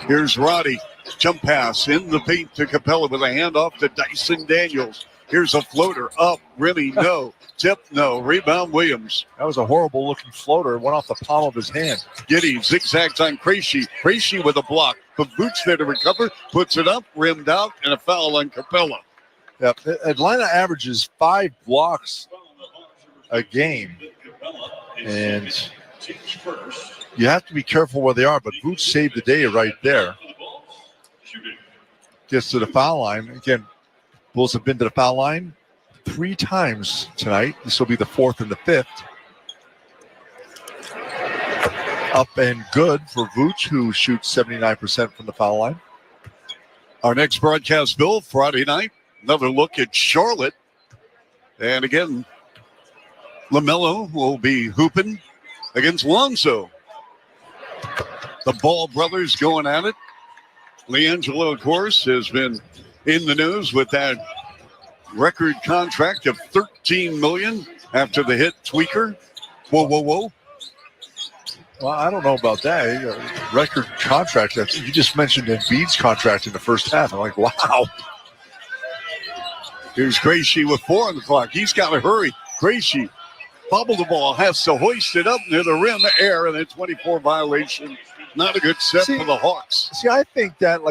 Speaker 3: Here's Roddy, jump pass in the paint to Capella with a handoff to Dyson Daniels. Here's a floater up, Remy, no. Tip, no. Rebound, Williams.
Speaker 19: That was a horrible-looking floater. It went off the palm of his hand.
Speaker 3: Giddy zigzags on Krejci. Krejci with a block. But Vooch there to recover, puts it up, rimmed out, and a foul on Capella.
Speaker 19: Yeah, Atlanta averages 5 blocks a game. And you have to be careful where they are, but Vooch saved the day right there. Gets to the foul line. Again, Bulls have been to the foul line 3 times tonight. This will be the 4th and the 5th. Up and good for Vooch, who shoots 79% from the foul line.
Speaker 3: Our next broadcast, Bill, Friday night. Another look at Charlotte. And again, LaMelo will be hooping against Lonzo. The Ball brothers going at it. LiAngelo, of course, has been in the news with that record contract of $13 million after the hit tweaker. Whoa.
Speaker 19: Well, I don't know about that. Record contract. You just mentioned Embiid's contract in the first half. I'm like, wow.
Speaker 3: Here's Krejci with 4 on the clock. He's got to hurry. Krejci bobbled the ball, has to hoist it up near the rim, air, and a 24 violation. Not a good set for the Hawks.
Speaker 19: See, I think that,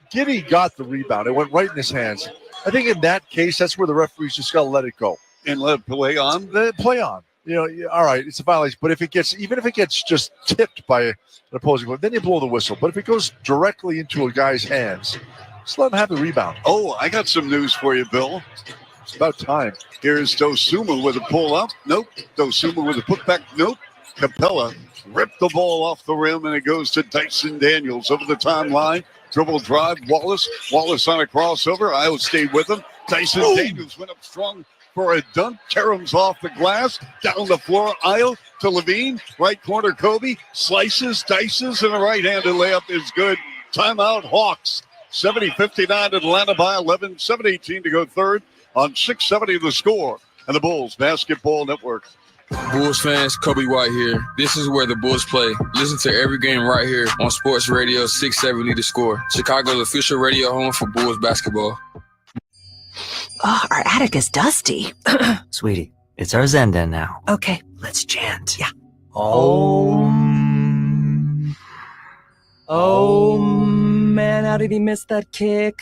Speaker 19: Giddy got the rebound. It went right in his hands. I think in that case, that's where the referees just got to let it go.
Speaker 3: And let it play on?
Speaker 19: Let it play on. All right, it's a violation. But even if it gets just tipped by an opposing player, then you blow the whistle. But if it goes directly into a guy's hands, just let him have the rebound.
Speaker 3: Oh, I got some news for you, Bill.
Speaker 19: It's about time.
Speaker 3: Here's Dosuma with a pull-up. Nope. Dosuma with a putback. Nope. Capella ripped the ball off the rim, and it goes to Dyson Daniels over the timeline. Dribble drive, Wallace on a crossover. Iowa stayed with him. Dyson Daniels went up strong for a dunk. Karam's off the glass. Down the floor, Iowa to Levine. Right corner, Kobe. Slices, dices, and a right-handed layup is good. Timeout, Hawks. 70-59 Atlanta by 11. 7:18 to go third on 670 The Score and the Bulls Basketball Network.
Speaker 20: Bulls fans, Kobe White here. This is where the Bulls play. Listen to every game right here on Sports Radio 670 The Score. Chicago's official radio home for Bulls basketball.
Speaker 21: Oh, our attic is dusty.
Speaker 6: Sweetie, it's our Zen den now.
Speaker 21: Okay, let's chant.
Speaker 6: Yeah. Oh, man, how did he miss that kick?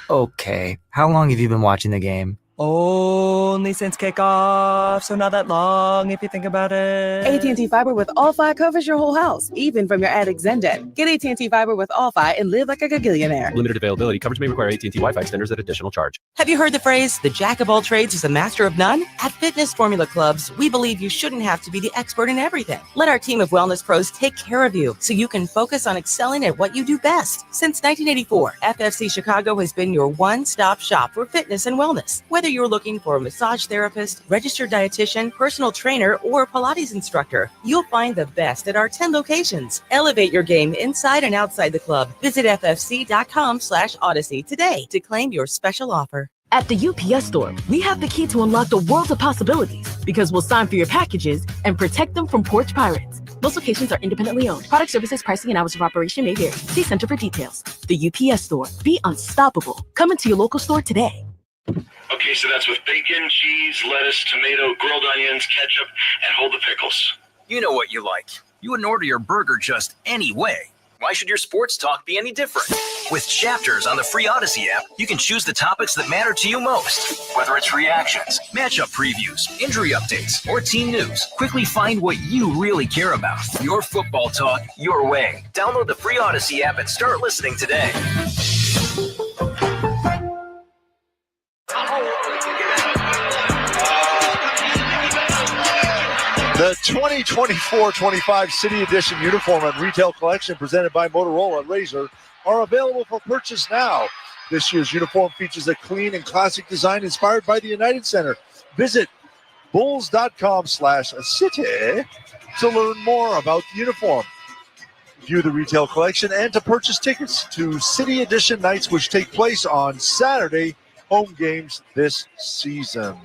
Speaker 6: Okay, how long have you been watching the game? Only since kickoff, so not that long if you think about it.
Speaker 8: AT&T Fiber with All-Fi covers your whole house, even from your attic Zendesk. Get AT&T Fiber with All-Fi and live like a gagillionaire.
Speaker 13: Limited availability. Coverage may require AT&T Wi-Fi extenders at additional charge.
Speaker 4: Have you heard the phrase, the jack of all trades is the master of none? At Fitness Formula Clubs, we believe you shouldn't have to be the expert in everything. Let our team of wellness pros take care of you so you can focus on excelling at what you do best. Since 1984, FFC Chicago has been your one-stop shop for fitness and wellness. Whether you're looking for a massage therapist, registered dietitian, personal trainer, or Pilates instructor, you'll find the best at our 10 locations. Elevate your game inside and outside the club. Visit ffc.com/Odyssey today to claim your special offer.
Speaker 8: At the UPS Store, we have the key to unlock the world of possibilities because we'll sign for your packages and protect them from porch pirates. Most locations are independently owned. Product services, pricing, and hours of operation may vary. See Center for details. The UPS Store. Be unstoppable. Come into your local store today.
Speaker 17: Okay, so that's with bacon, cheese, lettuce, tomato, grilled onions, ketchup, and hold the pickles.
Speaker 9: You know what you like. You wouldn't order your burger just any way. Why should your sports talk be any different? With Chapters on the free Odyssey app, you can choose the topics that matter to you most. Whether it's reactions, matchup previews, injury updates, or team news, quickly find what you really care about. Your football talk, your way. Download the free Odyssey app and start listening today.
Speaker 19: The 2024-25 City Edition uniform and retail collection presented by Motorola and Razor are available for purchase now. This year's uniform features a clean and classic design inspired by the United Center. Visit bulls.com/city to learn more about the uniform. View the retail collection and to purchase tickets to City Edition nights, which take place on Saturday home games this season.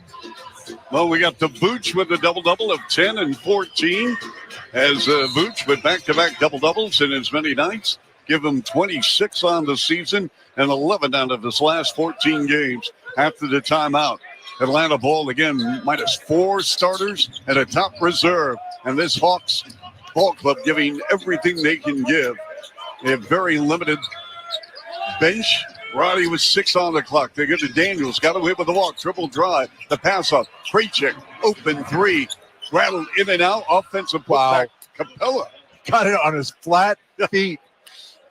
Speaker 3: Well, we got the Vooch with a double-double of 10 and 14 as Vooch with back-to-back double-doubles in as many nights. Give him 26 on the season and 11 out of his last 14 games after the timeout. Atlanta ball again, -4 starters and a top reserve. And this Hawks ball club giving everything they can give. They have very limited bench. Roddy was 6 on the clock. They get to Daniels. Got away with the walk. Triple drive. The pass off. Krejcik. Open 3. Rattled in and out. Offensive putback. Capella.
Speaker 19: Got it on his flat feet.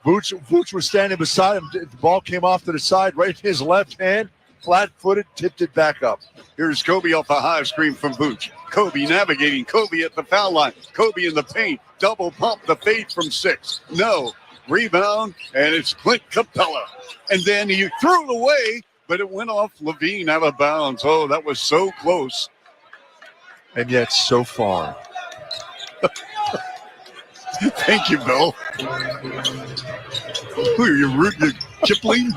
Speaker 19: Vooch was standing beside him. The ball came off to the side, right in his left hand. Flat-footed, tipped it back up.
Speaker 3: Here's Kobe off the high screen from Vooch. Kobe navigating. Kobe at the foul line. Kobe in the paint. Double pump. The fade from 6. No. Rebound, and it's Clint Capella. And then he threw it away, but it went off Levine out of bounds. Oh, that was so close.
Speaker 19: And yet so far.
Speaker 3: Thank you, Bill. Who are you, Rudy Kipling?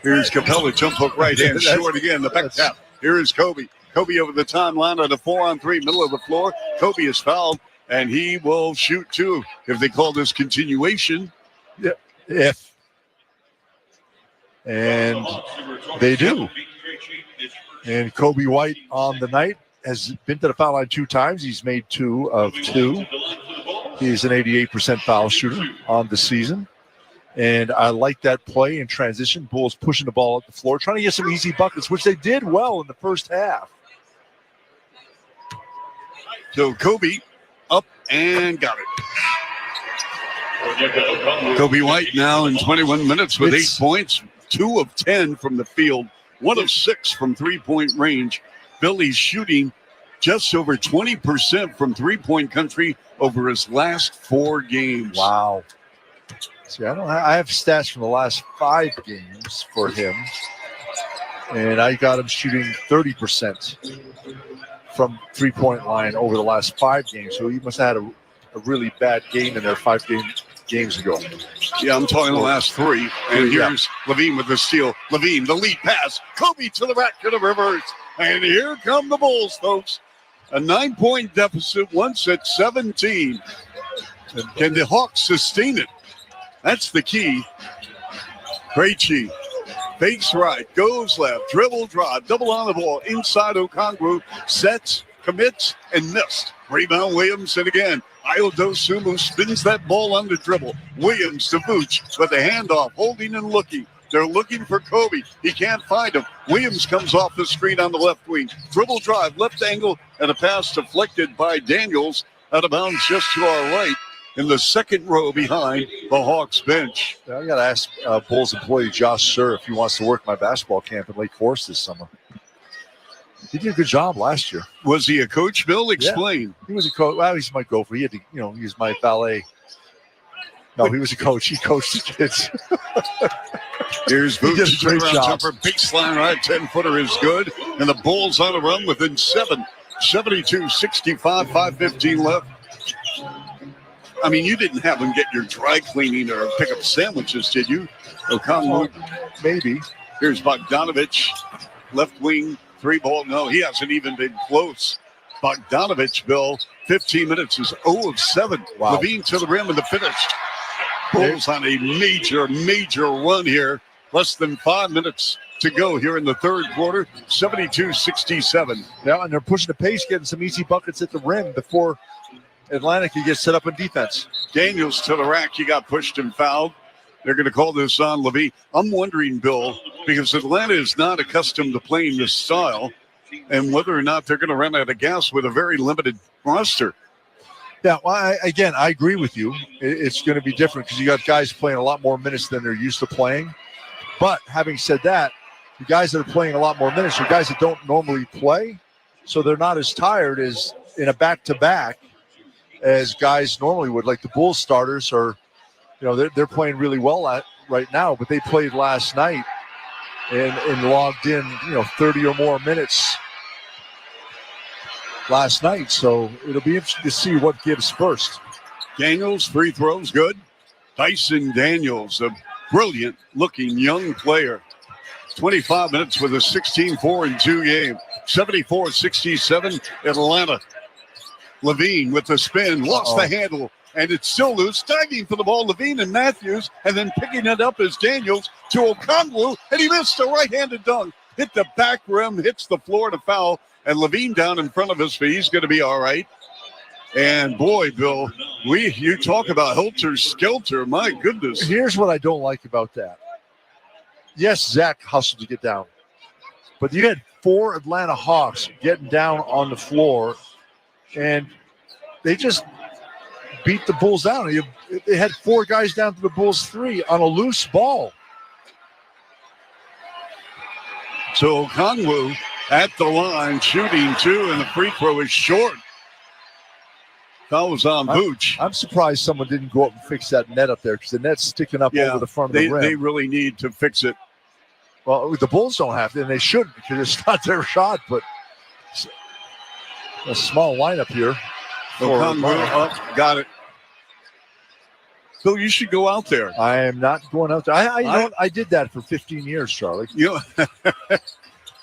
Speaker 3: Here's Capella, jump hook right hand, short again, the back tap. Here is Kobe. Kobe over the timeline on a 4-on-3, middle of the floor. Kobe is fouled, and he will shoot 2 if they call this continuation.
Speaker 19: Yeah, if. And they do. And Kobe White on the night has been to the foul line 2 times. He's made 2 of 2. He's an 88% foul shooter on the season. And I like that play in transition. Bulls pushing the ball up the floor, trying to get some easy buckets, which they did well in the first half.
Speaker 3: So Kobe up and got it. Kobe White now in 21 minutes with 8 points, 2 of 10 from the field, 1 of 6 from three-point range. Billy's shooting just over 20% from three-point country over his last 4 games.
Speaker 19: Wow. See, I have stats from the last 5 games for him, and I got him shooting 30% from three-point line over the last 5 games. So he must have had a really bad game in there 5 games ago.
Speaker 3: Yeah, I'm talking the last 3. And here's Levine with the steal. Levine, the lead pass. Kobe to the rack to the reverse. And here come the Bulls, folks. A 9-point deficit once at 17. Can the Hawks sustain it? That's the key. Krejcik fakes right, goes left, dribble drive, double on the ball, inside Okongwu, sets, commits and missed. Rebound Williams, and again, Ayodosumu spins that ball on the dribble. Williams to Vooch with a handoff, holding and looking. They're looking for Kobe. He can't find him. Williams comes off the screen on the left wing. Dribble drive, left angle, and a pass deflected by Daniels out of bounds just to our right in the second row behind the Hawks bench.
Speaker 19: I got to ask Bulls employee Josh Sir if he wants to work my basketball camp in Lake Forest this summer. He did a good job last year.
Speaker 3: Was he a coach, Bill? Explain.
Speaker 19: Yeah, he was a coach. Well, he's my gopher. He had to, use my valet. No, he was a coach. He coached the kids.
Speaker 3: Here's
Speaker 19: He did a
Speaker 3: Vooch,
Speaker 19: great
Speaker 3: turnaround
Speaker 19: job.
Speaker 3: jumper, baseline right, 10-footer is good. And the Bulls on a run within 7, 72-65, 5:15 left. I mean, you didn't have them get your dry cleaning or pick up sandwiches, did you? Okongwu,
Speaker 19: maybe.
Speaker 3: Here's Bogdanovich, left wing, 3-ball. No, he hasn't even been close. Bogdanovich, Bill, 15 minutes is 0 of 7.
Speaker 19: Wow.
Speaker 3: Levine to the rim in the finish. Bulls on a major run here. Less than 5 minutes to go here in the third quarter, 72-67.
Speaker 19: Yeah, and they're pushing the pace, getting some easy buckets at the rim before Atlanta can get set up in defense.
Speaker 3: Daniels to the rack. He got pushed and fouled. They're going to call this on Levine. I'm wondering, Bill, because Atlanta is not accustomed to playing this style, and whether or not they're going to run out of gas with a very limited roster.
Speaker 19: Yeah, well, I agree with you. It's going to be different because you got guys playing a lot more minutes than they're used to playing. But having said that, the guys that are playing a lot more minutes are guys that don't normally play, so they're not as tired as in a back-to-back as guys normally would. Like the Bulls starters are, they're playing really well right now, but they played last night and logged in, 30 or more minutes last night. So it'll be interesting to see what gives first.
Speaker 3: Daniels, free throws, good. Tyson Daniels, a brilliant-looking young player. 25 minutes with a 16-4-2 game. 74-67 Atlanta. Levine with the spin, lost the handle, and it's still loose. Diving for the ball, Levine and Matthews, and then picking it up as Daniels to Okongwu, and he missed a right-handed dunk. Hit the back rim, hits the floor to foul, and Levine down in front of us, but he's going to be all right. And boy, Bill, you talk about helter-skelter. My goodness.
Speaker 19: Here's what I don't like about that. Yes, Zach hustled to get down, but you had 4 Atlanta Hawks getting down on the floor, and they just beat the Bulls down. They had 4 guys down to the Bulls 3 on a loose ball.
Speaker 3: So Okongwu at the line, shooting 2, and the free throw is short. Foul was on Vooch.
Speaker 19: I'm surprised someone didn't go up and fix that net up there because the net's sticking up over the front of the rim.
Speaker 3: They really need to fix it.
Speaker 19: Well, the Bulls don't have to, and they shouldn't because it's not their shot, but a small lineup here.
Speaker 3: Okongwu up, got it. Bill, you should go out there.
Speaker 19: I am not going out there. I did that for 15 years, Charlie.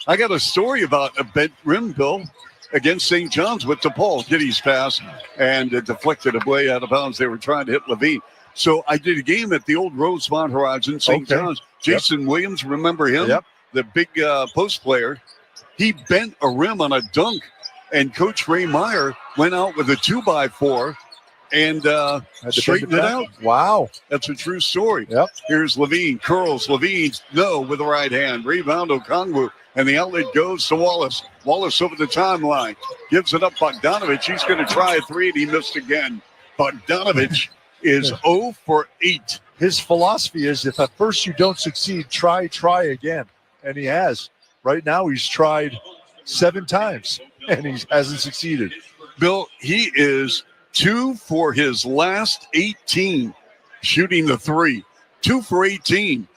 Speaker 3: I got a story about a bent rim, Bill, against St. John's with DePaul. Giddy's pass and it deflected away out of bounds. They were trying to hit Levine. So I did a game at the old Rosemont Horizon, St. John's. Jason Williams, remember him?
Speaker 19: Yep.
Speaker 3: The big post player. He bent a rim on a dunk, and Coach Ray Meyer went out with a 2x4 and straightened it out.
Speaker 19: Wow.
Speaker 3: That's a true story.
Speaker 19: Yep.
Speaker 3: Here's Levine. Curls. Levine, no, with the right hand. Rebound, Okongwu. And the outlet goes to Wallace. Wallace over the timeline. Gives it up, Bogdanovich. He's going to try a 3, and he missed again. Bogdanovich is 0 for 8.
Speaker 19: His philosophy is if at first you don't succeed, try again. And he has. Right now he's tried 7 times, and he hasn't succeeded.
Speaker 3: Bill, he is 2 for his last 18 shooting the 3. 2 for 18.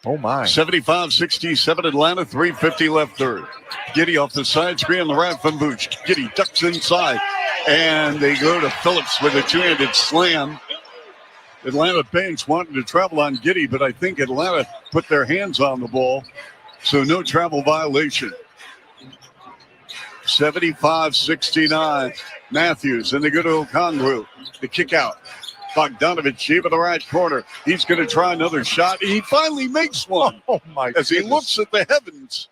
Speaker 19: Oh, my.
Speaker 3: 75-67 Atlanta, 3:50 left third. Giddy off the side screen on the right from Vooch. Giddy ducks inside, and they go to Phillips with a 2-handed slam. Atlanta bench wanted to travel on Giddy, but I think Atlanta put their hands on the ball, so no travel violation. 75-69. Matthews, and they go to Okongwu. The kick out. Bogdanovich, shape of the right corner. He's going to try another shot. He finally makes one.
Speaker 19: Oh, my
Speaker 3: As he
Speaker 19: goodness.
Speaker 3: looks at the heavens.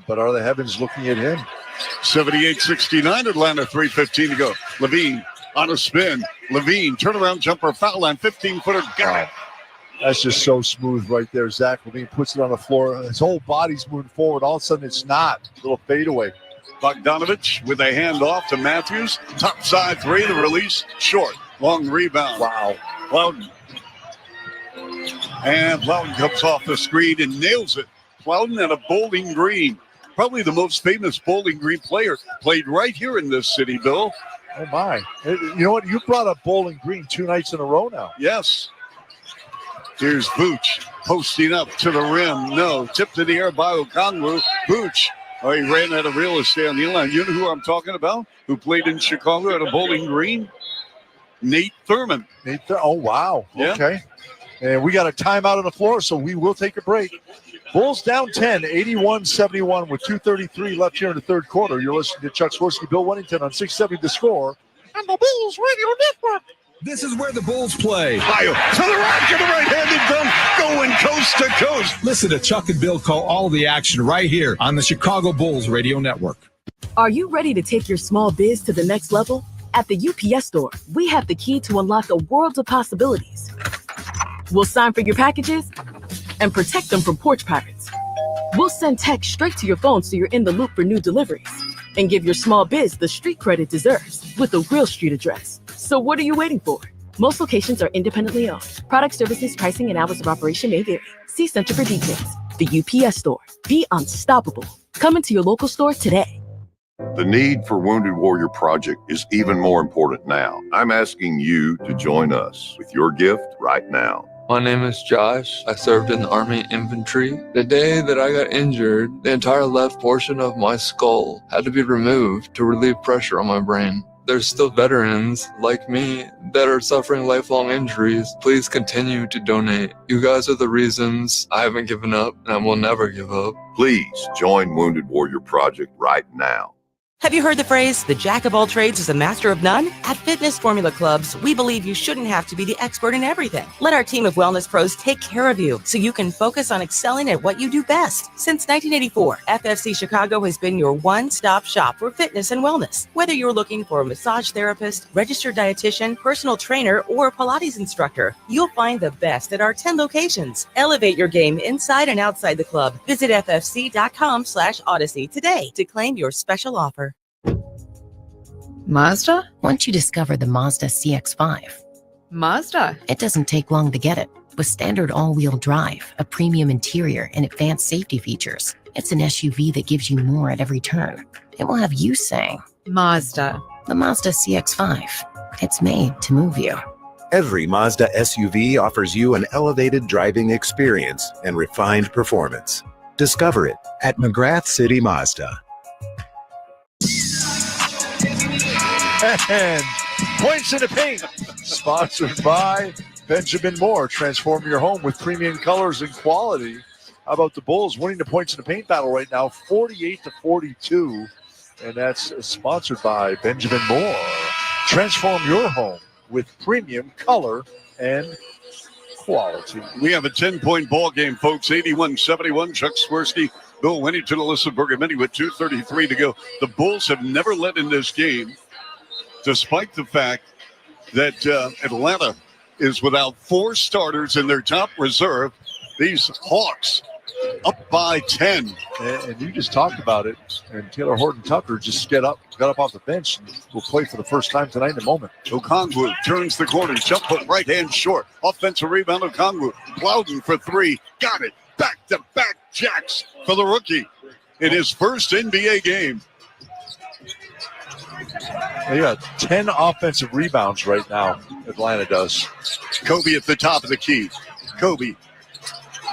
Speaker 19: But are the heavens looking at him?
Speaker 3: 78-69, Atlanta, 3:15 to go. Levine on a spin. Levine, turnaround jumper, foul line, 15-footer, got it.
Speaker 19: That's just so smooth right there. Zach Levine puts it on the floor. His whole body's moving forward. All of a sudden, it's not. A little fadeaway.
Speaker 3: Bogdanovich with a handoff to Matthews. Top side three, the release, short. Long rebound.
Speaker 19: Wow.
Speaker 3: Plowden. And Plowden comes off the screen and nails it. Plowden at a Bowling Green. Probably the most famous Bowling Green player. Played right here in this city, Bill.
Speaker 19: Oh, my. You know what? You brought up Bowling Green 2 nights in a row now.
Speaker 3: Yes. Here's Vooch posting up to the rim. No. Tip to the air by Okongwu. Vooch. Oh, he ran out of real estate on the inline. You know who I'm talking about? Who played in Chicago at a Bowling Green? Nate Thurman.
Speaker 19: Oh, wow.
Speaker 3: Yeah.
Speaker 19: Okay. And we got a timeout on the floor, so we will take a break. Bulls down 10, 81-71 with 2:33 left here in the third quarter. You're listening to Chuck Swirsky, Bill Wennington on 670 The Score and the Bulls Radio Network.
Speaker 1: This is where the Bulls play.
Speaker 3: Bio to the rack of the right-handed dunk, going coast to coast.
Speaker 1: Listen to Chuck and Bill call all of the action right here on the Chicago Bulls Radio Network.
Speaker 8: Are you ready to take your small biz to the next level? At the UPS Store, we have the key to unlock a world of possibilities. We'll sign for your packages and protect them from porch pirates. We'll send text straight to your phone so you're in the loop for new deliveries and give your small biz the street cred it deserves with a real street address. So what are you waiting for? Most locations are independently owned. Product services, pricing, and hours of operation may vary. See Center for details. The UPS Store. Be unstoppable. Come into your local store today.
Speaker 11: The need for Wounded Warrior Project is even more important now. I'm asking you to join us with your gift right now.
Speaker 22: My name is Josh. I served in the Army Infantry. The day that I got injured, the entire left portion of my skull had to be removed to relieve pressure on my brain. There's still veterans like me that are suffering lifelong injuries. Please continue to donate. You guys are the reasons I haven't given up and I will never give up.
Speaker 11: Please join Wounded Warrior Project right now.
Speaker 4: Have you heard the phrase, the jack of all trades is a master of none? At Fitness Formula Clubs, we believe you shouldn't have to be the expert in everything. Let our team of wellness pros take care of you so you can focus on excelling at what you do best. Since 1984, FFC Chicago has been your one-stop shop for fitness and wellness. Whether you're looking for a massage therapist, registered dietitian, personal trainer, or Pilates instructor, you'll find the best at our 10 locations. Elevate your game inside and outside the club. Visit ffc.com/Odyssey today to claim your special offer.
Speaker 23: Mazda? Once you discover the Mazda CX-5. Mazda? It doesn't take long to get it. With standard all-wheel drive, a premium interior, and advanced safety features, it's an SUV that gives you more at every turn. It will have you saying, Mazda. The Mazda CX-5. It's made to move you.
Speaker 24: Every Mazda SUV offers you an elevated driving experience and refined performance. Discover it at McGrath City Mazda.
Speaker 19: And Points in the Paint, sponsored by Benjamin Moore. Transform your home with premium colors and quality. How about the Bulls winning the Points in the Paint battle right now, 48-42. And that's sponsored by Benjamin Moore. Transform your home with premium color and quality.
Speaker 3: We have a 10-point ball game, folks. 81-71. Chuck Swirsky, Bill Wennington, Alyssa Bergamini with 2:33 to go. The Bulls have never led in this game, despite the fact that Atlanta is without 4 starters in their top reserve. These Hawks up by 10.
Speaker 19: And you just talked about it. And Taylor Horton-Tucker just got up off the bench and will play for the first time tonight in a moment.
Speaker 3: Okongwu turns the corner. Jump hook right hand short. Offensive rebound Okongwu. Plowden for 3. Got it. Back-to-back jacks for the rookie in his first NBA game.
Speaker 19: They got 10 offensive rebounds right now, Atlanta does.
Speaker 3: Kobe at the top of the key. Kobe.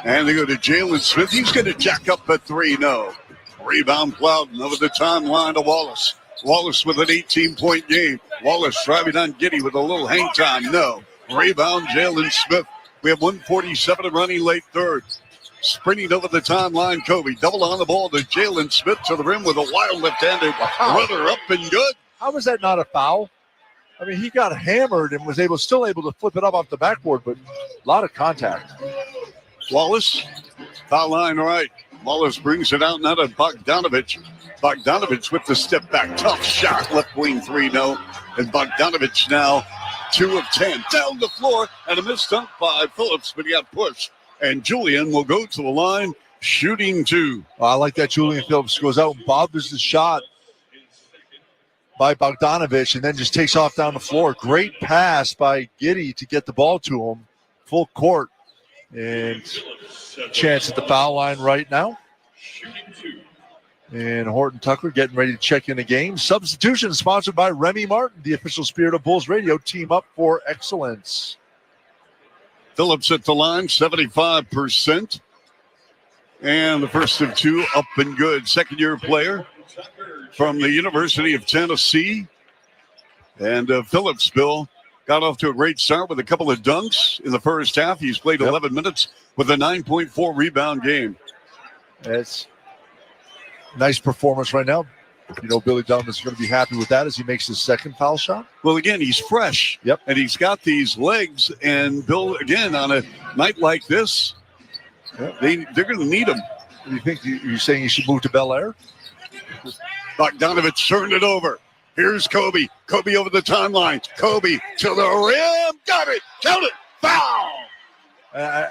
Speaker 3: And they go to Jalen Smith. He's going to jack up a 3. No. Rebound Plowden over the timeline to Wallace. Wallace with an 18-point game. Wallace driving on Giddey with a little hang time. No. Rebound Jalen Smith. We have 1:47 and running late third. Sprinting over the timeline, Kobe. Double on the ball to Jalen Smith to the rim with a wild left-handed runner up and good.
Speaker 19: How was that not a foul? I mean, he got hammered and was still able to flip it up off the backboard, but a lot of contact.
Speaker 3: Wallace, foul line right. Wallace brings it out now to Bogdanovich. Bogdanovich with the step back. Tough shot. Left wing 3, no. And Bogdanovich now 2 of 10. Down the floor and a missed dunk by Phillips, but he got pushed. And Julian will go to the line shooting 2.
Speaker 19: I like that. Julian Phillips goes out and bothers the shot by Bogdanovich and then just takes off down the floor. Great pass by Giddey to get the ball to him. Full court. And chance at the foul line right now. And Horton Tucker getting ready to check in the game. Substitution sponsored by Remy Martin, the official spirit of Bulls Radio. Team up for excellence.
Speaker 3: Phillips at the line, 75%. And the first of 2 up and good. Second-year player from the University of Tennessee. And Phillips, Bill, got off to a great start with a couple of dunks in the first half. He's played 11 minutes with a 9.4 rebound game.
Speaker 19: That's nice performance right now. You know, Billy Dunn is going to be happy with that as he makes his second foul shot.
Speaker 3: Well, again, he's fresh.
Speaker 19: Yep.
Speaker 3: And he's got these legs. And Bill, again, on a night like this, they're going to need him.
Speaker 19: You think you're saying he should move to Bel Air?
Speaker 3: Bogdanovich turned it over. Here's Kobe. Kobe over the timeline. Kobe to the rim. Got it. Count it. Foul.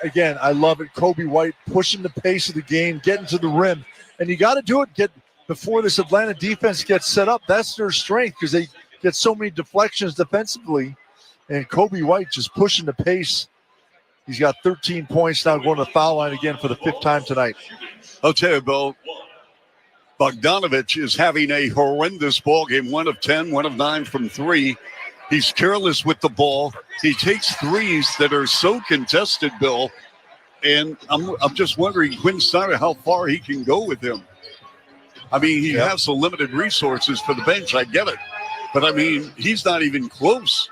Speaker 19: Again, I love it. Kobe White pushing the pace of the game, getting to the rim. And you got to do it before this Atlanta defense gets set up. That's their strength because they get so many deflections defensively. And Kobe White just pushing the pace. He's got 13 points now, going to the foul line again for the 5th time tonight.
Speaker 3: I'll tell you, Bill, Bogdanovich is having a horrendous ball game. 1 of 10, 1 of 9 from 3. He's careless with the ball. He takes threes that are so contested, Bill. And I'm just wondering, Quinn Snyder, how far he can go with him. I mean, he has some limited resources for the bench. I get it. But, I mean, he's not even close.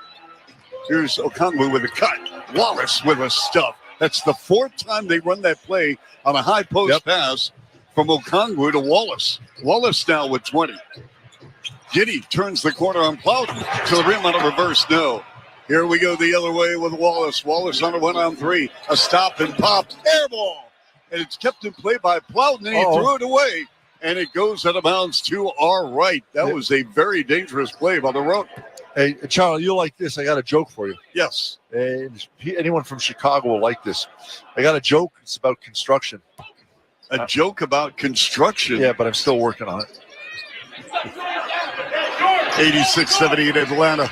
Speaker 3: Here's Okongwu with a cut. Wallace with a stuff. That's the 4th time they run that play on a high post pass from Okongwu to Wallace. Wallace now with 20. Giddey turns the corner on Plowden to the rim on a reverse no. Here we go the other way with Wallace. Wallace on a 1-on-3. A stop and pop. Air ball. And it's kept in play by Plowden, and he threw it away. And it goes out of bounds to our right. That was a very dangerous play by the road.
Speaker 19: Hey, Charlie, you'll like this. I got a joke for you.
Speaker 3: Yes.
Speaker 19: Anyone from Chicago will like this. I got a joke. It's about construction.
Speaker 3: A joke about construction?
Speaker 19: Yeah, but I'm still working on it.
Speaker 3: 86-78 Atlanta.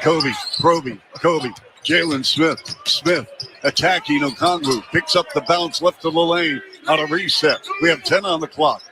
Speaker 3: Kobe. Jalen Smith attacking Okongwu. Picks up the bounce left of the lane on a reset. We have 10 on the clock.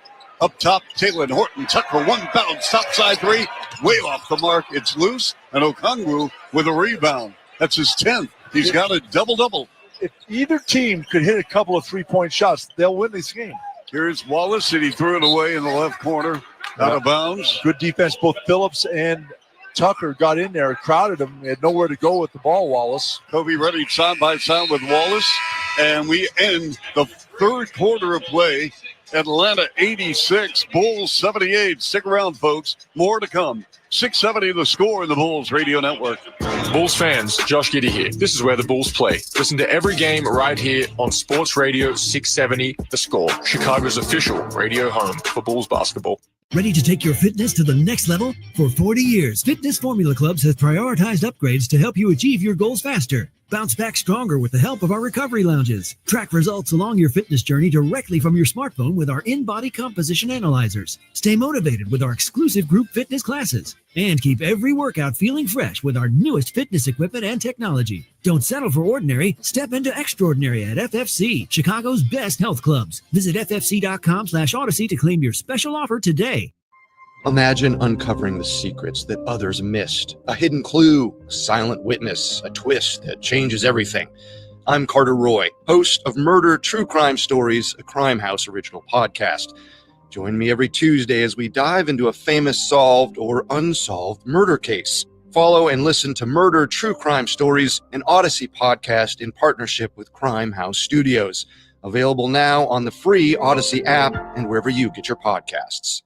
Speaker 3: Up top, Taylor Horton Tucker, 1 bounce, top side 3, way off the mark. It's loose, and Okongwu with a rebound. That's his 10th. He's got a double-double.
Speaker 19: If either team could hit a couple of 3-point shots, they'll win this game.
Speaker 3: Here's Wallace, and he threw it away in the left corner, out of bounds.
Speaker 19: Good defense. Both Phillips and Tucker got in there, crowded him. He had nowhere to go with the ball, Wallace.
Speaker 3: Kobe running side by side with Wallace, and we end the 3rd quarter of play. Atlanta 86, Bulls 78. Stick around, folks. More to come. 670 the score in the Bulls Radio Network.
Speaker 13: Bulls fans, Josh Giddey here. This is where the Bulls play. Listen to every game right here on Sports Radio 670 The Score, Chicago's official radio home for Bulls basketball.
Speaker 2: Ready to take your fitness to the next level? For 40 years, Fitness Formula Clubs has prioritized upgrades to help you achieve your goals faster. Bounce back stronger with the help of our recovery lounges. Track results along your fitness journey directly from your smartphone with our in-body composition analyzers. Stay motivated with our exclusive group fitness classes. And keep every workout feeling fresh with our newest fitness equipment and technology. Don't settle for ordinary. Step into extraordinary at FFC, Chicago's best health clubs. Visit ffc.com/Odyssey to claim your special offer today.
Speaker 5: Imagine uncovering the secrets that others missed. A hidden clue, a silent witness, a twist that changes everything. I'm Carter Roy, host of Murder True Crime Stories, a Crime House original podcast. Join me every Tuesday as we dive into a famous solved or unsolved murder case. Follow and listen to Murder True Crime Stories, an Odyssey podcast in partnership with Crime House Studios. Available now on the free Odyssey app and wherever you get your podcasts.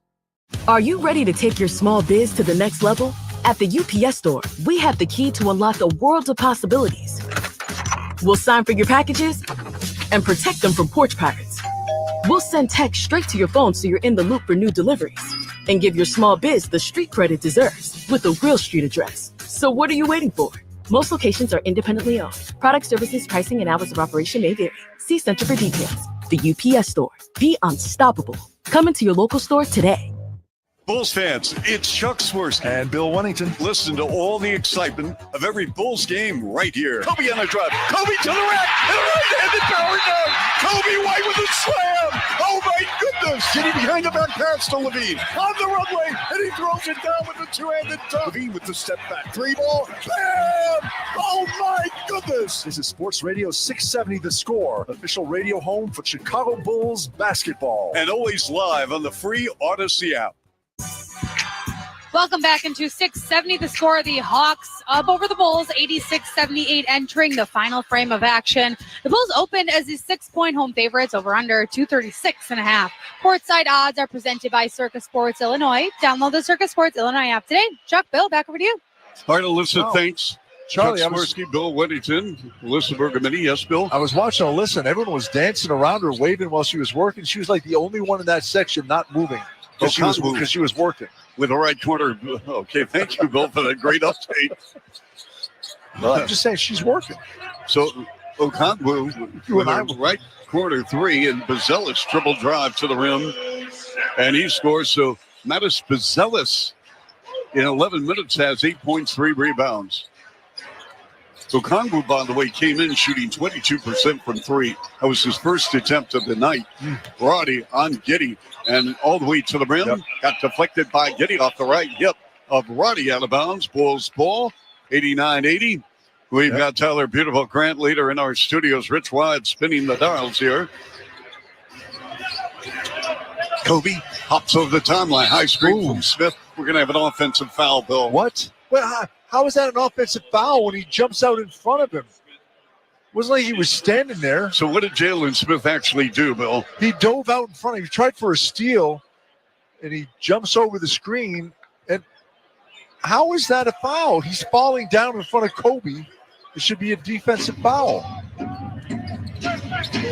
Speaker 8: Are you ready to take your small biz to the next level? At the UPS Store, we have the key to unlock a world of possibilities. We'll sign for your packages and protect them from porch pirates. We'll send text straight to your phone so you're in the loop for new deliveries. And give your small biz the street cred it deserves with a real street address. So what are you waiting for? Most locations are independently owned. Product services, pricing, and hours of operation may vary. See Center for details. The UPS Store. Be unstoppable. Come into your local store today.
Speaker 3: Bulls fans, it's Chuck Swirsky
Speaker 7: and Bill Wennington.
Speaker 3: Listen to all the excitement of every Bulls game right here. Kobe on the drive. Kobe to the rack. And a right-handed power down. Kobe White with a slam. Oh, my goodness. Getting behind the back pass to Levine. On the runway. And he throws it down with a two-handed dunk. Levine with the step back. Three ball. Bam! Oh, my goodness.
Speaker 7: This is Sports Radio 670 The Score. Official radio home for Chicago Bulls basketball.
Speaker 3: And always live on the free Odyssey app.
Speaker 12: Welcome back into 670 The Score. The Hawks up over the Bulls, 86-78, entering the final frame of action. The Bulls opened as the 6-point home favorites, over under 236.5. Courtside odds are presented by Circus Sports Illinois. Download the Circus Sports Illinois app today. Chuck, Bill, back over to you.
Speaker 3: All right, Alyssa, thanks.
Speaker 19: Charlie,
Speaker 3: Chuck Swirsky, Bill Wennington, Alyssa Bergamini. Yes, Bill?
Speaker 19: I was watching Alyssa, and everyone was dancing around her, waving while she was working. She was like the only one in that section not moving because she was working.
Speaker 3: With the right corner. Okay, thank you, Bill, for that great update.
Speaker 19: Well, I'm just saying she's working.
Speaker 3: So Okongwu with a right corner three, and Bazelis triple drive to the rim, and he scores. So Mattis Bazelis in 11 minutes has 8 points, 3 rebounds. Okongwu, by the way, came in shooting 22% from three. That was his first attempt of the night. Roddy on Giddey, and all the way to the rim. Got deflected by Giddey off the right hip of Roddy, out of bounds. Bulls ball, 89-80. We've got Tyler Beautiful Grant later in our studios. Rich Wide spinning the dials here. Kobe hops over the timeline. High screen from Smith. We're going to have an offensive foul, Bill.
Speaker 19: What? Well, how is that an offensive foul when he jumps out in front of him? It wasn't like he was standing there.
Speaker 3: So what did Jalen Smith actually do, Bill?
Speaker 19: He dove out in front of him. He tried for a steal, and he jumps over the screen. And how is that a foul? He's falling down in front of Kobe. It should be a defensive foul.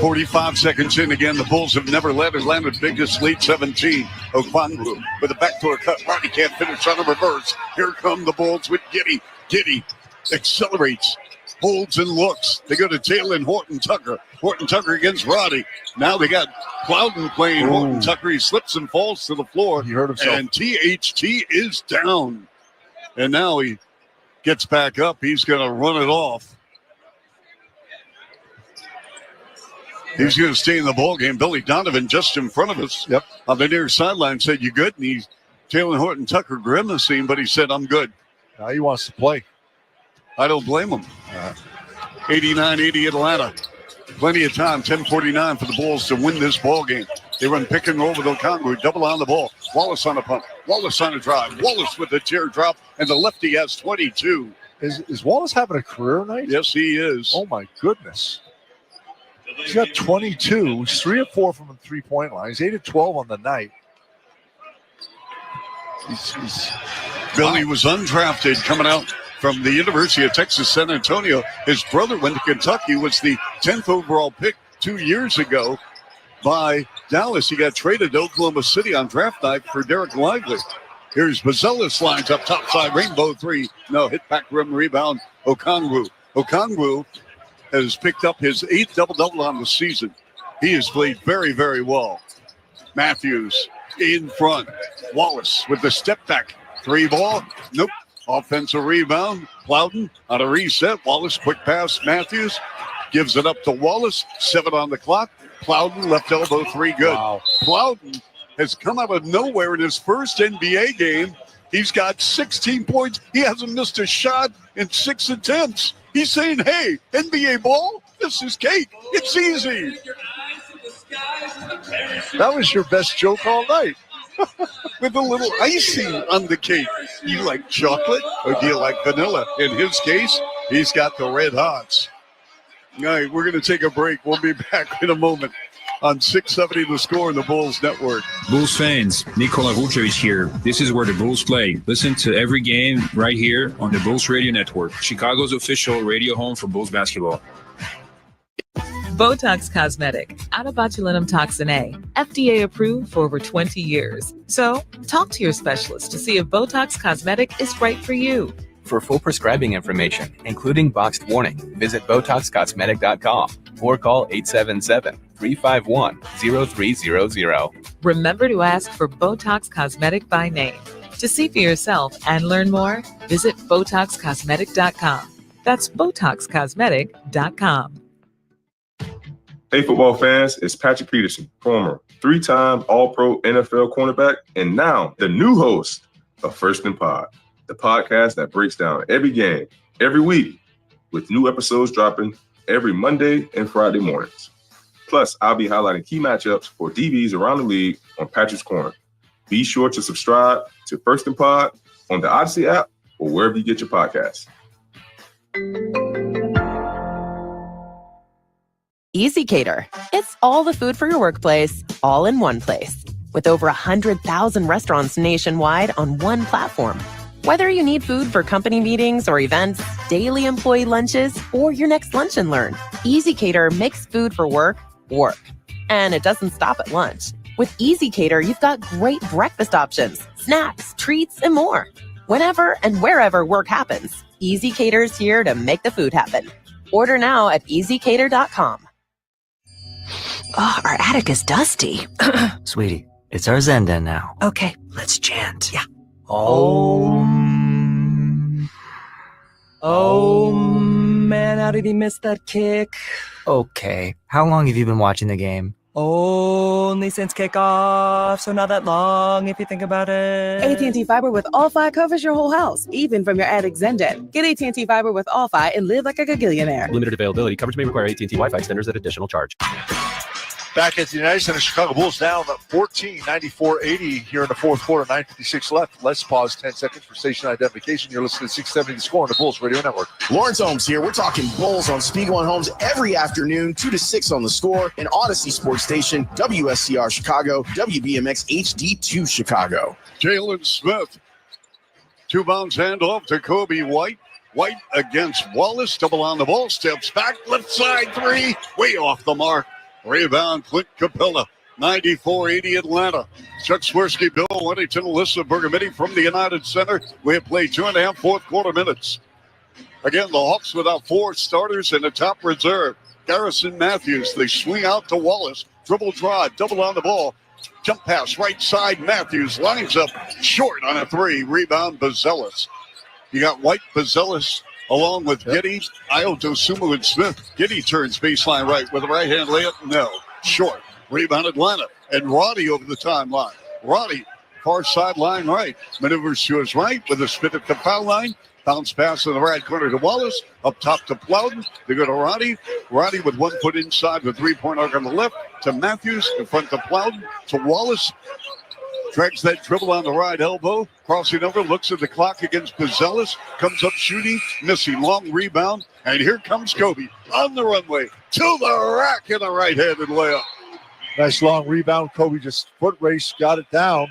Speaker 3: 45 seconds in again. The Bulls have never led Atlanta's biggest lead, 17. Okongwu with a backdoor cut. Roddy can't finish on a reverse. Here come the Bulls with Giddey. Giddey accelerates, holds and looks. They go to Taylor and Horton Tucker. Horton Tucker against Roddy. Now they got Plowden playing Horton Tucker. He slips and falls to the floor.
Speaker 19: He hurt himself.
Speaker 3: And THT is down. And now he gets back up. He's going to run it off. He's going to stay in the ball game. Billy Donovan just in front of us on the near sideline said, "You good?" And he's Taylor Horton Tucker grimacing, but he said, "I'm good."
Speaker 19: Now he wants to play.
Speaker 3: I don't blame him. 89-80 Atlanta. Plenty of time, 10:49 for the Bulls to win this ball game. They run pick and roll with Okongwu, double on the ball. Wallace on a pump. Wallace on a drive. Wallace with a teardrop, and the lefty has 22.
Speaker 19: Is Wallace having a career night?
Speaker 3: Yes, he is.
Speaker 19: Oh, my goodness. He's got 22. He's 3 of 4 from the three-point line. He's 8 of 12 on the night.
Speaker 3: Billy was undrafted coming out from the University of Texas, San Antonio. His brother went to Kentucky, was the 10th overall pick 2 years ago by Dallas. He got traded to Oklahoma City on draft night for Derek Lively. Here's Bazelis, lines up top side, rainbow three. No, hit back rim rebound, Okongwu. Okongwu has picked up his 8th double-double on the season. He has played very, very well. Matthews in front. Wallace with the step back. Three ball. Nope. Offensive rebound. Plowden on a reset. Wallace, quick pass. Matthews gives it up to Wallace. 7 on the clock. Plowden, left elbow three, good.
Speaker 19: Wow.
Speaker 3: Plowden has come out of nowhere in his first NBA game. He's got 16 points. He hasn't missed a shot in 6 attempts. He's saying, hey, NBA ball, this is cake. It's easy.
Speaker 19: That was your best joke all night.
Speaker 3: With a little icing on the cake. Do you like chocolate or do you like vanilla? In his case, he's got the red hots. All right, we're going to take a break. We'll be back in a moment on 670 The Score and the Bulls Network.
Speaker 14: Bulls fans, Nikola Vucevic here. This is where the Bulls play. Listen to every game right here on the Bulls Radio Network, Chicago's official radio home for Bulls basketball.
Speaker 10: Botox Cosmetic, out of botulinum toxin A, FDA approved for over 20 years. So, talk to your specialist to see if Botox Cosmetic is right for you.
Speaker 15: For full prescribing information, including boxed warning, visit BotoxCosmetic.com or call 877-351-0300.
Speaker 10: Remember to ask for Botox Cosmetic by name. To see for yourself and learn more, visit BotoxCosmetic.com. That's BotoxCosmetic.com.
Speaker 16: Hey, football fans, it's Patrick Peterson, former three-time All-Pro NFL cornerback, and now the new host of First and Pod, the podcast that breaks down every game, every week, with new episodes dropping every Monday and Friday mornings. Plus, I'll be highlighting key matchups for DBs around the league on Patrick's Corner. Be sure to subscribe to First and Pod on the Odyssey app or wherever you get your podcasts.
Speaker 21: Easy Cater. It's all the food for your workplace, all in one place. With over 100,000 restaurants nationwide on one platform. Whether you need food for company meetings or events, daily employee lunches, or your next lunch and learn, Easy Cater makes food for work, work. And it doesn't stop at lunch. With Easy Cater, you've got great breakfast options, snacks, treats, and more. Whenever and wherever work happens, Easy Cater's here to make the food happen. Order now at easycater.com. Oh, our attic is dusty.
Speaker 6: Sweetie, it's our Zen den now.
Speaker 21: Okay, let's chant. Yeah.
Speaker 6: Oh, man, how did he miss that kick? Okay, how long have you been watching the game? Only since kickoff, so not that long if you think about it.
Speaker 18: AT&T Fiber with All-Fi covers your whole house, even from your attic Zendet. Get AT&T Fiber with All-Fi and live like a gagillionaire.
Speaker 13: Limited availability. Coverage may require AT&T Wi-Fi extenders at additional charge.
Speaker 19: Back at the United Center, Chicago Bulls down 14, 94-80 here in the fourth quarter, 9:56 left. Let's pause 10 seconds for station identification. You're listening to 670 The Score on the Bulls Radio Network.
Speaker 25: Lawrence Holmes here. We're talking Bulls on Spiegel and Holmes every afternoon, 2 to 6 on The Score, and Odyssey Sports Station, WSCR Chicago, WBMX HD2 Chicago.
Speaker 3: Jalen Smith. Two bounce handoff to Kobe White. White against Wallace. Double on the ball. Steps back. Left side three. Way off the mark. Rebound, Clint Capella, 94-80 Atlanta. Chuck Swirsky, Bill Whittington, Alyssa Bergametti from the United Center. We have played 2.5 fourth quarter minutes. Again, the Hawks without 4 starters and a top reserve. Garrison Matthews, they swing out to Wallace. Dribble drive, double on the ball. Jump pass, right side, Matthews lines up short on a 3. Rebound, Bazelis. You got White, Bazelis, along with Giddy, Iodosumu, and Smith. Giddy turns baseline right with a right-hand layup. No. Short. Rebound Atlanta. And Roddy over the timeline. Roddy, far sideline right. Maneuvers to his right with a spin at the foul line. Bounce pass in the right corner to Wallace. Up top to Plowden. They go to Roddy. Roddy with 1 foot inside the three-point arc on the left. To Matthews. In front to Plowden. To Wallace. Drags that dribble on the right elbow. Crossing over, looks at the clock against Bazelis. Comes up shooting, missing. Long rebound. And here comes Kobe on the runway to the rack in a right-handed layup.
Speaker 19: Nice long rebound. Kobe just foot race, got it down.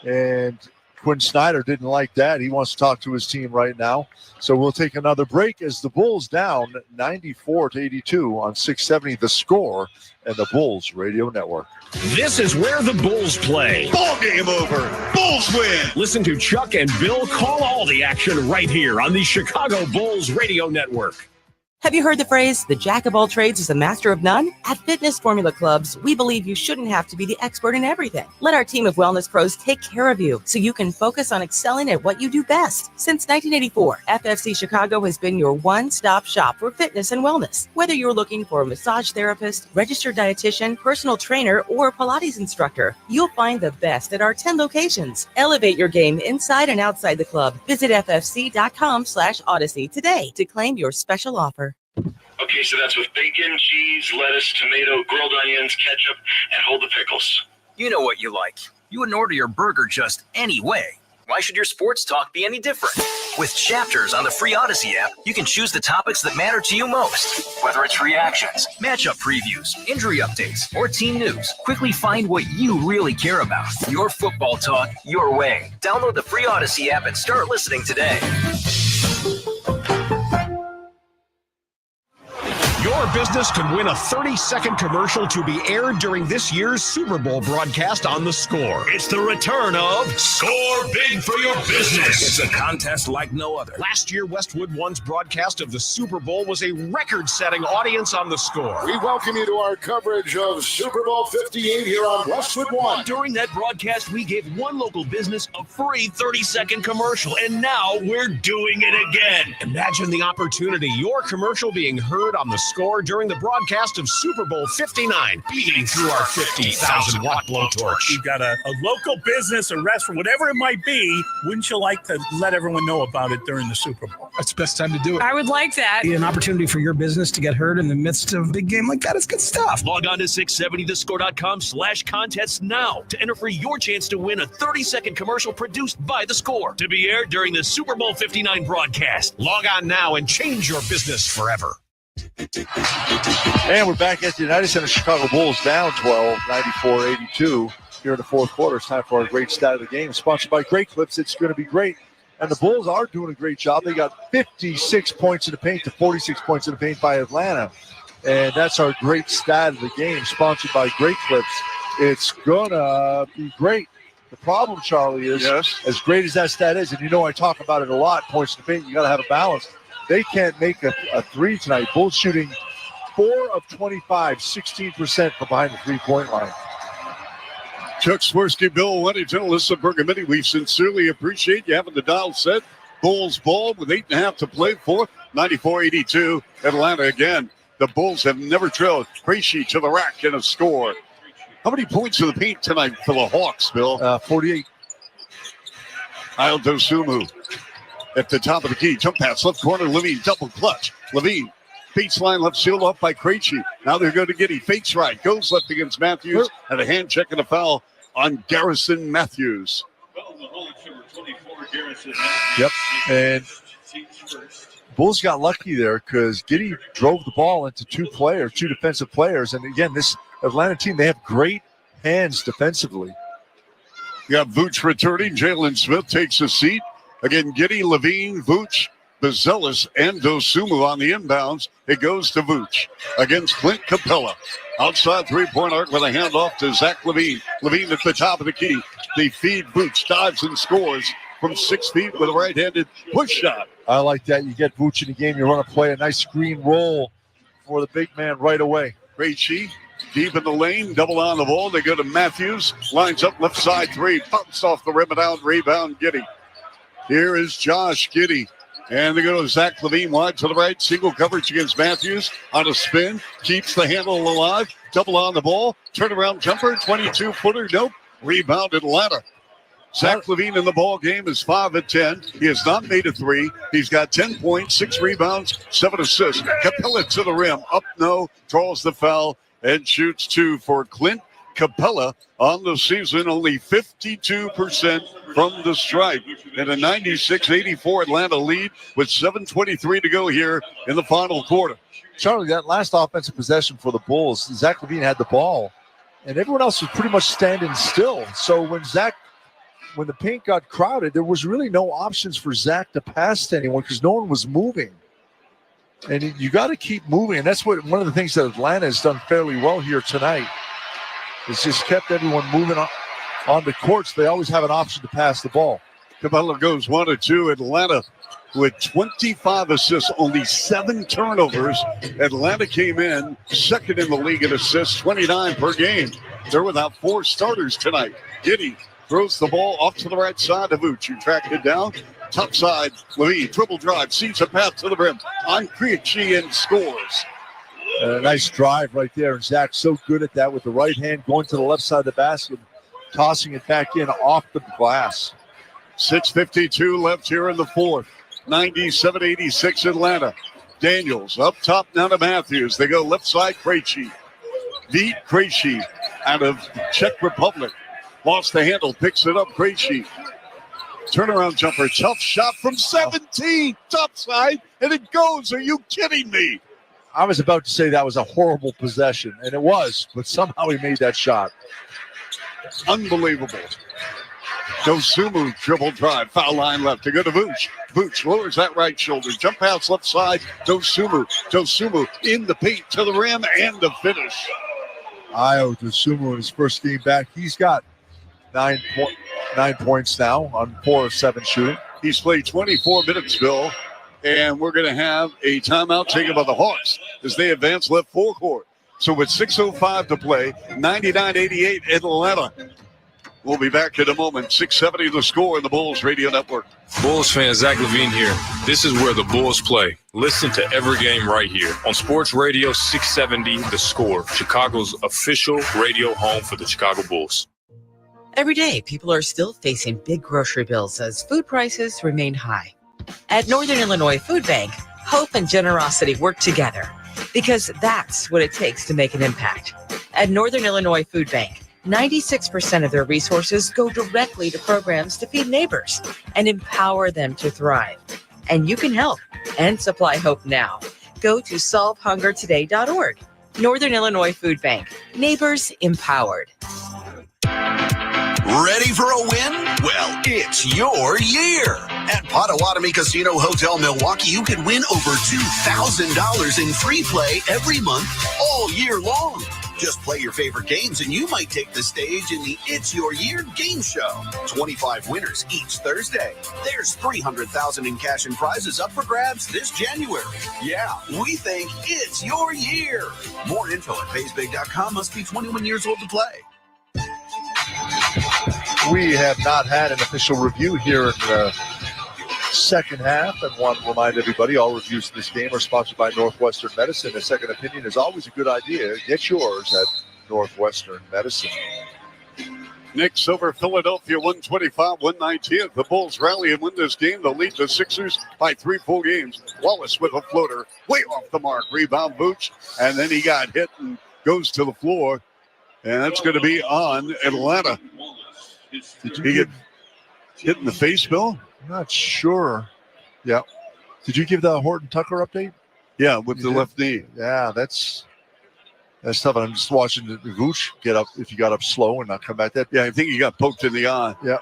Speaker 19: And Quinn Snyder didn't like that. He wants to talk to his team right now. So we'll take another break as the Bulls down 94-82 on 670 The Score and the Bulls Radio Network.
Speaker 1: This is where the Bulls play.
Speaker 3: Ball game over. Bulls win.
Speaker 1: Listen to Chuck and Bill call all the action right here on the Chicago Bulls Radio Network.
Speaker 4: Have you heard the phrase, the jack of all trades is the master of none? At Fitness Formula Clubs, we believe you shouldn't have to be the expert in everything. Let our team of wellness pros take care of you so you can focus on excelling at what you do best. Since 1984, FFC Chicago has been your one-stop shop for fitness and wellness. Whether you're looking for a massage therapist, registered dietitian, personal trainer, or Pilates instructor, you'll find the best at our 10 locations. Elevate your game inside and outside the club. Visit ffc.com/odyssey today to claim your special offer.
Speaker 17: Okay, so that's with bacon, cheese, lettuce, tomato, grilled onions, ketchup, and hold the pickles.
Speaker 9: You know what you like. You wouldn't order your burger just any way. Why should your sports talk be any different? With Chapters on the free Odyssey app, you can choose the topics that matter to you most. Whether it's reactions, matchup previews, injury updates, or team news, quickly find what you really care about. Your football talk, your way. Download the free Odyssey app and start listening today.
Speaker 1: Your business could win a 30-second commercial to be aired during this year's Super Bowl broadcast on The Score. It's the return of Score Big for Your Business.
Speaker 11: It's a contest like no other.
Speaker 1: Last year, Westwood One's broadcast of the Super Bowl was a record-setting audience on The Score.
Speaker 20: We welcome you to our coverage of Super Bowl 58 here on Westwood One.
Speaker 1: During that broadcast, we gave one local business a free 30-second commercial, and now we're doing it again. Imagine the opportunity, your commercial being heard on The Score during the broadcast of Super Bowl 59, beating through our 50,000-watt blowtorch.
Speaker 22: You've got a local business, a restaurant, whatever it might be. Wouldn't you like to let everyone know about it during the Super Bowl?
Speaker 23: That's the best time to do it.
Speaker 24: I would like that.
Speaker 23: An opportunity for your business to get heard in the midst of a big game like that is good stuff.
Speaker 1: Log on to 670thescore.com/contests now to enter for your chance to win a 30-second commercial produced by The Score to be aired during the Super Bowl 59 broadcast. Log on now and change your business forever.
Speaker 19: And we're back at the United Center. Chicago Bulls down 12, 94-82 here in the fourth quarter. It's time for our great stat of the game. Sponsored by Great Clips. It's going to be great. And the Bulls are doing a great job. They got 56 points in the paint to 46 points in the paint by Atlanta. And that's our great stat of the game, sponsored by Great Clips. It's going to be great. The problem, Charlie, is as great as that stat is, and you know I talk about it a lot, points in the paint, you got to have a balance. They can't make a three tonight. Bulls shooting 4 of 25, 16% from behind the three-point line.
Speaker 3: Chuck Swirsky, Bill Weddington, Alyssa Bergamini, we sincerely appreciate you having the dial set. Bulls ball with 8.5 to play for. 94-82, Atlanta again. The Bulls have never trailed. Krejci to the rack and a score. How many points in the paint tonight for the Hawks, Bill?
Speaker 19: 48.
Speaker 3: Kyle Dosumu at the top of the key. Jump pass, left corner, Levine, double clutch. Levine, baseline left, sealed off by Krejci. Now they're going to get, he fakes right, goes left against Matthews, and a hand check and a foul on Garrison Matthews.
Speaker 19: Yep, and Bulls got lucky there because Giddey drove the ball into two defensive players. And again, this Atlanta team, they have great hands defensively.
Speaker 3: You got Vooch returning. Jalen Smith takes a seat. Again, Giddey, Levine, Vooch, Bazelis, and Dosumu on the inbounds. It goes to Vooch against Clint Capella. Outside three-point arc with a handoff to Zach Levine. Levine at the top of the key. They feed Vooch, dives and scores from 6 feet with a right-handed push shot.
Speaker 19: I like that. You get Vooch in the game. You run a play, a nice screen roll for the big man right away.
Speaker 3: Krejci deep in the lane, double on the ball. They go to Matthews. Lines up left side three. Bumps off the rim and out. Rebound, Giddey. Here is Josh Giddey. And they go to Zach Levine wide to the right. Single coverage against Matthews on a spin. Keeps the handle alive. Double on the ball. Turnaround jumper. 22-footer. Nope. Rebound Atlanta. Zach Levine in the ball game is 5 of 10. He has not made a three. He's got 10 points, 6 rebounds, 7 assists. Capella to the rim. Up no. Draws the foul and shoots 2 for Clint Capella on the season. Only 52% from the stripe. And a 96-84 Atlanta lead with 7:23 to go here in the final quarter.
Speaker 19: Charlie, that last offensive possession for the Bulls, Zach Levine had the ball, and everyone else was pretty much standing still. So when the paint got crowded, there was really no options for Zach to pass to anyone because no one was moving. And you got to keep moving. And that's one of the things that Atlanta has done fairly well here tonight. It's just kept everyone moving on the courts. They always have an option to pass the ball.
Speaker 3: Capella goes 1 of 2. Atlanta with 25 assists, only 7 turnovers. Atlanta came in second in the league in assists, 29 per game. They're without 4 starters tonight. Giddey throws the ball off to the right side of Vooch, who tracked it down. Top side, Levine, dribble drive, sees a path to the rim. On Krejci and scores.
Speaker 19: A nice drive right there. And Zach's so good at that with the right hand going to the left side of the basket, tossing it back in off the glass.
Speaker 3: 6:52 left here in the fourth. 97-86 Atlanta. Daniels up top now to Matthews. They go left side, Krejci. Beat Krejci out of Czech Republic. Lost the handle, picks it up, Krejci. Turnaround jumper, tough shot from 17, top side, and it goes. Are you kidding me?
Speaker 19: I was about to say that was a horrible possession, and it was, but somehow he made that shot.
Speaker 3: Unbelievable. Dosumu dribble drive, foul line left to go to Vooch. Vooch lowers that right shoulder, jump pass left side. Dosumu in the paint to the rim and the finish.
Speaker 19: Io Dosumu in his first game back, he's got 9 points now on 4 of 7 shooting.
Speaker 3: He's played 24 minutes, Bill, and we're going to have a timeout taken by the Hawks as they advance left forecourt. So with 6:05 to play, 99-88 Atlanta. We'll be back in a moment. 6:70 the score in the Bulls Radio Network.
Speaker 2: Bulls fan Zach Levine here. This is where the Bulls play. Listen to every game right here on Sports Radio 670 The Score, Chicago's official radio home for the Chicago Bulls.
Speaker 4: Every day, people are still facing big grocery bills as food prices remain high. At Northern Illinois Food Bank, hope and generosity work together because that's what it takes to make an impact. At Northern Illinois Food Bank, 96% of their resources go directly to programs to feed neighbors and empower them to thrive. And you can help and supply hope now. Go to solvehungertoday.org. Northern Illinois Food Bank. Neighbors empowered.
Speaker 5: Ready for a win? Well, it's your year. At Potawatomi Casino Hotel Milwaukee, you can win over $2,000 in free play every month all year long. Just play your favorite games and you might take the stage in the It's Your Year game show. 25 winners each Thursday. There's $300,000 in cash and prizes up for grabs this January. Yeah, we think it's your year. More info at PaysBig.com. Must be 21 years old to play.
Speaker 19: We have not had an official review here in the second half, and want to remind everybody all reviews of this game are sponsored by Northwestern Medicine. A second opinion is always a good idea. Get yours at Northwestern Medicine.
Speaker 3: Knicks over Philadelphia 125-119. The Bulls rally and win this game. They'll lead the Sixers by 3 full games. Wallace with a floater way off the mark. Rebound Vooch, and then he got hit and goes to the floor. And that's going to be on Atlanta. Did he get hit in the face, Bill?
Speaker 19: I'm not sure. Yeah. Did you give the Horton Tucker update?
Speaker 3: Yeah, with the left knee.
Speaker 19: Yeah, that's tough. I'm just watching the Vooch get up, if he got up slow and not come back.
Speaker 3: Yeah, I think he got poked in the eye.
Speaker 19: Yeah.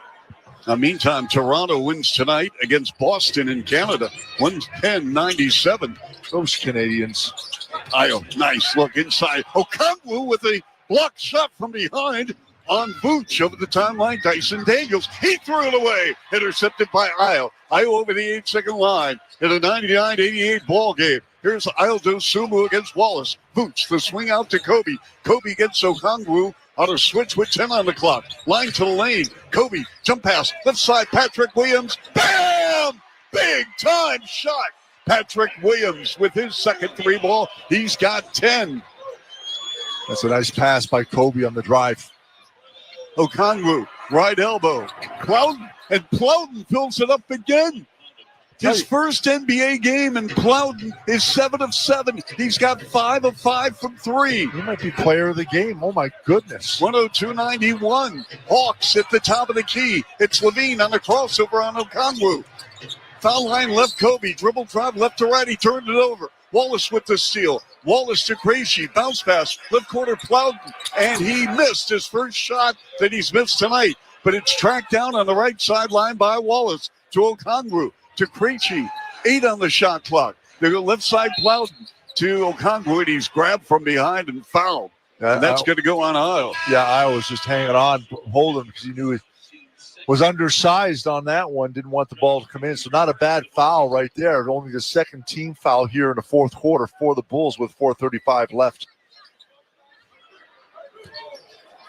Speaker 3: Now, meantime, Toronto wins tonight against Boston in Canada, 110-97.
Speaker 19: Those Canadians.
Speaker 3: Nice look inside. Okongwu with a blocked shot from behind on Vooch over the timeline. Dyson Daniels, he threw it away. Intercepted by Io. Io over the 8-second line in a 99-88 ball game. Here's Io Dosumu against Wallace. Vooch, the swing out to Kobe. Kobe gets Okongwu on a switch with 10 on the clock. Line to the lane. Kobe, jump pass, left side, Patrick Williams. Bam! Big time shot. Patrick Williams with his second 3 ball. He's got 10.
Speaker 19: That's a nice pass by Kobe on the drive.
Speaker 3: Okongwu, right elbow. Plowden fills it up again. His first NBA game, and Plowden is 7 of 7. He's got 5 of 5 from 3.
Speaker 19: He might be player of the game. Oh, my goodness.
Speaker 3: 102-91. Hawks at the top of the key. It's Levine on the crossover on Okongwu. Foul line left Kobe. Dribble drive left to right. He turned it over. Wallace with the steal. Wallace to Krejci. Bounce pass. Left corner Plowden. And he missed his first shot that he's missed tonight. But it's tracked down on the right sideline by Wallace to Okongwu. To Krejci. 8 on the shot clock. They go left side Plowden to Okongwu. And he's grabbed from behind and fouled. And that's going to go on Io.
Speaker 19: Yeah, Io was just hanging on, holding because he knew he was undersized on that one, didn't want the ball to come in. So not a bad foul right there. Only the second team foul here in the fourth quarter for the Bulls with 4:35 left.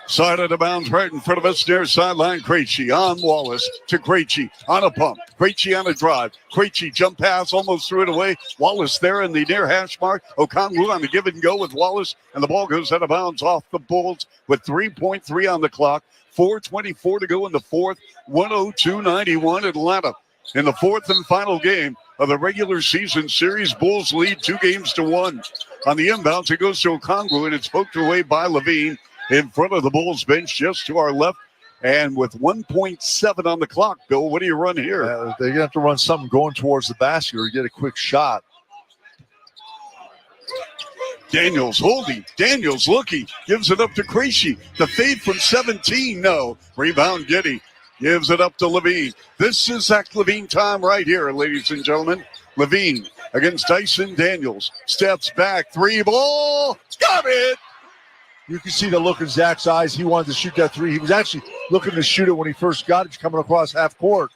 Speaker 3: Side of the bounds right in front of us, near sideline. Krejci on Wallace to Krejci on a pump. Krejci on a drive. Krejci jump pass, almost threw it away. Wallace there in the near hash mark. Okongwu on the give and go with Wallace, and the ball goes out of bounds off the Bulls with 3.3 on the clock. 4:24 to go in the fourth. 102-91 Atlanta. In the fourth and final game of the regular season series, Bulls lead 2-1. On the inbounds, it goes to Okongwu, and it's poked away by Levine in front of the Bulls bench just to our left. And with 1.7 on the clock, Bill, what do you run here?
Speaker 19: They're going to have to run something going towards the basket or get a quick shot.
Speaker 3: Daniels holding. Daniels looking. Gives it up to Krejci. The fade from 17. No. Rebound Giddey. Gives it up to Levine. This is Zach Levine time right here, ladies and gentlemen. Levine against Dyson Daniels. Steps back. 3 ball. Got it.
Speaker 19: You can see the look in Zach's eyes. He wanted to shoot that 3. He was actually looking to shoot it when he first got it, coming across half court.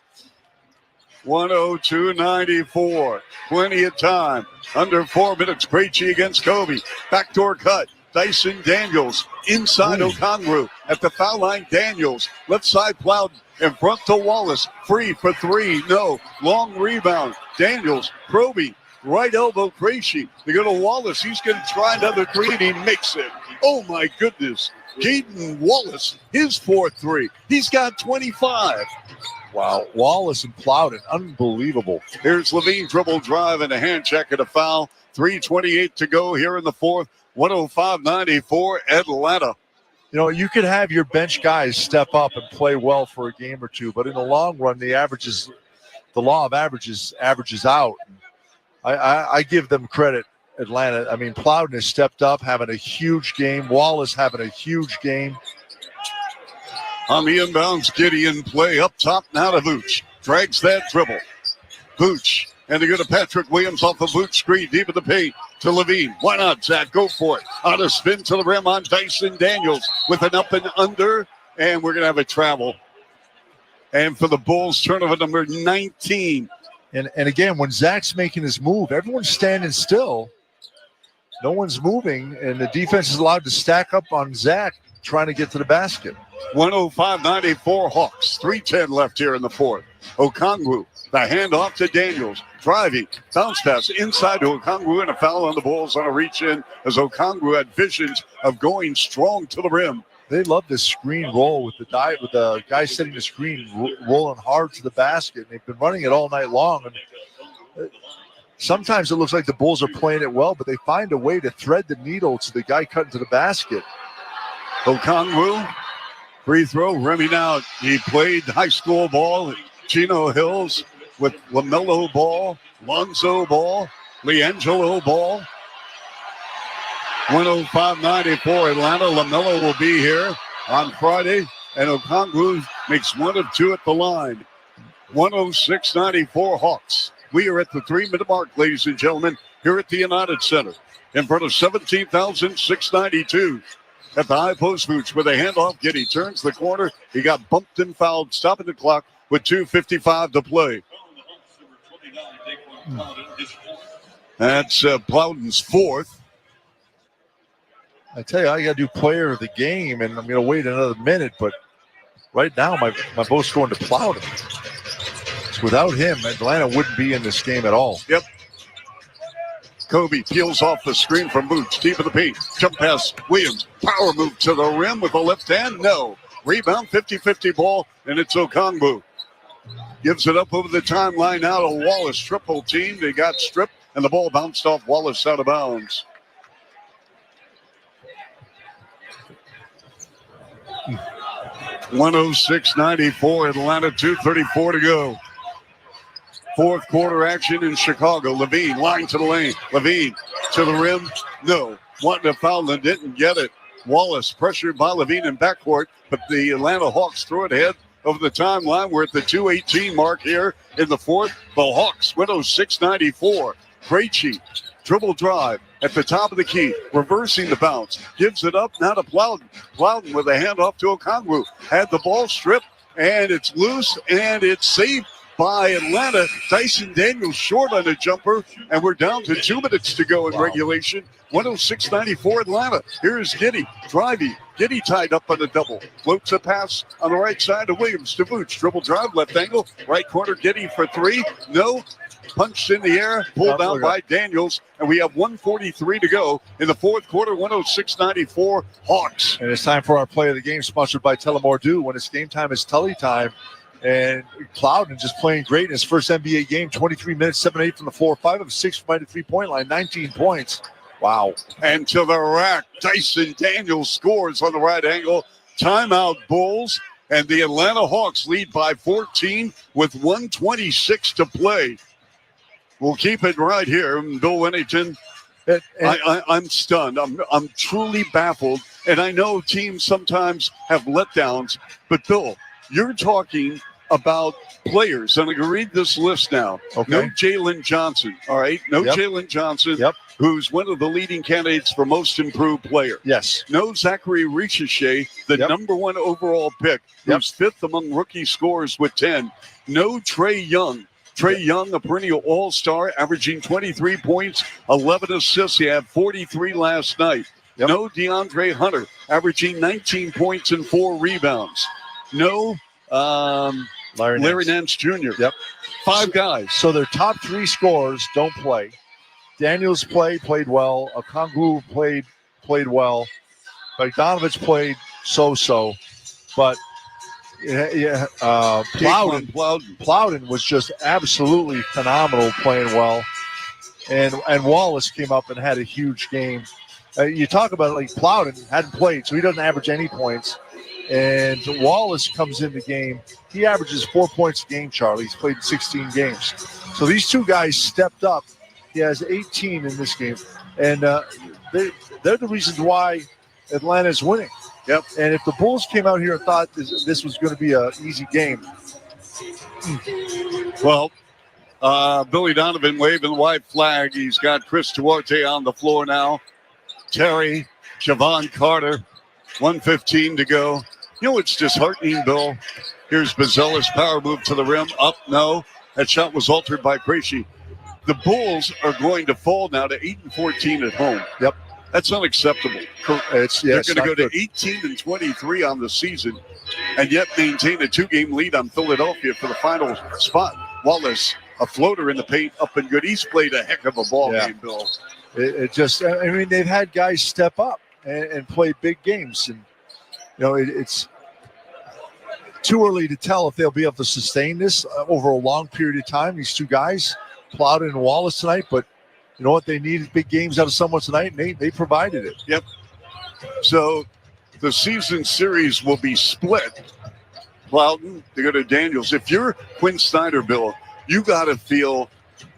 Speaker 3: 102-94. Plenty of time. Under 4 minutes. Krejci against Kobe. Backdoor cut. Dyson Daniels inside Okongwu at the foul line. Daniels left side Plowden in front to Wallace. Free for 3. No. Long rebound. Daniels. Proby. Right elbow Krejci. They go to Wallace. He's going to try another 3 and he makes it. Oh my goodness. Caden Wallace, his 4th 3. He's got 25.
Speaker 19: Wow, Wallace and Plowden, unbelievable.
Speaker 3: Here's Levine, dribble drive and a hand check and a foul. 3:28 to go here in the 4th. 105-94 Atlanta.
Speaker 19: You know, you could have your bench guys step up and play well for a game or two, but in the long run, the law of averages out. I give them credit, Atlanta. I mean, Plowden has stepped up, having a huge game. Wallace having a huge game.
Speaker 3: On the inbounds, Gideon play up top now to Vooch. Drags that dribble. Vooch. And they go to Patrick Williams off the Vooch screen deep in the paint to Levine. Why not, Zach? Go for it. On a spin to the rim on Dyson Daniels with an up and under. And we're going to have a travel. And for the Bulls, turnover number 19.
Speaker 19: And again, when Zach's making his move, everyone's standing still. No one's moving, and the defense is allowed to stack up on Zach trying to get to the basket.
Speaker 3: 105-94 Hawks. 3:10 left here in the 4th. Okongwu, the handoff to Daniels. Driving, bounce pass inside to Okongwu, and a foul on the Bulls on a reach-in as Okongwu had visions of going strong to the rim.
Speaker 19: They love this screen roll with the guy setting the screen, rolling hard to the basket. They've been running it all night long. And sometimes it looks like the Bulls are playing it well, but they find a way to thread the needle to the guy cutting to the basket.
Speaker 3: Okongwu, free throw, rimming out. He played high school ball at Chino Hills with LaMelo Ball, Lonzo Ball, LiAngelo Ball. 105-94 Atlanta. LaMelo will be here on Friday, and Okongwu makes 1 of 2 at the line. 106-94 Hawks. We are at the 3-minute mark, ladies and gentlemen, here at the United Center in front of 17,692 at the high post. Vooch with a handoff. Giddy turns the corner. He got bumped and fouled, stopping the clock with 2:55 to play. That's Plowden's 4th.
Speaker 19: I tell you, I got to do player of the game, and I'm going to wait another minute. But right now, my vote's going to Plowden. So without him, Atlanta wouldn't be in this game at all.
Speaker 3: Yep. Kobe peels off the screen from Boots, deep in the paint. Jump pass, Williams. Power move to the rim with the left hand. No. Rebound, 50-50 ball, and it's Okongwu. Gives it up over the timeline now to Wallace. Triple team. They got stripped, and the ball bounced off Wallace out of bounds. Hmm. 106-94 Atlanta, 2:34 to go. 4th quarter action in Chicago. Levine, line to the lane. Levine to the rim. No. Wanted to foul and didn't get it. Wallace pressured by Levine in backcourt, but the Atlanta Hawks threw it ahead over the timeline. We're at the 2:18 mark here in the 4th. The Hawks, 106-94. Krejci, dribble drive at the top of the key, reversing the bounce. Gives it up now to Plowden. Plowden with a handoff to Okongwu. Had the ball stripped, and it's loose, and it's saved by Atlanta. Dyson Daniels short on a jumper, and we're down to 2 minutes to go in regulation. 106-94 Atlanta. Here's Giddey driving. Giddey tied up on a double. Floats a pass on the right side to Williams to Vooch. Dribble drive, left angle, right corner. Giddey for 3. No. Punched in the air, pulled out by Daniels, and we have 1:43 to go in the 4th quarter. 106-94 Hawks.
Speaker 19: And it's time for our play of the game, sponsored by Tullamore Dew. When it's game time, it's Tully time. And Plowden just playing great in his first NBA game. 23 minutes, 7-8 from the floor, 5 of 6 from the 3-point line, 19 points. Wow.
Speaker 3: And to the rack, Dyson Daniels scores on the right angle. Timeout, Bulls. And the Atlanta Hawks lead by 14 with 1:26 to play. We'll keep it right here. Bill Winnington, I'm stunned. I'm truly baffled. And I know teams sometimes have letdowns. But, Bill, you're talking about players. I'm going to read this list now.
Speaker 19: Okay.
Speaker 3: No Jalen Johnson, all right? No Jalen Johnson, who's one of the leading candidates for most improved player.
Speaker 19: Yes.
Speaker 3: No Zachary Ricochet, the number one overall pick, who's fifth among rookie scorers with 10. No Trey Young. Trey Young, a perennial all-star, averaging 23 points, 11 assists. He had 43 last night. No DeAndre Hunter, averaging 19 points and 4 rebounds. No Larry Nance Jr. 5 guys.
Speaker 19: So their top 3 scorers don't play. Daniels played well. Okongwu played well. Bogdanovich played so-so. But Plowden was just absolutely phenomenal, playing well. And Wallace came up and had a huge game. You talk about like Plowden hadn't played, so he doesn't average any points. And Wallace comes in the game. He averages 4 points a game, Charlie. He's played 16 games. So these two guys stepped up. He has 18 in this game. And they're the reasons why Atlanta's winning.
Speaker 3: Yep.
Speaker 19: And if the Bulls came out here and thought this was going to be an easy game.
Speaker 3: Well, Billy Donovan waving the white flag. He's got Chris Duarte on the floor now. Terry, Javon Carter, 1:15 to go. You know what's disheartening, Bill? Here's Bazella's power move to the rim. Up, no. That shot was altered by Krejci. The Bulls are going to fall now to 8-14 at home.
Speaker 19: Yep.
Speaker 3: That's unacceptable. They're going to go to 18-23 on the season and yet maintain a 2-game lead on Philadelphia for the final spot. Wallace, a floater in the paint, up and good. He's played a heck of a ball game, Bill.
Speaker 19: They've had guys step up and play big games. And, it's too early to tell if they'll be able to sustain this over a long period of time, these two guys, Plowden and Wallace tonight. But you know what? They needed big games out of someone tonight, and they provided it.
Speaker 3: Yep. So the season series will be split. Plowden, they go to Daniels. If you're Quinn Snyder, Bill, you got to feel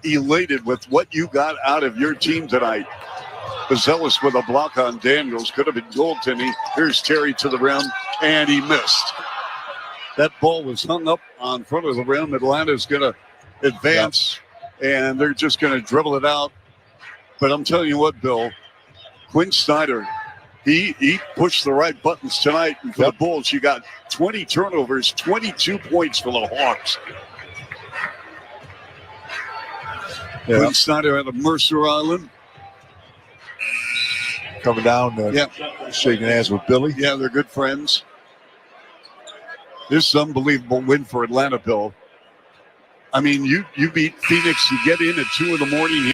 Speaker 3: elated with what you got out of your team tonight. Bazelis with a block on Daniels. Could have been goaltending. Here's Terry to the rim, and he missed. That ball was hung up on front of the rim. Atlanta's going to advance, and they're just going to dribble it out. But I'm telling you what, Bill, Quinn Snyder, he pushed the right buttons tonight. And for the Bulls, you got 20 turnovers, 22 points for the Hawks. Quinn Snyder out of Mercer Island.
Speaker 19: Coming down, shaking hands with Billy.
Speaker 3: Yeah, they're good friends. This is an unbelievable win for Atlanta, Bill. I mean, you beat Phoenix. You get in at 2 in the morning